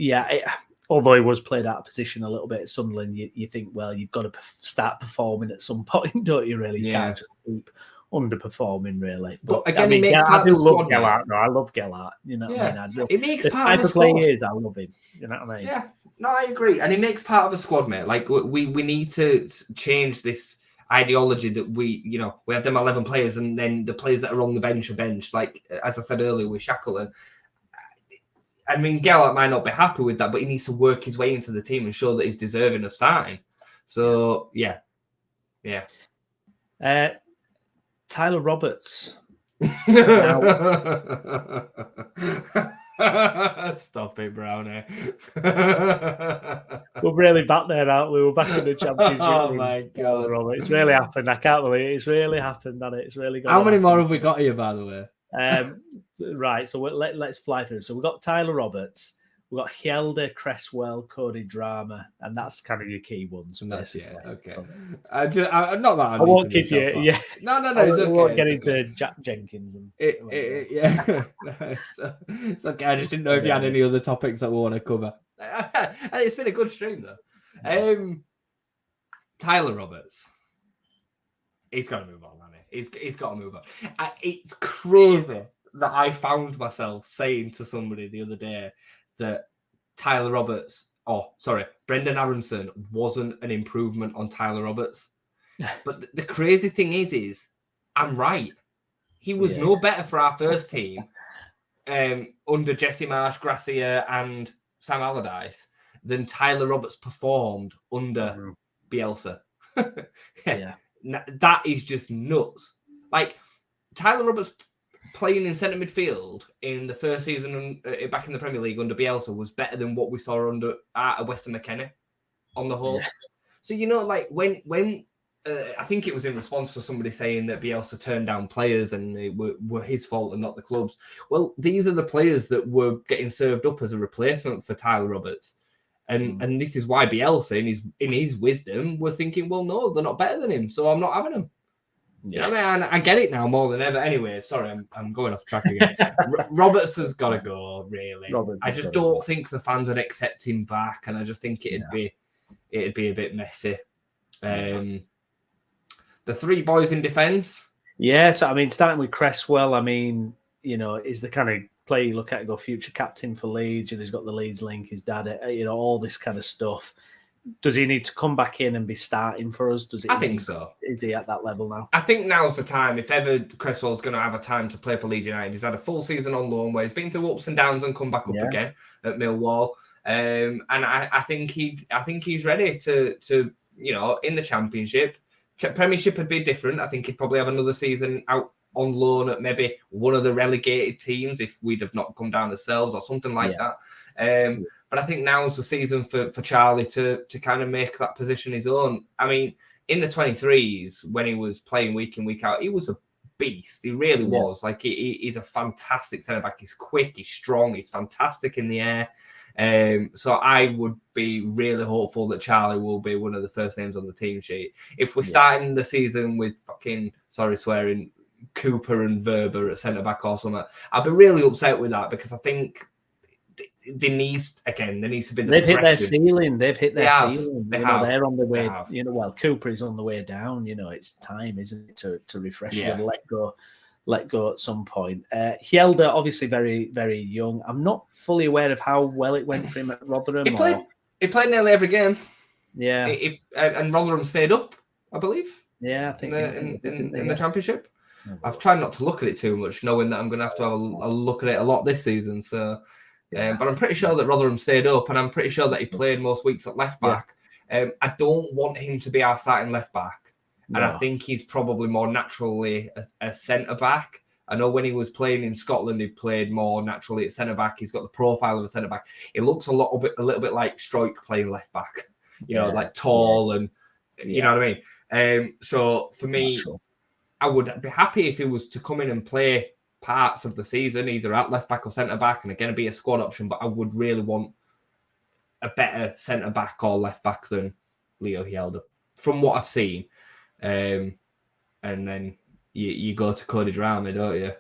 although he was played out of position a little bit at Sunderland, you think, well, you've got to start performing at some point, don't you, really? You can't just keep underperforming, really. But again, I do love Gelhardt. No, I love Gelhardt. You know what I mean? It makes part of the squad. Type of player he is, I love him. You know what I mean? Yeah. No, I agree. And he makes part of a squad, mate. Like, we need to change this ideology that we have them 11 players and then the players that are on the bench are bench. Like, as I said earlier with Shackleton, I mean, Gelhardt might not be happy with that, but he needs to work his way into the team and show that he's deserving of starting. So, yeah. Tyler Roberts. Stop it, Brownie. We're really back there, aren't we? We're back in the Championship. Oh my God. It's really happened. I can't believe it. It's really happened, hasn't it? It's really gone. How many more have we got here, by the way? Right, so let's fly through. So we've got Tyler Roberts, we've got Hjelde, Cresswell, Cody Drama, and that's kind of your key ones. And that's basically. Okay. Not that I won't keep you. Yeah. No. I It's okay. won't get into Jack Jenkins and. Yeah. It's okay. I just didn't know if you had any other topics that we want to cover. It's been a good stream though. Tyler Roberts. He's got to move on, hasn't he? He's got to move on. It's crazy that I found myself saying to somebody the other day that Brendan Aronson wasn't an improvement on Tyler Roberts. But the crazy thing is I'm right. He was no better for our first team under Jesse Marsh, Gracia, and Sam Allardyce than Tyler Roberts performed under Bielsa. That is just nuts. Like, Tyler Roberts playing in centre midfield in the first season back in the Premier League under Bielsa was better than what we saw under Weston McKennie on the whole. Yeah. So, like when I think it was in response to somebody saying that Bielsa turned down players and it were his fault and not the club's. Well, these are the players that were getting served up as a replacement for Tyler Roberts. And this is why Bielsa, in his wisdom, were thinking, well, no, they're not better than him, so I'm not having them. Yeah. You know what I mean? I get it now more than ever. Anyway, sorry, I'm going off track again. Roberts has got to go, really. I just don't think the fans would accept him back, and I just think it'd be a bit messy. The three boys in defence. Yeah, so I mean, starting with Cresswell, I mean, is the kind of player you look at and go future captain for Leeds, and he's got the Leeds link, his dad, all this kind of stuff. Does he need to come back in and be starting for us? I think so. Is he at that level now? I think now's the time. If ever Cresswell's going to have a time to play for Leeds United, he's had a full season on loan where he's been through ups and downs and come back up again at Millwall. And I think he's ready to in the Championship. Premiership would be different. I think he'd probably have another season out on loan at maybe one of the relegated teams if we'd have not come down ourselves or something like that. But I think now's the season for Charlie to kind of make that position his own. I mean, in the 23s, when he was playing week in, week out, he was a beast. He really was. Like, he's a fantastic centre-back. He's quick, he's strong, he's fantastic in the air. So I would be really hopeful that Charlie will be one of the first names on the team sheet. If we're starting the season with Cooper and Verber at centre-back or something, I'd be really upset with that because I think there needs to be They've hit their ceiling. They've hit their ceiling. They're on the way. Cooper is on the way down. It's time, isn't it, to refresh and let go at some point. Hjelde, obviously very, very young. I'm not fully aware of how well it went for him at Rotherham. He played nearly every game. Yeah, and Rotherham stayed up, I believe. Yeah, I think in the Championship. I've tried not to look at it too much, knowing that I'm going to have a look at it a lot this season. So. But I'm pretty sure that Rotherham stayed up, and I'm pretty sure that he played most weeks at left back. I don't want him to be our starting left back, and I think he's probably more naturally a centre back. I know when he was playing in Scotland, he played more naturally at centre back. He's got the profile of a centre back. It looks a little bit like Struijk playing left back, like tall and you know what I mean. So for me, I would be happy if he was to come in and play parts of the season, either at left back or centre back, and again be a squad option. But I would really want a better centre back or left back than Leo Hjelde, from what I've seen. And then you go to Cody Drama, don't you?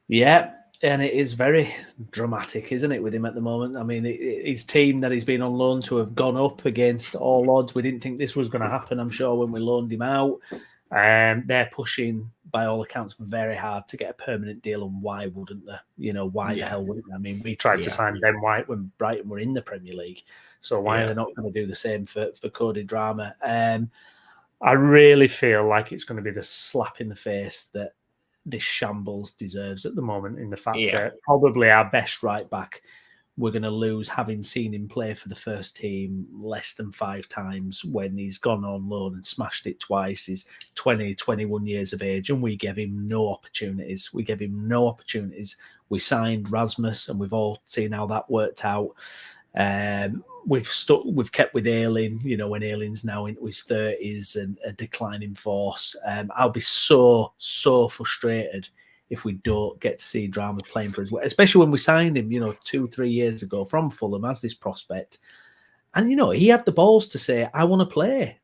Yeah, and it is very dramatic, isn't it, with him at the moment? I mean, his team that he's been on loan to have gone up against all odds. We didn't think this was going to happen, I'm sure, when we loaned him out. They're pushing, by all accounts, very hard to get a permanent deal, and why wouldn't they? Why the hell wouldn't they? I mean, we tried to sign Ben White when Brighton were in the Premier League, so why are they not going to do the same for Cody Drama? I really feel like it's going to be the slap in the face that this shambles deserves at the moment, in the fact that probably our best right back we're going to lose, having seen him play for the first team less than 5 times when he's gone on loan and smashed it twice. He's 20, 21 years of age, and we gave him no opportunities. We signed Rasmus, and we've all seen how that worked out. We've kept with Ayling, when Ayling's now into his 30s and a declining force. I'll be so frustrated if we don't get to see Drama playing for us, especially when we signed him, 2-3 years ago from Fulham as this prospect. And, he had the balls to say, I want to play.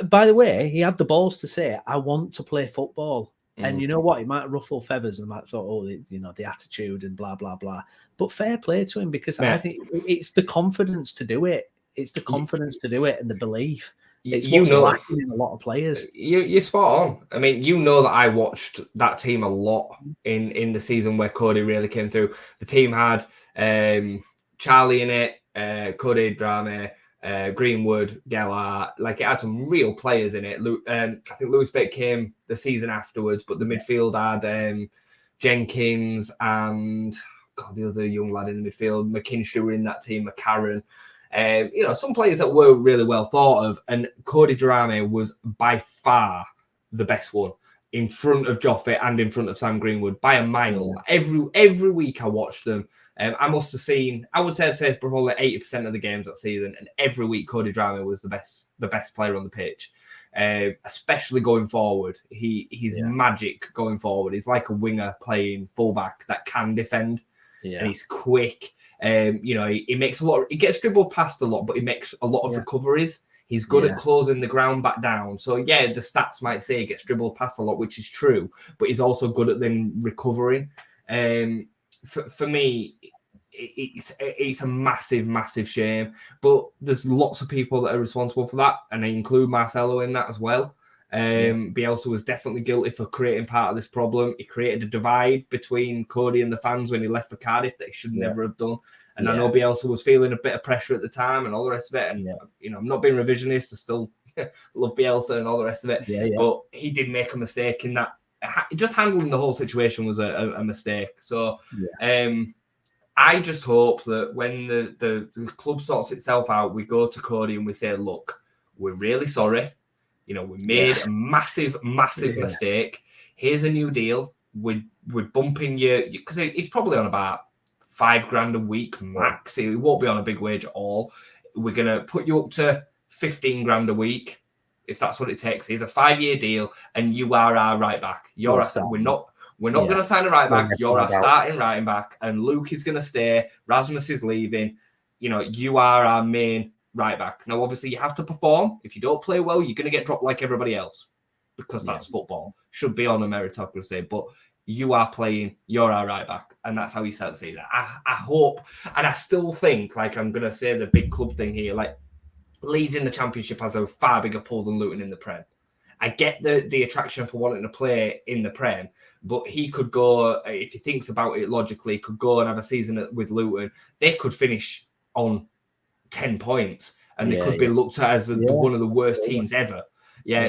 By the way, he had the balls to say, I want to play football. And you know what? It might ruffle feathers and might thought, the attitude and blah, blah, blah. But fair play to him, because I think it's the confidence to do it. It's the confidence to do it and the belief. It's what's lacking in a lot of players. You're spot on. I mean, that I watched that team a lot in the season where Cody really came through. The team had Charlie in it, Cody, Drame, Greenwood, Gellart. Like, it had some real players in it. I think Lewis Beck came the season afterwards, but the midfield had Jenkins and the other young lad in the midfield. McKinstry were in that team, McCarran. Some players that were really well thought of, and Cody Drame was by far the best one in front of Joffe and in front of Sam Greenwood by a mile. Every week I watched them. I must have seen, I'd say probably 80% of the games that season, and every week Cody Drame was the best player on the pitch. Especially going forward, he's magic going forward. He's like a winger playing fullback that can defend, and he's quick. He makes he gets dribbled past a lot, but he makes a lot of recoveries. He's good at closing the ground back down. So the stats might say he gets dribbled past a lot, which is true, but he's also good at then recovering. For me, it's a massive shame, but there's lots of people that are responsible for that, and I include Marcelo in that as well. Bielsa was definitely guilty for creating part of this problem. He created a divide between Cody and the fans when he left for Cardiff that he should never have done. And I know Bielsa was feeling a bit of pressure at the time and all the rest of it. And, I'm not being revisionist. I still love Bielsa and all the rest of it. But he did make a mistake in that. Just handling the whole situation was a mistake. So I just hope that when the club sorts itself out, we go to Cody and we say, look, we're really sorry. We made a massive mistake. Here's a new deal. We're bumping you, because he's probably on about $5,000 a week max. He won't be on a big wage at all. We're going to put you up to $15,000 a week, if that's what it takes. Here's a 5-year deal, and you are our right back. We're not going to sign a right back. You're our starting right back, and Luke is going to stay. Rasmus is leaving. You are our main right back. Now, obviously, you have to perform. If you don't play well, you're going to get dropped like everybody else, because that's football. Should be on a meritocracy, but you are playing. You're our right back, and that's how he starts to see that. I hope, and I still think, like, I'm going to say the big club thing here, like, Leeds in the Championship has a far bigger pull than Luton in the Prem. I get the attraction for wanting to play in the Prem, but he could go, if he thinks about it logically, could go and have a season with Luton. They could finish on 10 points, and they could be looked at as one of the worst teams ever.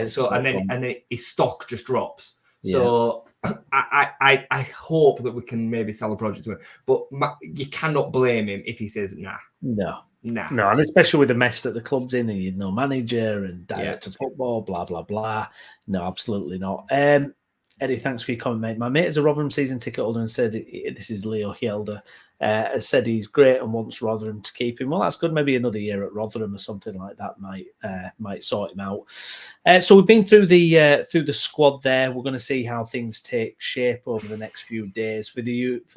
So and then his stock just drops. So I hope that we can maybe sell a project to him, but you cannot blame him if he says nah. No, and especially with the mess that the club's in, and you know, manager and director of football, blah blah blah. No, absolutely not. Eddie, thanks for your comment, mate. My mate is a Rotherham season ticket holder and said, this is Leo Hielder, has said he's great and wants Rotherham to keep him. Well, that's good. Maybe another year at Rotherham or something like that might sort him out. So we've been through the squad there. We're going to see how things take shape over the next few days. For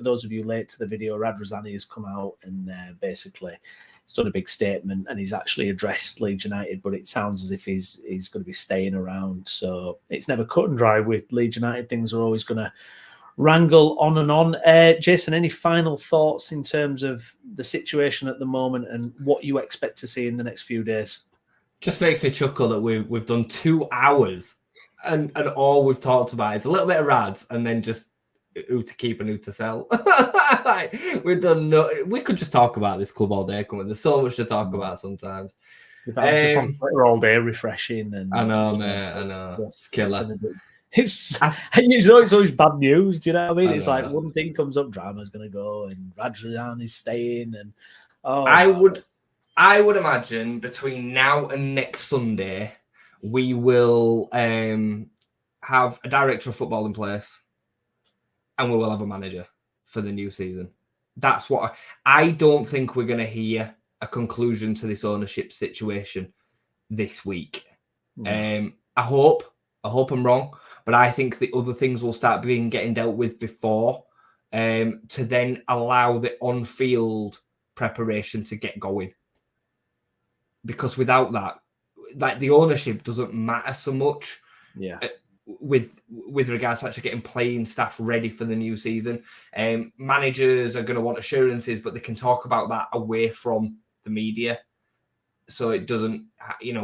those of you late to the video, Radz has come out and basically he's done a big statement, and he's actually addressed Leeds United, but it sounds as if he's going to be staying around. So it's never cut and dry with Leeds United. Things are always going to wrangle on and on. Jason, any final thoughts in terms of the situation at the moment and what you expect to see in the next few days? Just makes me chuckle that we've done 2 hours and all we've talked about is a little bit of Radz and then just who to keep and who to sell. We've done we could just talk about this club all day. There's so much to talk about sometimes. Just on Twitter all day, refreshing. And I know, mate. I know. It's killer. It's always bad news. Do you know what I mean? It's like one thing comes up, Drama's going to go, and Radz is staying, and I would imagine between now and next Sunday, we will have a director of football in place. And we will have a manager for the new season. That's what I don't think we're going to hear a conclusion to this ownership situation this week. I hope I'm wrong, but I think the other things will start getting dealt with before, to then allow the on-field preparation to get going. Because without that, like, the ownership doesn't matter so much. Yeah. With regards to actually getting playing staff ready for the new season. Managers are going to want assurances, but they can talk about that away from the media, so it doesn't,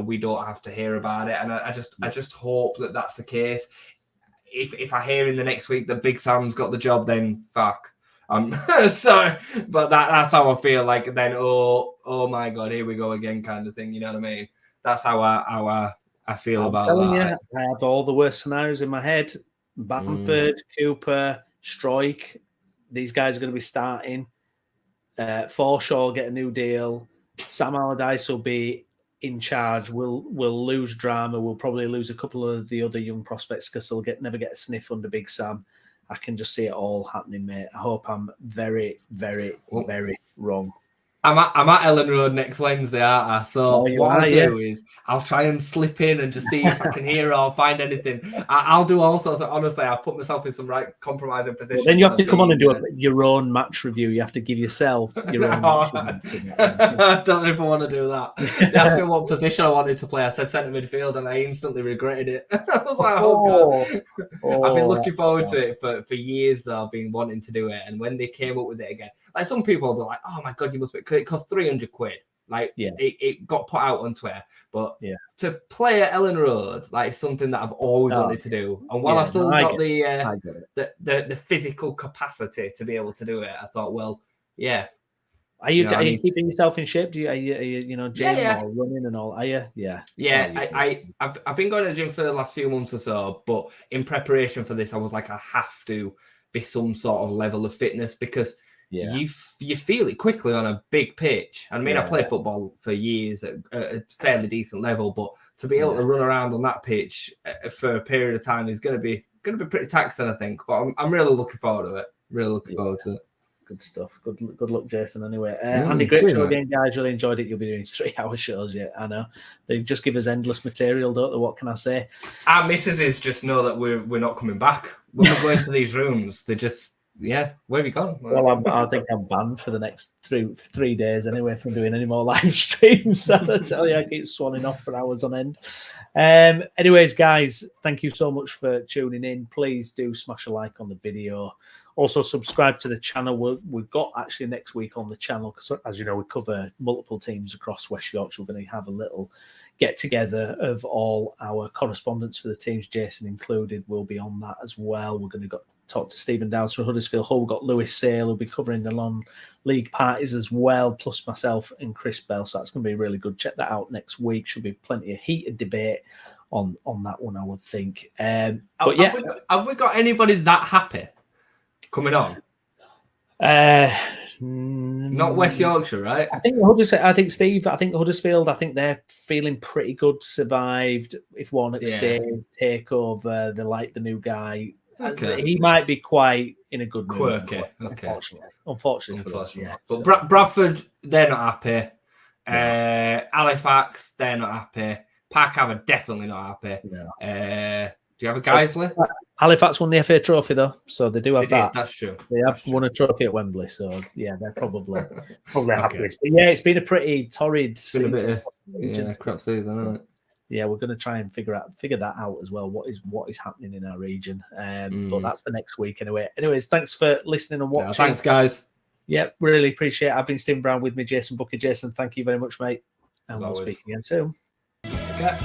we don't have to hear about it. And I just hope that that's the case. If I hear in the next week that Big Sam's got the job, then fuck. Sorry, but that's how I feel. Like, then, oh my God, here we go again, kind of thing. You know what I mean? That's how I feel about that. You, I have all the worst scenarios in my head. Bamford, Cooper, Stroik. These guys are going to be starting. Forshaw get a new deal. Sam Allardyce will be in charge. We'll lose drama. We'll probably lose a couple of the other young prospects because they'll never get a sniff under Big Sam. I can just see it all happening, mate. I hope I'm very, very, very wrong. I'm at Ellen Road next Wednesday, aren't I? So what I'll do is I'll try and slip in and just see if I can hear or find anything. I'll do all sorts of, honestly, I've put myself in some compromising position. Then you have to come on and do your own match review. You have to give yourself your own match review. I don't know if I want to do that. They asked me what position I wanted to play. I said centre midfield, and I instantly regretted it. I was like, oh God. I've been looking forward to it for years, though. I've been wanting to do it. And when they came up with it again, like, some people will be like, oh my God, you must be, it cost 300 quid. Like, it got put out on Twitter. But to play at Ellen Road, like, something that I've always wanted to do. And while I've still got the physical capacity to be able to do it, I thought, well, yeah. Are you keeping yourself in shape? Are you gym or running and all? Are you? Yeah. Yeah, I've been going to the gym for the last few months or so, but in preparation for this, I was like, I have to be some sort of level of fitness, because you feel it quickly on a big pitch. I mean, I played football for years at a fairly decent level, but to be able to run around on that pitch for a period of time is going to be pretty taxing, I think. But I'm really looking forward to it. Really looking forward to it. Good stuff. Good luck, Jason. Anyway, Andy, great show again, guys. Really enjoyed it. You'll be doing 3-hour shows, I know. They just give us endless material, don't they? What can I say? Our missuses just know that we're not coming back. When we go into these rooms, they just, where have you gone? Well, I think I'm banned for the next 3 days anyway from doing any more live streams. So I tell you, I keep swanning off for hours on end. Anyways, guys, thank you so much for tuning in. Please do smash a like on the video. Also, subscribe to the channel. We've got actually next week on the channel, because, as you know, we cover multiple teams across West Yorkshire. We're going to have a little get-together of all our correspondents for the teams, Jason included, will be on that as well. We're going to talk to Stephen Downs from Huddersfield Hull. We've got Lewis Sale, who'll be covering the non-league parties as well, plus myself and Chris Bell. So that's going to be really good. Check that out next week. Should be plenty of heated debate on that one, I would think. Have we got anybody that happy coming on? Not West Yorkshire, right? I think Huddersfield, I think they're feeling pretty good. Survived. If Warnock stays, Takeover, they like the new guy. Okay. He might be quite in a good mood. Quirky. Okay. Unfortunately for us, But Bradford, they're not happy. Halifax, they're not happy. Parkhaven, definitely not happy. Do you have a Guiseley? Halifax won the FA Trophy, though, so they do have that. That's true. They have won a trophy at Wembley, so they're probably happy. But it's been a pretty torrid season. Been a bit of crap season, isn't it? Yeah, we're going to try and figure that out as well. What is happening in our region? But that's for next week anyway. Anyways, thanks for listening and watching. Thanks, guys. Yeah, really appreciate it. I've been Stephen Brown, with me, Jason Booker. Jason, thank you very much, mate. And we'll speak again soon. Okay.